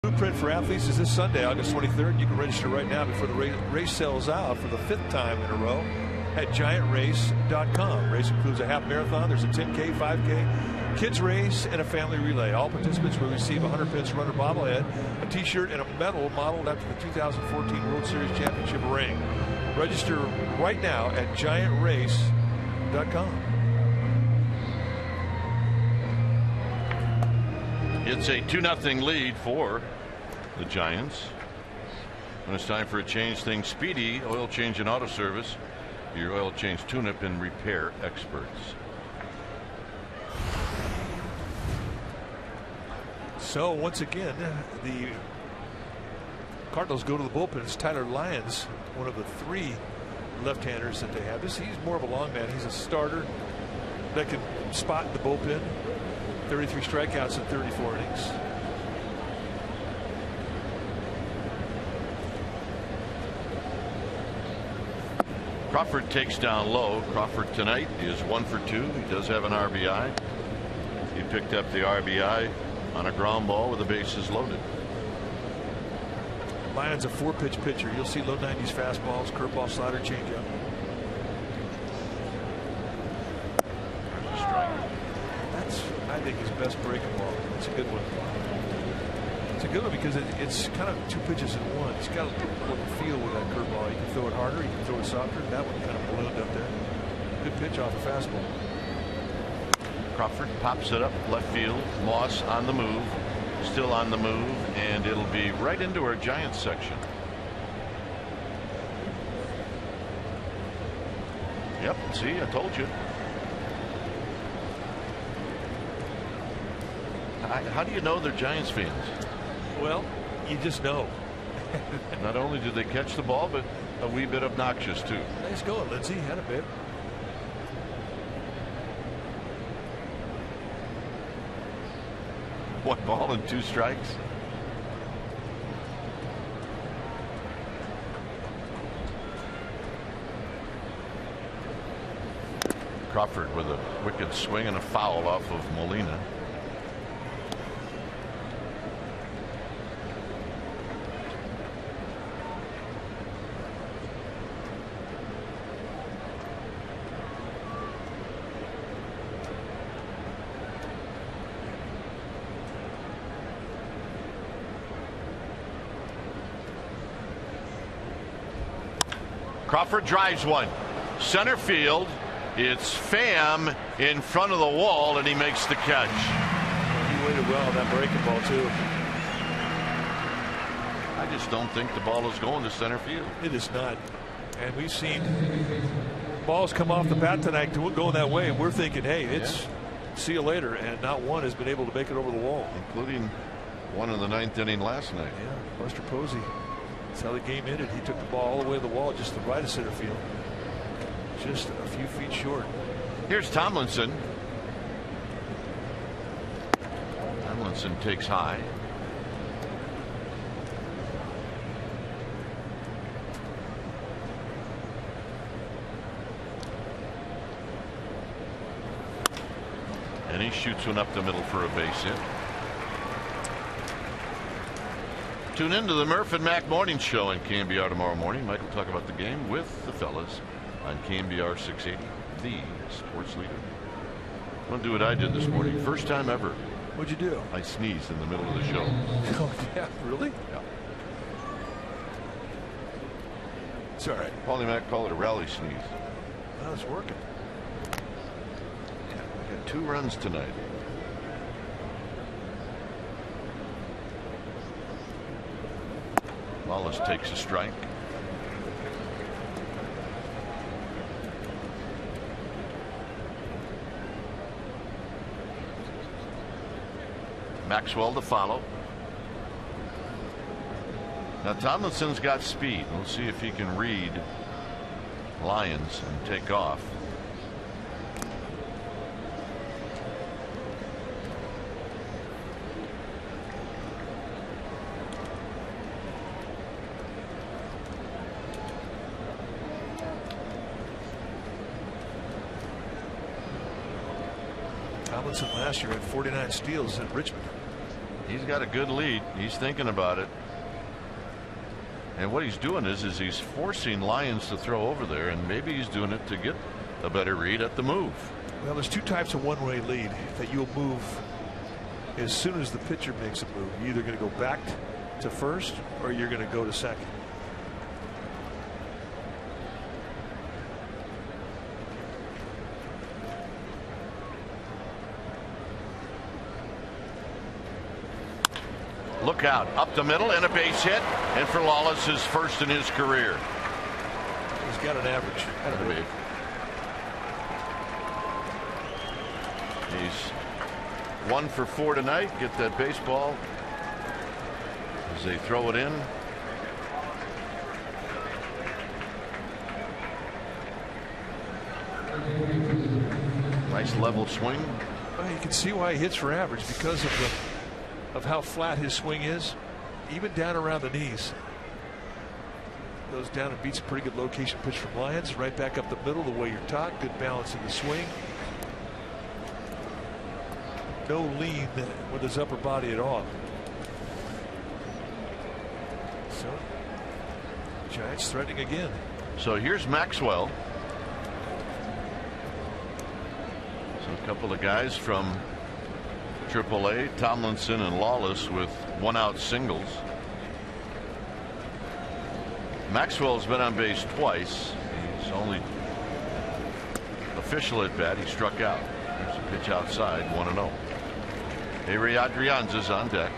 Blueprint for Athletes is this Sunday, August 23rd. You can register right now before the race sells out for the 5th time in a row at giantrace.com. Race includes a half marathon. There's a 10K, 5K, kids race, and a family relay. All participants will receive a 100-pence runner bobblehead, a T-shirt, and a medal modeled after the 2014 World Series Championship ring. Register right now at giantrace.com. It's a 2-0 lead for the Giants. When it's time for a change, things Speedy Oil Change and Auto Service, your oil change, tune-up, and repair experts. So once again, the Cardinals go to the bullpen. It's Tyler Lyons, one of the 3 left-handers that they have. He's more of a long man. He's a starter that can spot in the bullpen. 33 strikeouts in 34 innings. Crawford takes down low. Crawford tonight is 1 for 2. He does have an RBI. He picked up the RBI on a ground ball with the bases loaded. Lyon's a 4-pitch pitcher. You'll see low 90s fastballs, curveball, slider, changeup. Strike. I think his best breaking ball. It's a good one. It's a good one because it's kind of 2 pitches in one. It's got a little feel with that curveball. You can throw it harder, you can throw it softer. That one kind of ballooned up there. Good pitch off a fastball. Crawford pops it up left field. Moss on the move, still on the move, and it'll be right into our Giants section. Yep, see, I told you. How do you know they're Giants fans? Well, you just know. Not only did they catch the ball, but a wee bit obnoxious too. Nice going, Lindsey. Had a bit. One ball and 2 strikes. Crawford with a wicked swing and a foul off of Molina. Crawford drives one. Center field. It's Pham in front of the wall, and he makes the catch. He waited well on that breaking ball, too. I just don't think the ball is going to center field. It is not. And we've seen balls come off the bat tonight going that way. We're thinking, hey, it's see you later. And not one has been able to make it over the wall. Including one in the 9th inning last night. Yeah, Buster Posey. That's how the game ended. He took the ball all the way to the wall, just to the right of center field. Just a few feet short. Here's Tomlinson. Tomlinson takes high. And he shoots one up the middle for a base hit. Tune in to the Murph and Mac Morning Show on KMBR tomorrow morning. Mike will talk about the game with the fellas on KMBR 680, the sports leader. I'm going to do what I did this morning. First time ever. What'd you do? I sneezed in the middle of the show. Oh, yeah, really? Yeah. It's all right. Paulie Mac called it a rally sneeze. Well, it's working. Yeah, we got 2 runs tonight. Wallace takes a strike. Maxwell to follow. Now Tomlinson's got speed. We'll see if he can read Lyons and take off. Tomlinson last year had 49 steals in Richmond. He's got a good lead. He's thinking about it. And what he's doing is he's forcing Lyons to throw over there, and maybe he's doing it to get a better read at the move. Well, there's 2 types of one-way lead that you'll move as soon as the pitcher makes a move. You're either going to go back to first or you're going to go to second. Look out, up the middle and a base hit, and for Lawless, his first in his career. He's got an average. He's 1 for 4 tonight. Get that baseball as they throw it in. Nice level swing. Well, you can see why he hits for average because of how flat his swing is, even down around the knees. Goes down and beats a pretty good location pitch from Lyons. Right back up the middle, the way you're taught. Good balance in the swing. No lean with his upper body at all. So, Giants threatening again. So here's Maxwell. So a couple of guys from AAA, Tomlinson and Lawless with 1-out singles. Maxwell's been on base twice. He's only official at bat. He struck out. There's a pitch outside, 1-0. Avery Adrianza's on deck.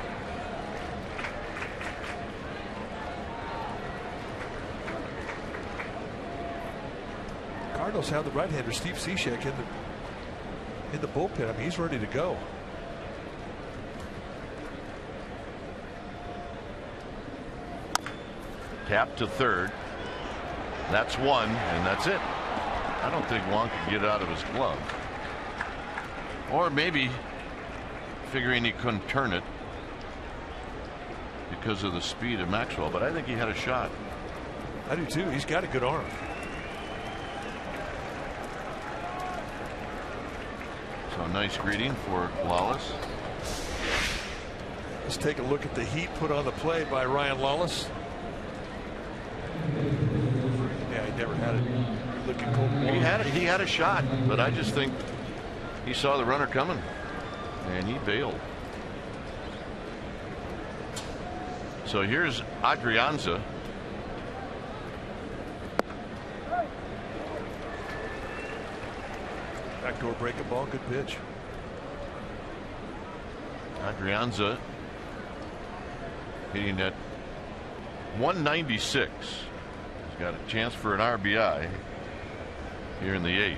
Cardinals have the right-hander Steve Cishek in the bullpen. I mean, he's ready to go. Tap to third. That's one, and that's it. I don't think Wong could get it out of his glove. Or maybe figuring he couldn't turn it because of the speed of Maxwell, but I think he had a shot. I do too. He's got a good arm. So nice greeting for Lawless. Let's take a look at the heat put on the play by Ryan Lawless. Yeah, he never had it looking cold. He had a shot, but I just think he saw the runner coming and he bailed. So here's Adrianza. Backdoor breaking ball, good pitch. Adrianza hitting at 196. He's got a chance for an RBI here in the 8th.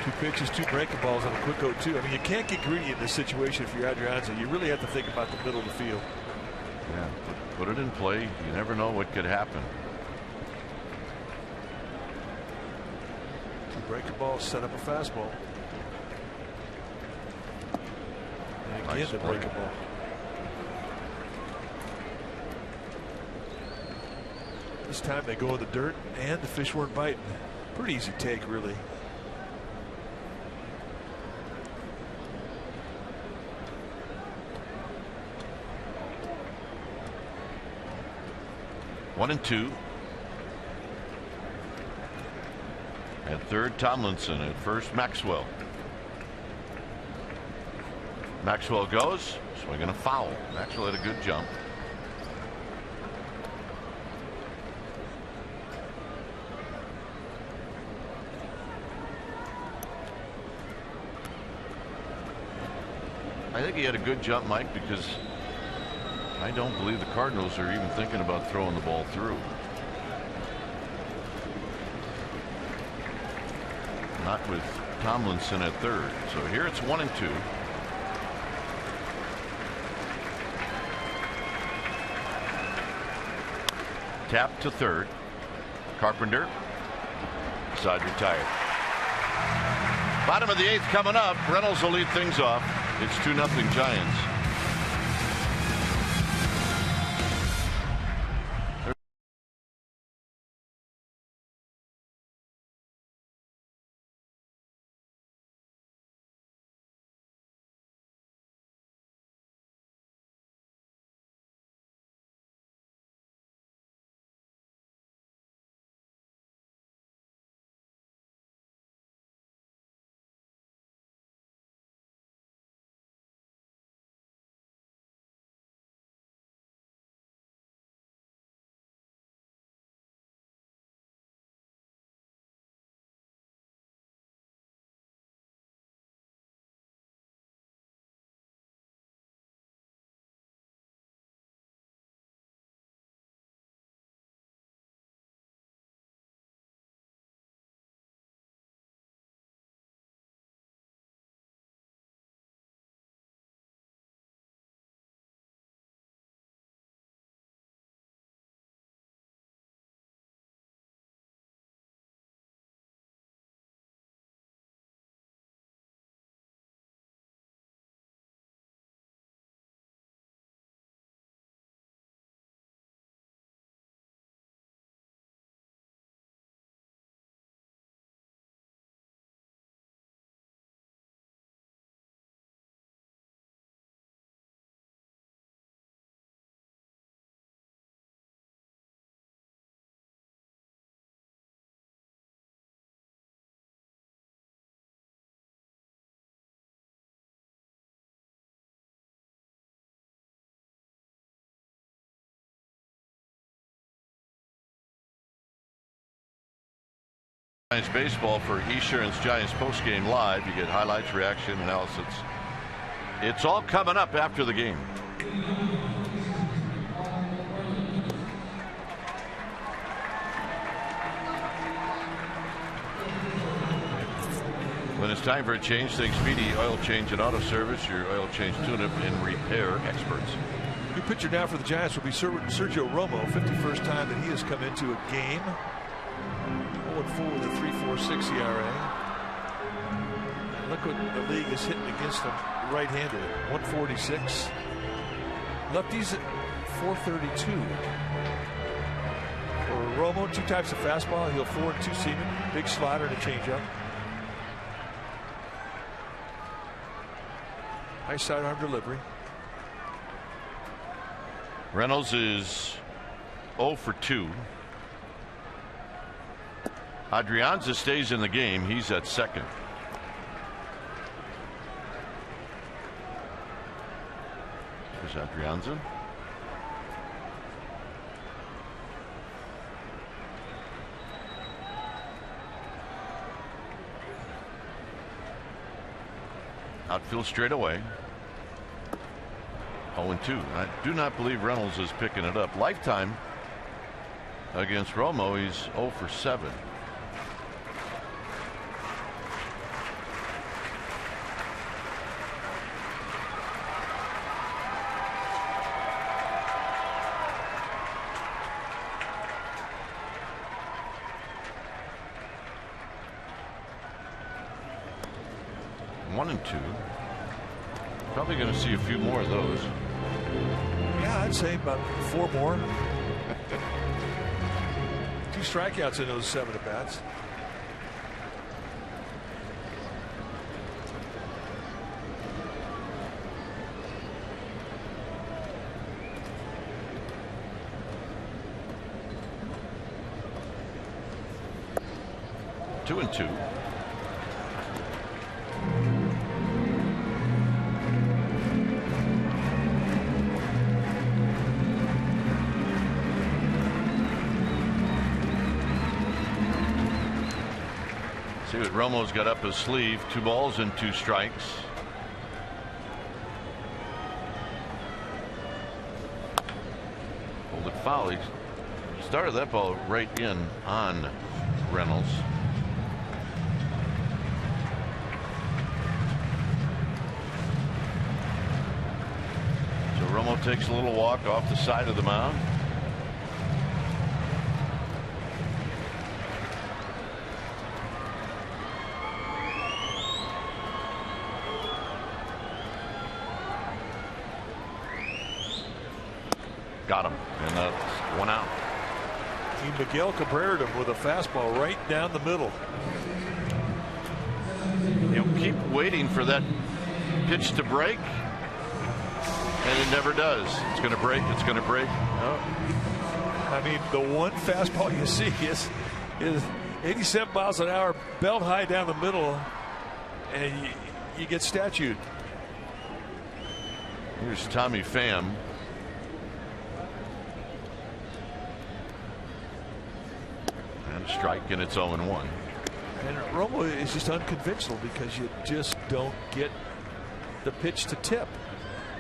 Two pitches, two breaking balls on a quick 0-2. I mean, you can't get greedy in this situation if you're Adrianza. You really have to think about the middle of the field. Yeah, put it in play. You never know what could happen. Two breaking balls, set up a fastball. And again, Nice the play. breaking ball. This time they go in the dirt and the fish weren't biting. Pretty easy take, really. One and two. At third, Tomlinson. At first, Maxwell. Maxwell goes, swinging a foul. Maxwell had a good jump. I think he had a good jump, Mike, because I don't believe the Cardinals are even thinking about throwing the ball through. Not with Tomlinson at third. So here it's 1 and 2. Tap to third. Carpenter. Side retired. Bottom of the 8th coming up. Reynolds will lead things off. It's 2-0 Giants. Giants baseball for Esurance Giants postgame live. You get highlights, reaction, analysis. It's all coming up after the game. When it's time for a change, think Speedy Oil Change and Auto Service, your oil change tune-up and repair experts. New pitcher now for the Giants will be Sergio Romo. 51st time that he has come into a game. 0-4 with a 3.46 ERA. Look what the league is hitting against him right-handed. 146. Lefties at 432. For Romo, 2 types of fastball. He'll 4 and 2 seamer. Big slider and a changeup. Nice sidearm delivery. Reynolds is 0 for 2. Adrianza stays in the game. He's at second. There's Adrianza. Outfield straight away. 0-2. I do not believe Reynolds is picking it up. Lifetime against Romo, he's 0 for 7. One and 2. Probably going to see a few more of those. Yeah, I'd say about 4 more. 2 strikeouts in those 7 at bats. Two and 2. See what Romo's got up his sleeve. 2 balls and 2 strikes. Pulled it foul. He started that ball right in on Reynolds. So Romo takes a little walk off the side of the mound. Got him, and that's 1 out. Miguel Cabrera him with a fastball right down the middle. You know, keep waiting for that pitch to break, and it never does. It's going to break. It's going to break. Oh. I mean, the one fastball you see is 87 miles an hour, belt high down the middle, and you get statued. Here's Tommy Pham. Strike, and it's 0-1. And Romo is just unconventional because you just don't get the pitch to tip.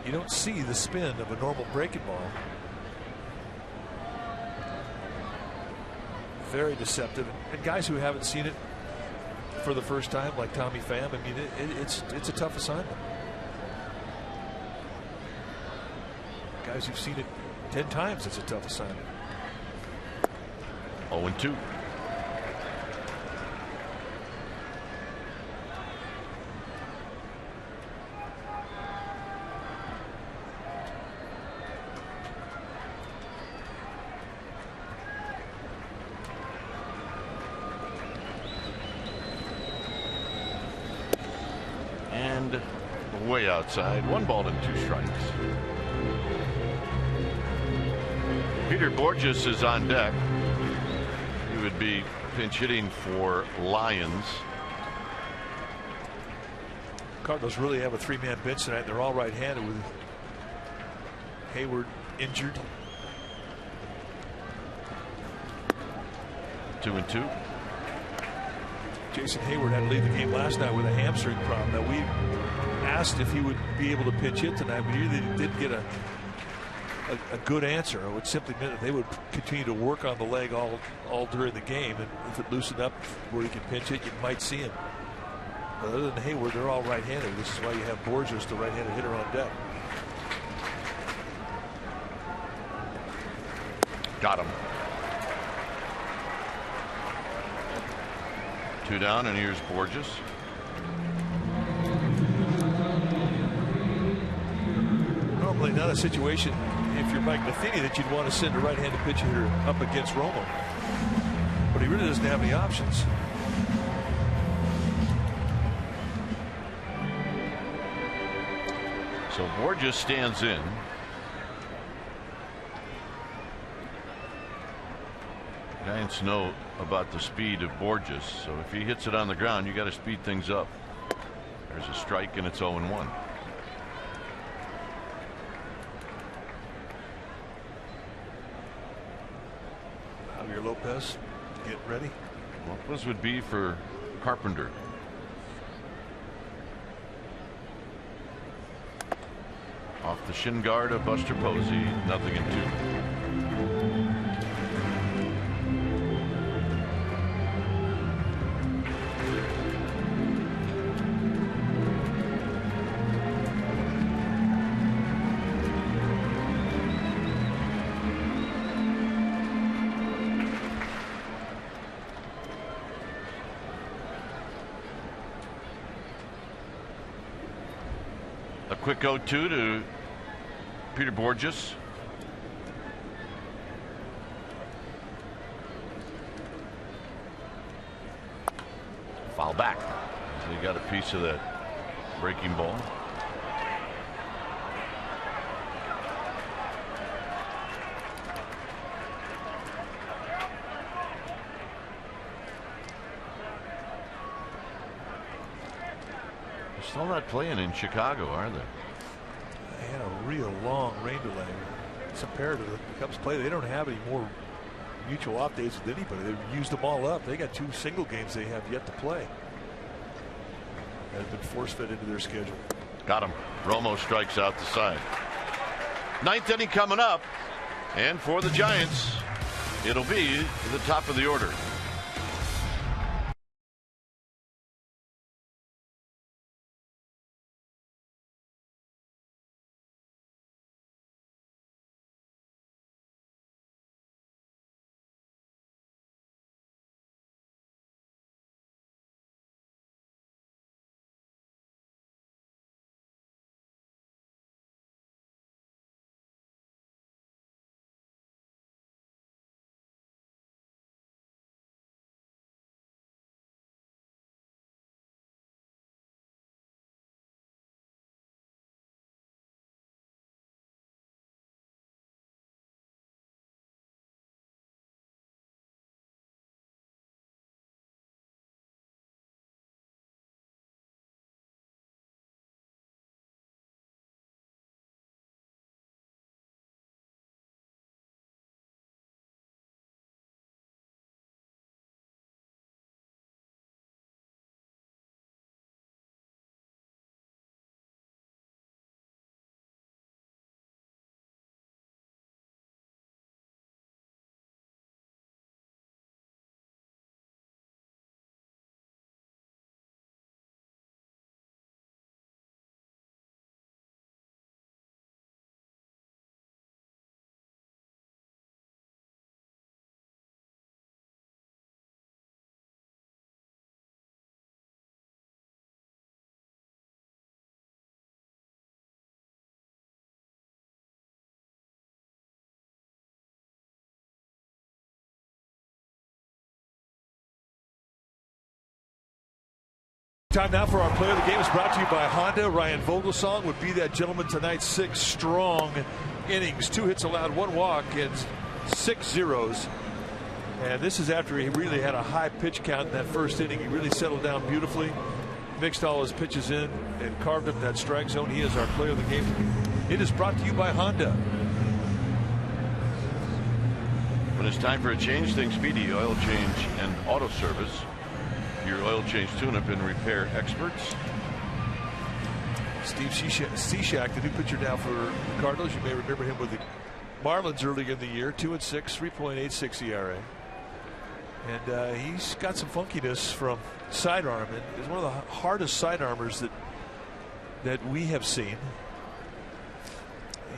You don't see the spin of a normal breaking ball. Very deceptive. And guys who haven't seen it for the first time, like Tommy Pham, I mean, it's a tough assignment. Guys who've seen it 10 times, it's a tough assignment. 0-2. And way outside. 1 ball and 2 strikes. Peter Borges is on deck. He would be pinch hitting for Lions. Cardinals really have a 3-man bench tonight. They're all right-handed with Hayward injured. 2-2. Jason Hayward had to leave the game last night with a hamstring problem. Now, we asked if he would be able to pinch hit tonight. We really didn't get a good answer. It would simply mean that they would continue to work on the leg all during the game. And if it loosened up where he can pinch hit, you might see him. But other than Hayward, they're all right-handed. This is why you have Borges, the right-handed hitter, on deck. Got him. 2 down, and here's Borges. Normally not a situation, if you're Mike Matheny, that you'd want to send a right-handed pitch hitter up against Romo. But he really doesn't have any options. So Borges stands in. Giants know about the speed of Borges, so if he hits it on the ground, you got to speed things up. There's a strike, and it's 0-1. Javier Lopez, get ready. Lopez would be for Carpenter. Off the shin guard of Buster Posey, 0-2. A quick 0-2 to Peter Borges. Foul back. So he got a piece of that breaking ball. They're still not playing in Chicago, are they? They had a real long rain delay. Compared to the Cubs play, they don't have any more mutual off days with anybody. They've used them all up. They got 2 single games they have yet to play. That has been force-fed into their schedule. Got him. Romo strikes out the side. 9th inning coming up, and for the Giants, it'll be the top of the order. Time now for our player of the game is brought to you by Honda. Ryan Vogelsong would be that gentleman tonight. 6 strong innings, 2 hits allowed, 1 walk, and 6 zeros. And this is after he really had a high pitch count in that first inning. He really settled down beautifully, mixed all his pitches in, and carved up that strike zone. He is our player of the game. It is brought to you by Honda. When it's time for a change, think Speedy Oil Change and Auto Service. your oil change tune-up and repair experts. Steve Cishek, the new pitcher now for the Cardinals. You may remember him with the Marlins earlier in the year. 2-6, 3.86 ERA. And he's got some funkiness from sidearm, and is one of the hardest sidearmers that we have seen.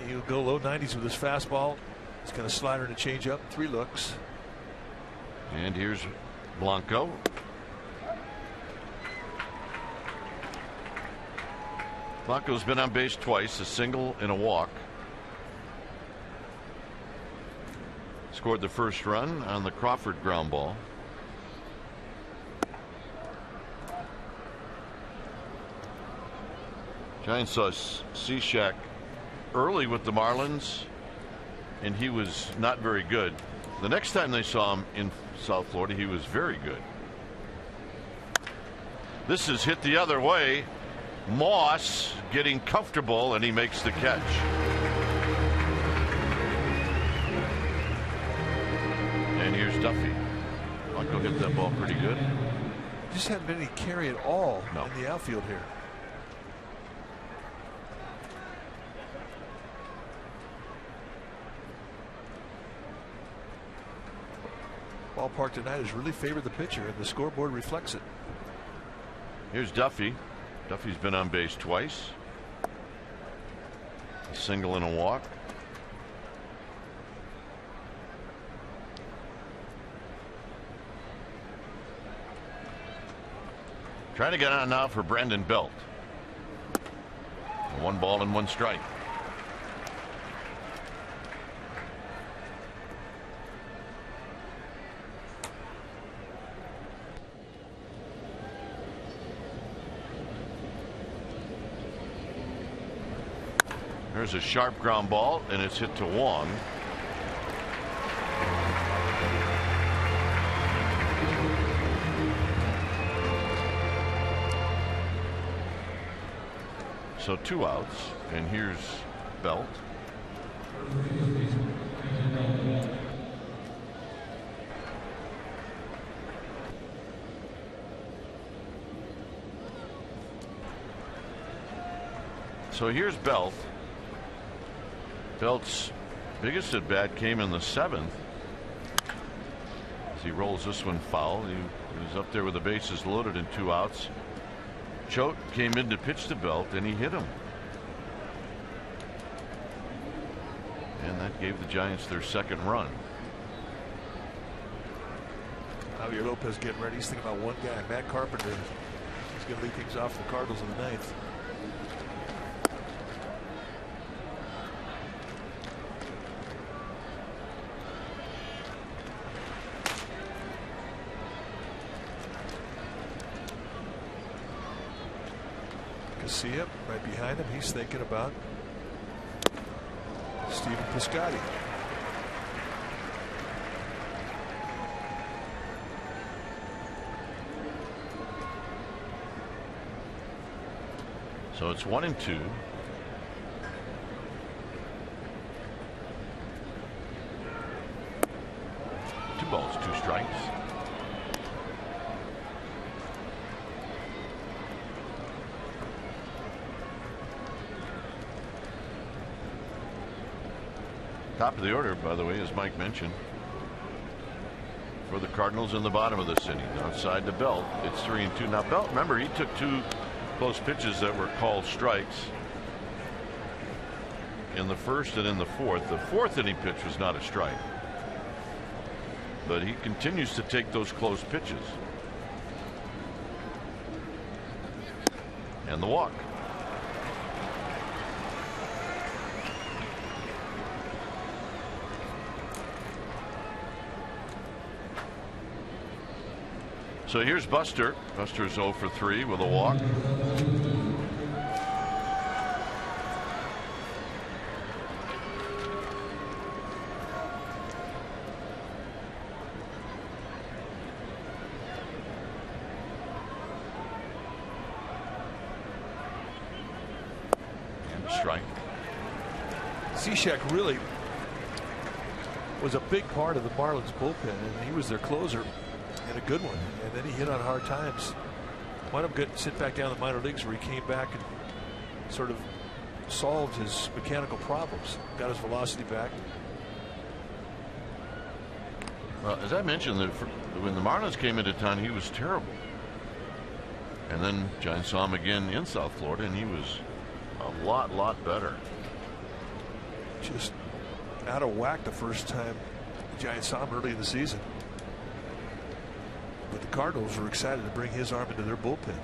He'll go low 90s with his fastball. He's going to slider and a changeup. 3 looks. And here's Blanco. Blanco's been on base twice, a single and a walk. Scored the first run on the Crawford ground ball. Giants saw Cishek early with the Marlins, and he was not very good. The next time they saw him in South Florida, he was very good. This is hit the other way. Moss getting comfortable, and he makes the catch. And here's Duffy. Blanco hit that ball pretty good. Just hadn't been any carry at all No. in the outfield here. Ballpark tonight has really favored the pitcher, and the scoreboard reflects it. Here's Duffy. Duffy's been on base twice. A single and a walk. Trying to get on now for Brandon Belt. 1 ball and 1 strike. There's a sharp ground ball, and it's hit to Wong. So 2 outs, and here's Belt. So here's Belt. Belt's biggest at bat came in the 7th. As he rolls this one foul, he was up there with the bases loaded and 2 outs. Choate came in to pitch to Belt, and he hit him. And that gave the Giants their 2nd run. Javier Lopez getting ready. He's thinking about one guy, Matt Carpenter. He's going to lead things off for the Cardinals in the 9th. See him right behind him. He's thinking about Stephen Piscotty. So it's 1-2. 2 balls, 2 strikes. Top of the order, by the way, as Mike mentioned, for the Cardinals in the bottom of this inning. Outside the Belt, it's 3-2. Now Belt, remember, he took 2 close pitches that were called strikes in the 1st and in the 4th. The 4th inning pitch was not a strike, but he continues to take those close pitches. And the walk. So here's Buster. Buster's 0 for 3 with a walk. And strike. Cishek really was a big part of the Marlins bullpen, and he was their closer and a good one. And then he hit on hard times. Wound up getting sent back down to the minor leagues, where he came back and sort of solved his mechanical problems, got his velocity back. Well, as I mentioned, when the Marlins came into town, he was terrible. And then Giants saw him again in South Florida, and he was a lot better. Just out of whack the first time the Giants saw him early in the season. But the Cardinals were excited to bring his arm into their bullpen.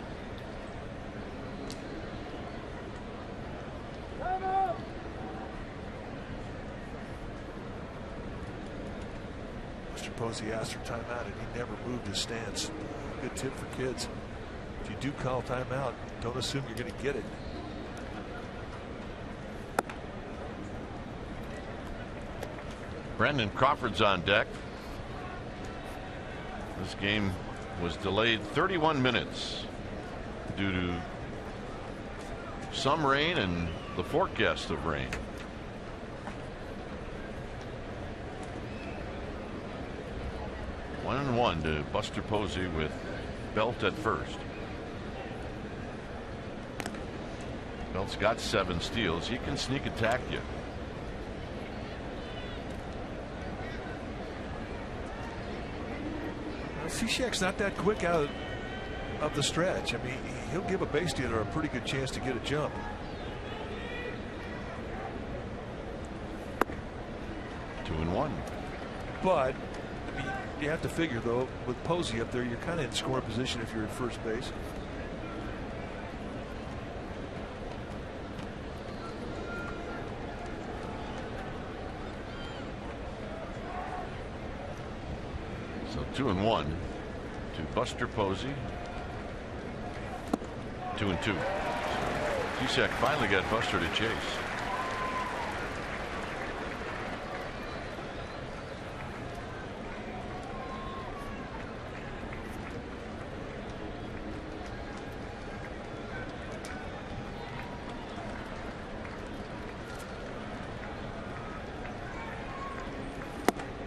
Mr. Posey asked for timeout, and he never moved his stance. Good tip for kids. If you do call timeout, don't assume you're going to get it. Brandon Crawford's on deck. This game was delayed 31 minutes due to some rain and the forecast of rain. One and one to Buster Posey with Belt at first. Belt's got 7 steals. He can sneak attack you. Cishek's not that quick out of the stretch. I mean, he'll give a base stealer a pretty good chance to get a jump. Two and one. But I mean, you have to figure, though, with Posey up there, you're kind of in scoring position if you're at first base. So 2 and 1 to Buster Posey. 2 and 2. Cishek finally got Buster to chase.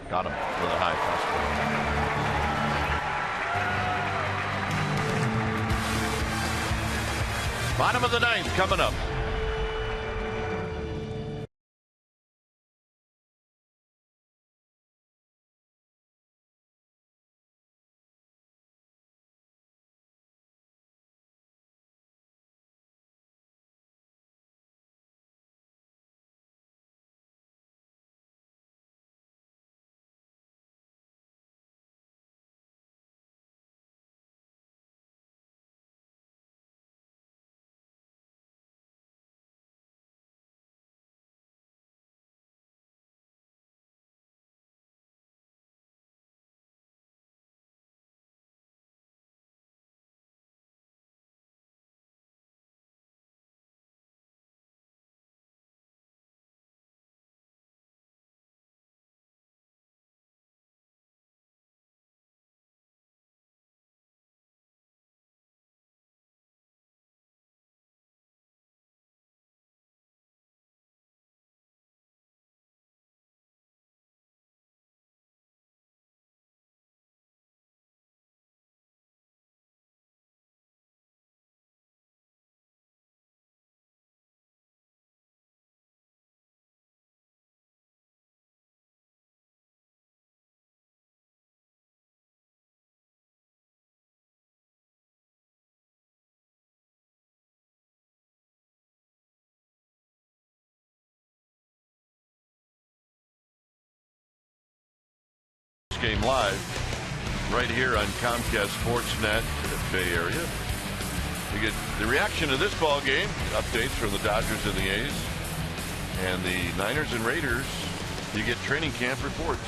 Got him with a high fastball. Bottom of the 9th coming up. Game live right here on Comcast Sportsnet Bay Area. You get the reaction to this ball game, updates from the Dodgers and the A's, and the Niners and Raiders. You get training camp reports.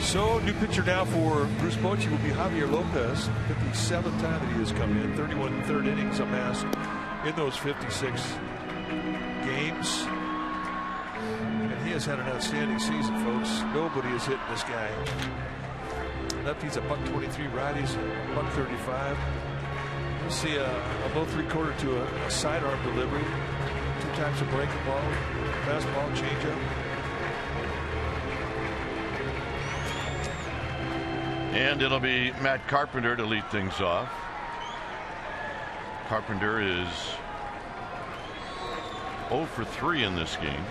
So, new pitcher now for Bruce Bochy will be Javier Lopez. 57th time that he has come in. 31 third innings amassed in those 56 games. And he has had an outstanding season, folks. Nobody is hitting this guy. Lefties a $123, righties a $135. You see a low 3/4 to a sidearm delivery. 2 times a breaking ball, fastball, changeup. And it'll be Matt Carpenter to lead things off. Carpenter is 0 for 3 in this game.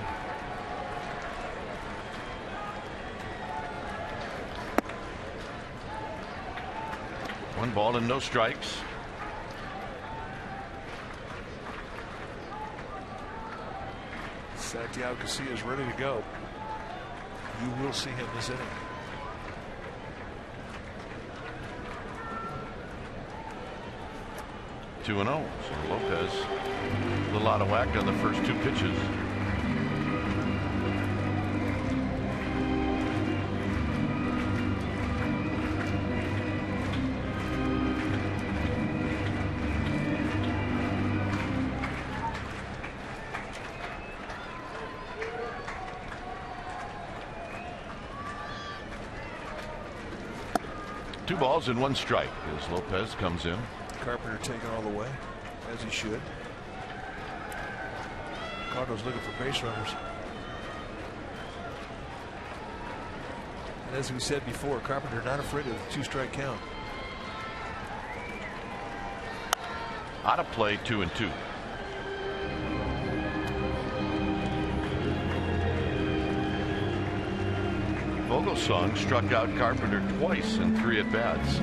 One ball and no strikes. Santiago Casilla is ready to go. You will see him this inning. Two 2-0. So Lopez a little out of whack on the first 2 pitches. Two balls and 1 strike as Lopez comes in. Carpenter taking all the way, as he should. Cardinals looking for base runners. And as we said before, Carpenter not afraid of the 2-strike count. Out of play, 2-2. Vogelsong struck out Carpenter twice in 3 at-bats.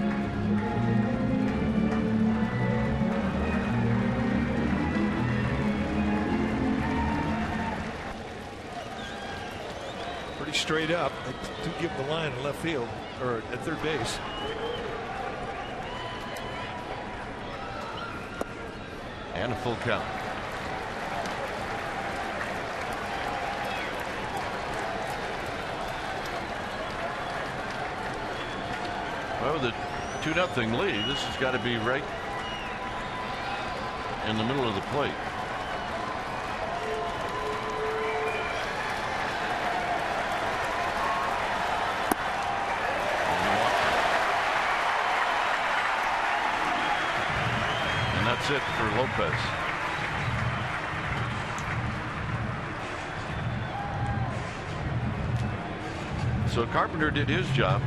Pretty straight up. They do give the line in left field, or at third base. And a full count. Well, the 2-0 lead, this has got to be right in the middle of the plate. And that's it for Lopez. So Carpenter did his job.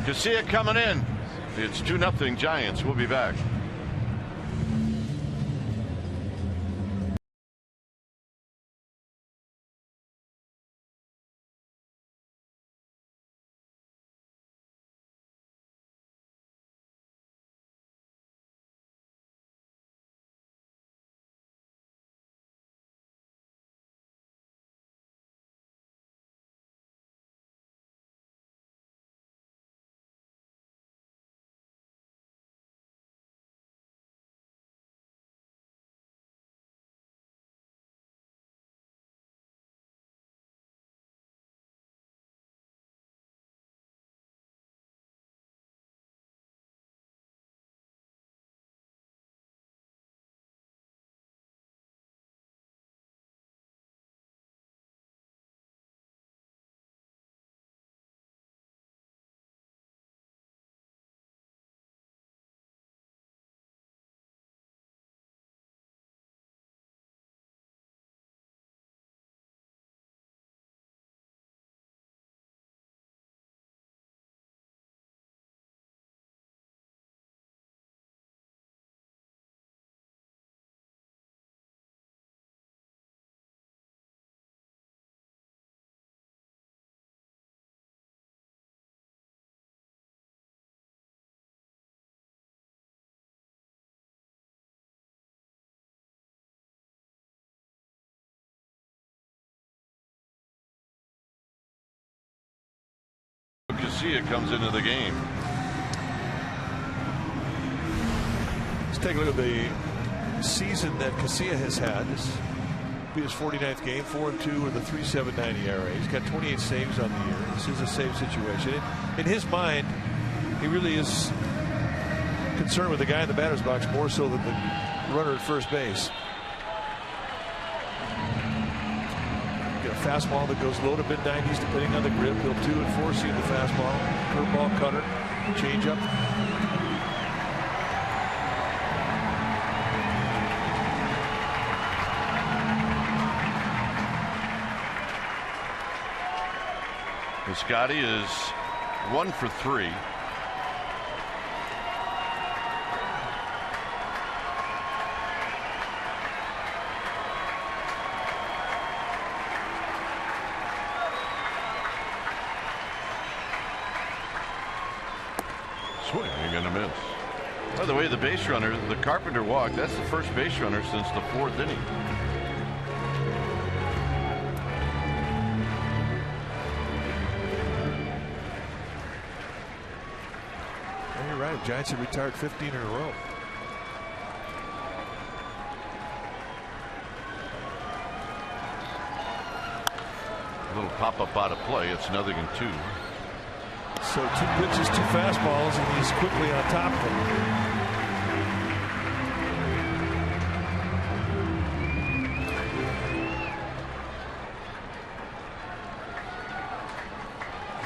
Casilla coming in. It's 2-0 Giants. We'll be back. Casilla comes into the game. Let's take a look at the season that Casilla has had. This will be his 49th game, 4-2 with a 3.79 ERA. He's got 28 saves on the year. This is a save situation. In his mind, he really is concerned with the guy in the batter's box more so than the runner at first base. Fastball that goes low to mid-90s depending on the grip. He'll 2 and 4 seam the fastball. Curveball, cutter, changeup. Piscotty is 1 for 3. Swing and a miss. By the way, the base runner, the Carpenter walk, that's the first base runner since the 4th inning. You're right. Giants have retired 15 in a row. A little pop-up out of play. It's 0-2. So 2 pitches, 2 fastballs, and he's quickly on top of them.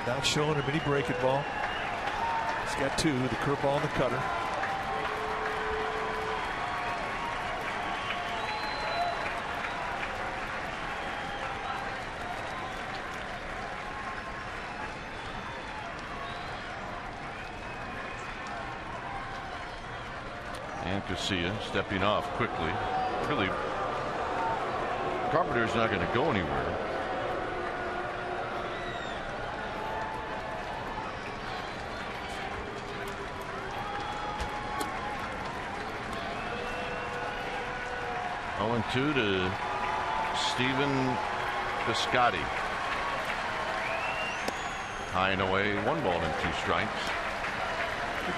Not showing him any breaking ball. He's got 2, the curveball and the cutter. And Casilla stepping off quickly. Really, Carpenter's not going to go anywhere. Two to Stephen Piscotty. High and away, 1 ball and 2 strikes.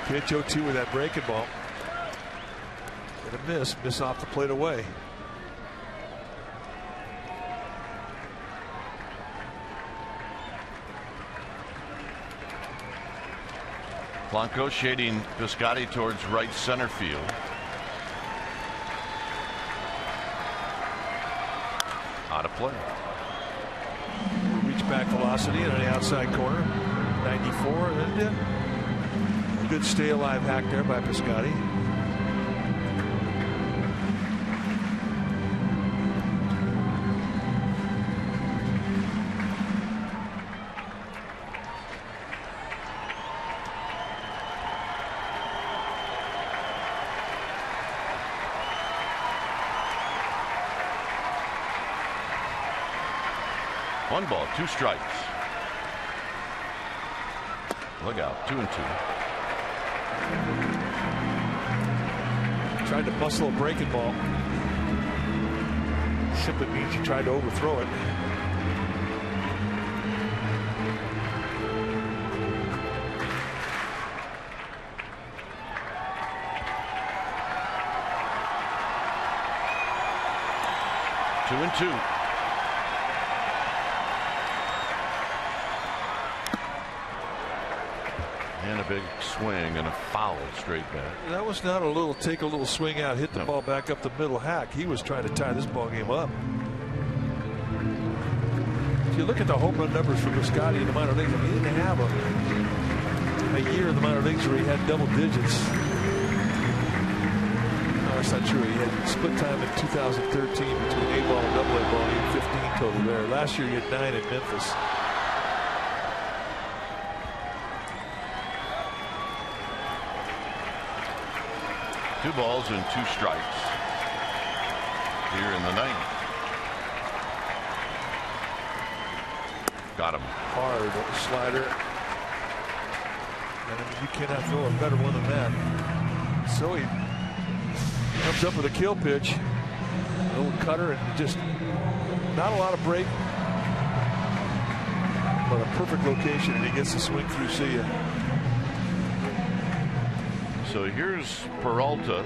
Good pitch, 0-2 with that breaking ball. And a miss off the plate away. Blanco shading Piscotty towards right center field. Out of play. Reach back velocity on the outside corner. 94. And a good stay alive hack there by Piscotty. One ball, 2 strikes. Look out, 2-2. Tried to muscle a breaking ball. Simply means you tried to overthrow it. Two and two. And a big swing and a foul straight back. That was not a little take a little swing out, hit the ball back up the middle hack. He was trying to tie this ball game up. If you look at the home run numbers for Piscotty in the minor leagues, he didn't have a year in the minor leagues where he had double digits. No, that's not true. He had split time in 2013 between A ball and double A ball. He had 15 total there. Last year he had 9 in Memphis. Two balls and 2 strikes here in the 9th. Got him. Hard slider. And you cannot throw a better one than that. So he comes up with a kill pitch. A little cutter and just not a lot of break. But a perfect location, and he gets the swing through. See ya. So here's Peralta.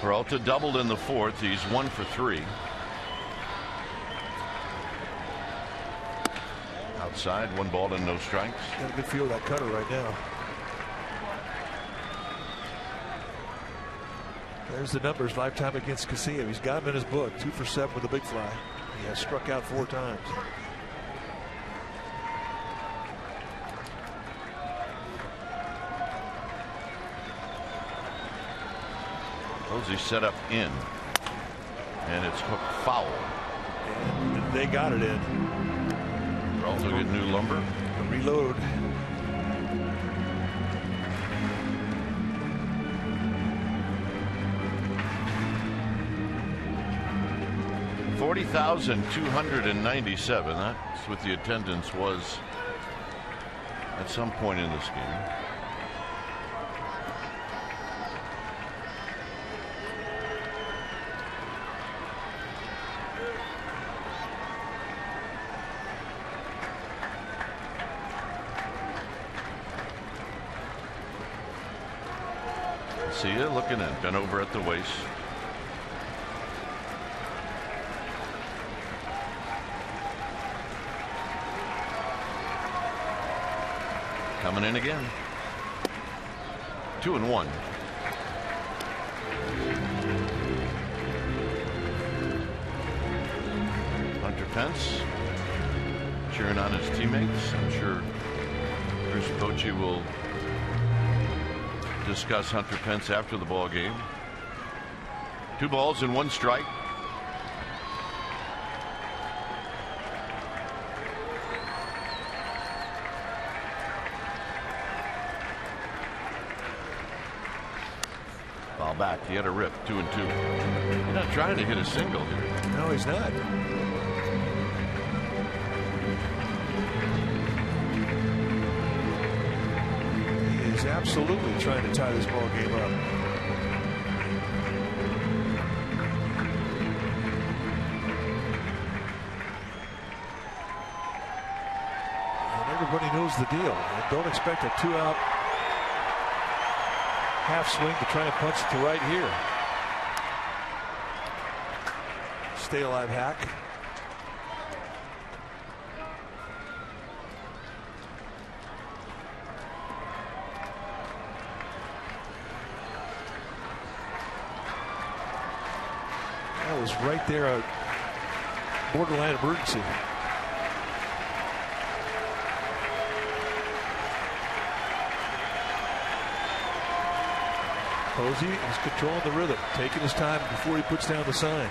Peralta doubled in the 4th. He's 1 for 3. Outside, 1 ball and no strikes. Got a good feel of that cutter right now. There's the numbers lifetime against Casilla. He's got him in his book. 2 for 7 with a big fly. He has struck out 4 times. Posey set up in, and it's hooked foul. And they got it in. Also get new lumber. Reload. $40,297. That's what the attendance was At some point in this game. See you looking in, bent over at the waist. Coming in again. 2-1. Hunter Pence cheering on his teammates. I'm sure Bruce Bochy will discuss Hunter Pence after the ball game. 2 balls and 1 strike. Ball back. He had a rip. 2-2. He's not trying to hit a single here. No, he's not. He's absolutely trying to tie this ball game up. And everybody knows the deal. And don't expect a 2-out half swing to try and punch it to right here. Stay alive hack. That was right there, a borderline emergency. Posey is controlling the rhythm, taking his time before he puts down the sign.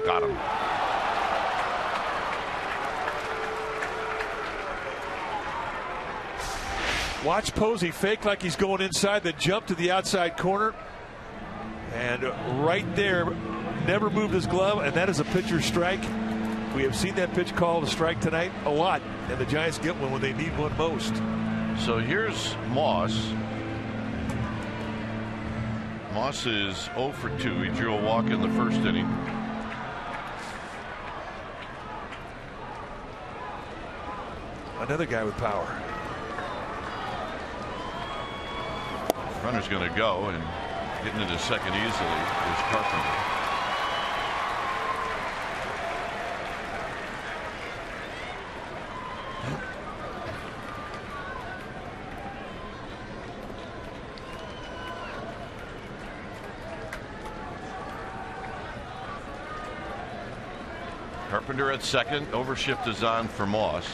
Got him. Watch Posey fake like he's going inside, then jump to the outside corner. And right there, never moved his glove, and that is a pitcher's strike. We have seen that pitch called a strike tonight a lot, and the Giants get one when they need one most. So here's Moss. Moss is 0 for 2. He drew a walk in the first inning. Another guy with power. Runner's going to go, and getting into second easily is Carpenter. Carpenter at second. Overshift is on for Moss.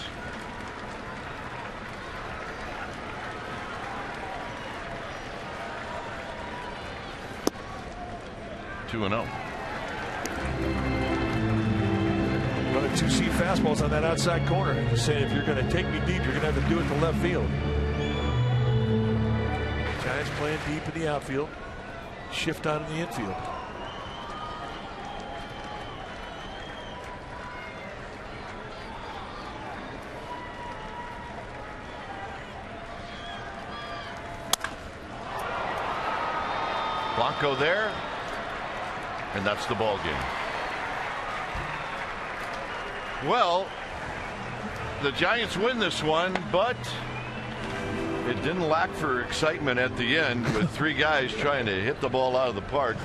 Running 2-seam fastballs on that outside corner. He's saying if you're going to take me deep, you're going to have to do it to left field. Giants playing deep in the outfield. Shift on in the infield. Blanco there. And that's the ball game. Well, the Giants win this one, but it didn't lack for excitement at the end with 3 guys trying to hit the ball out of the park.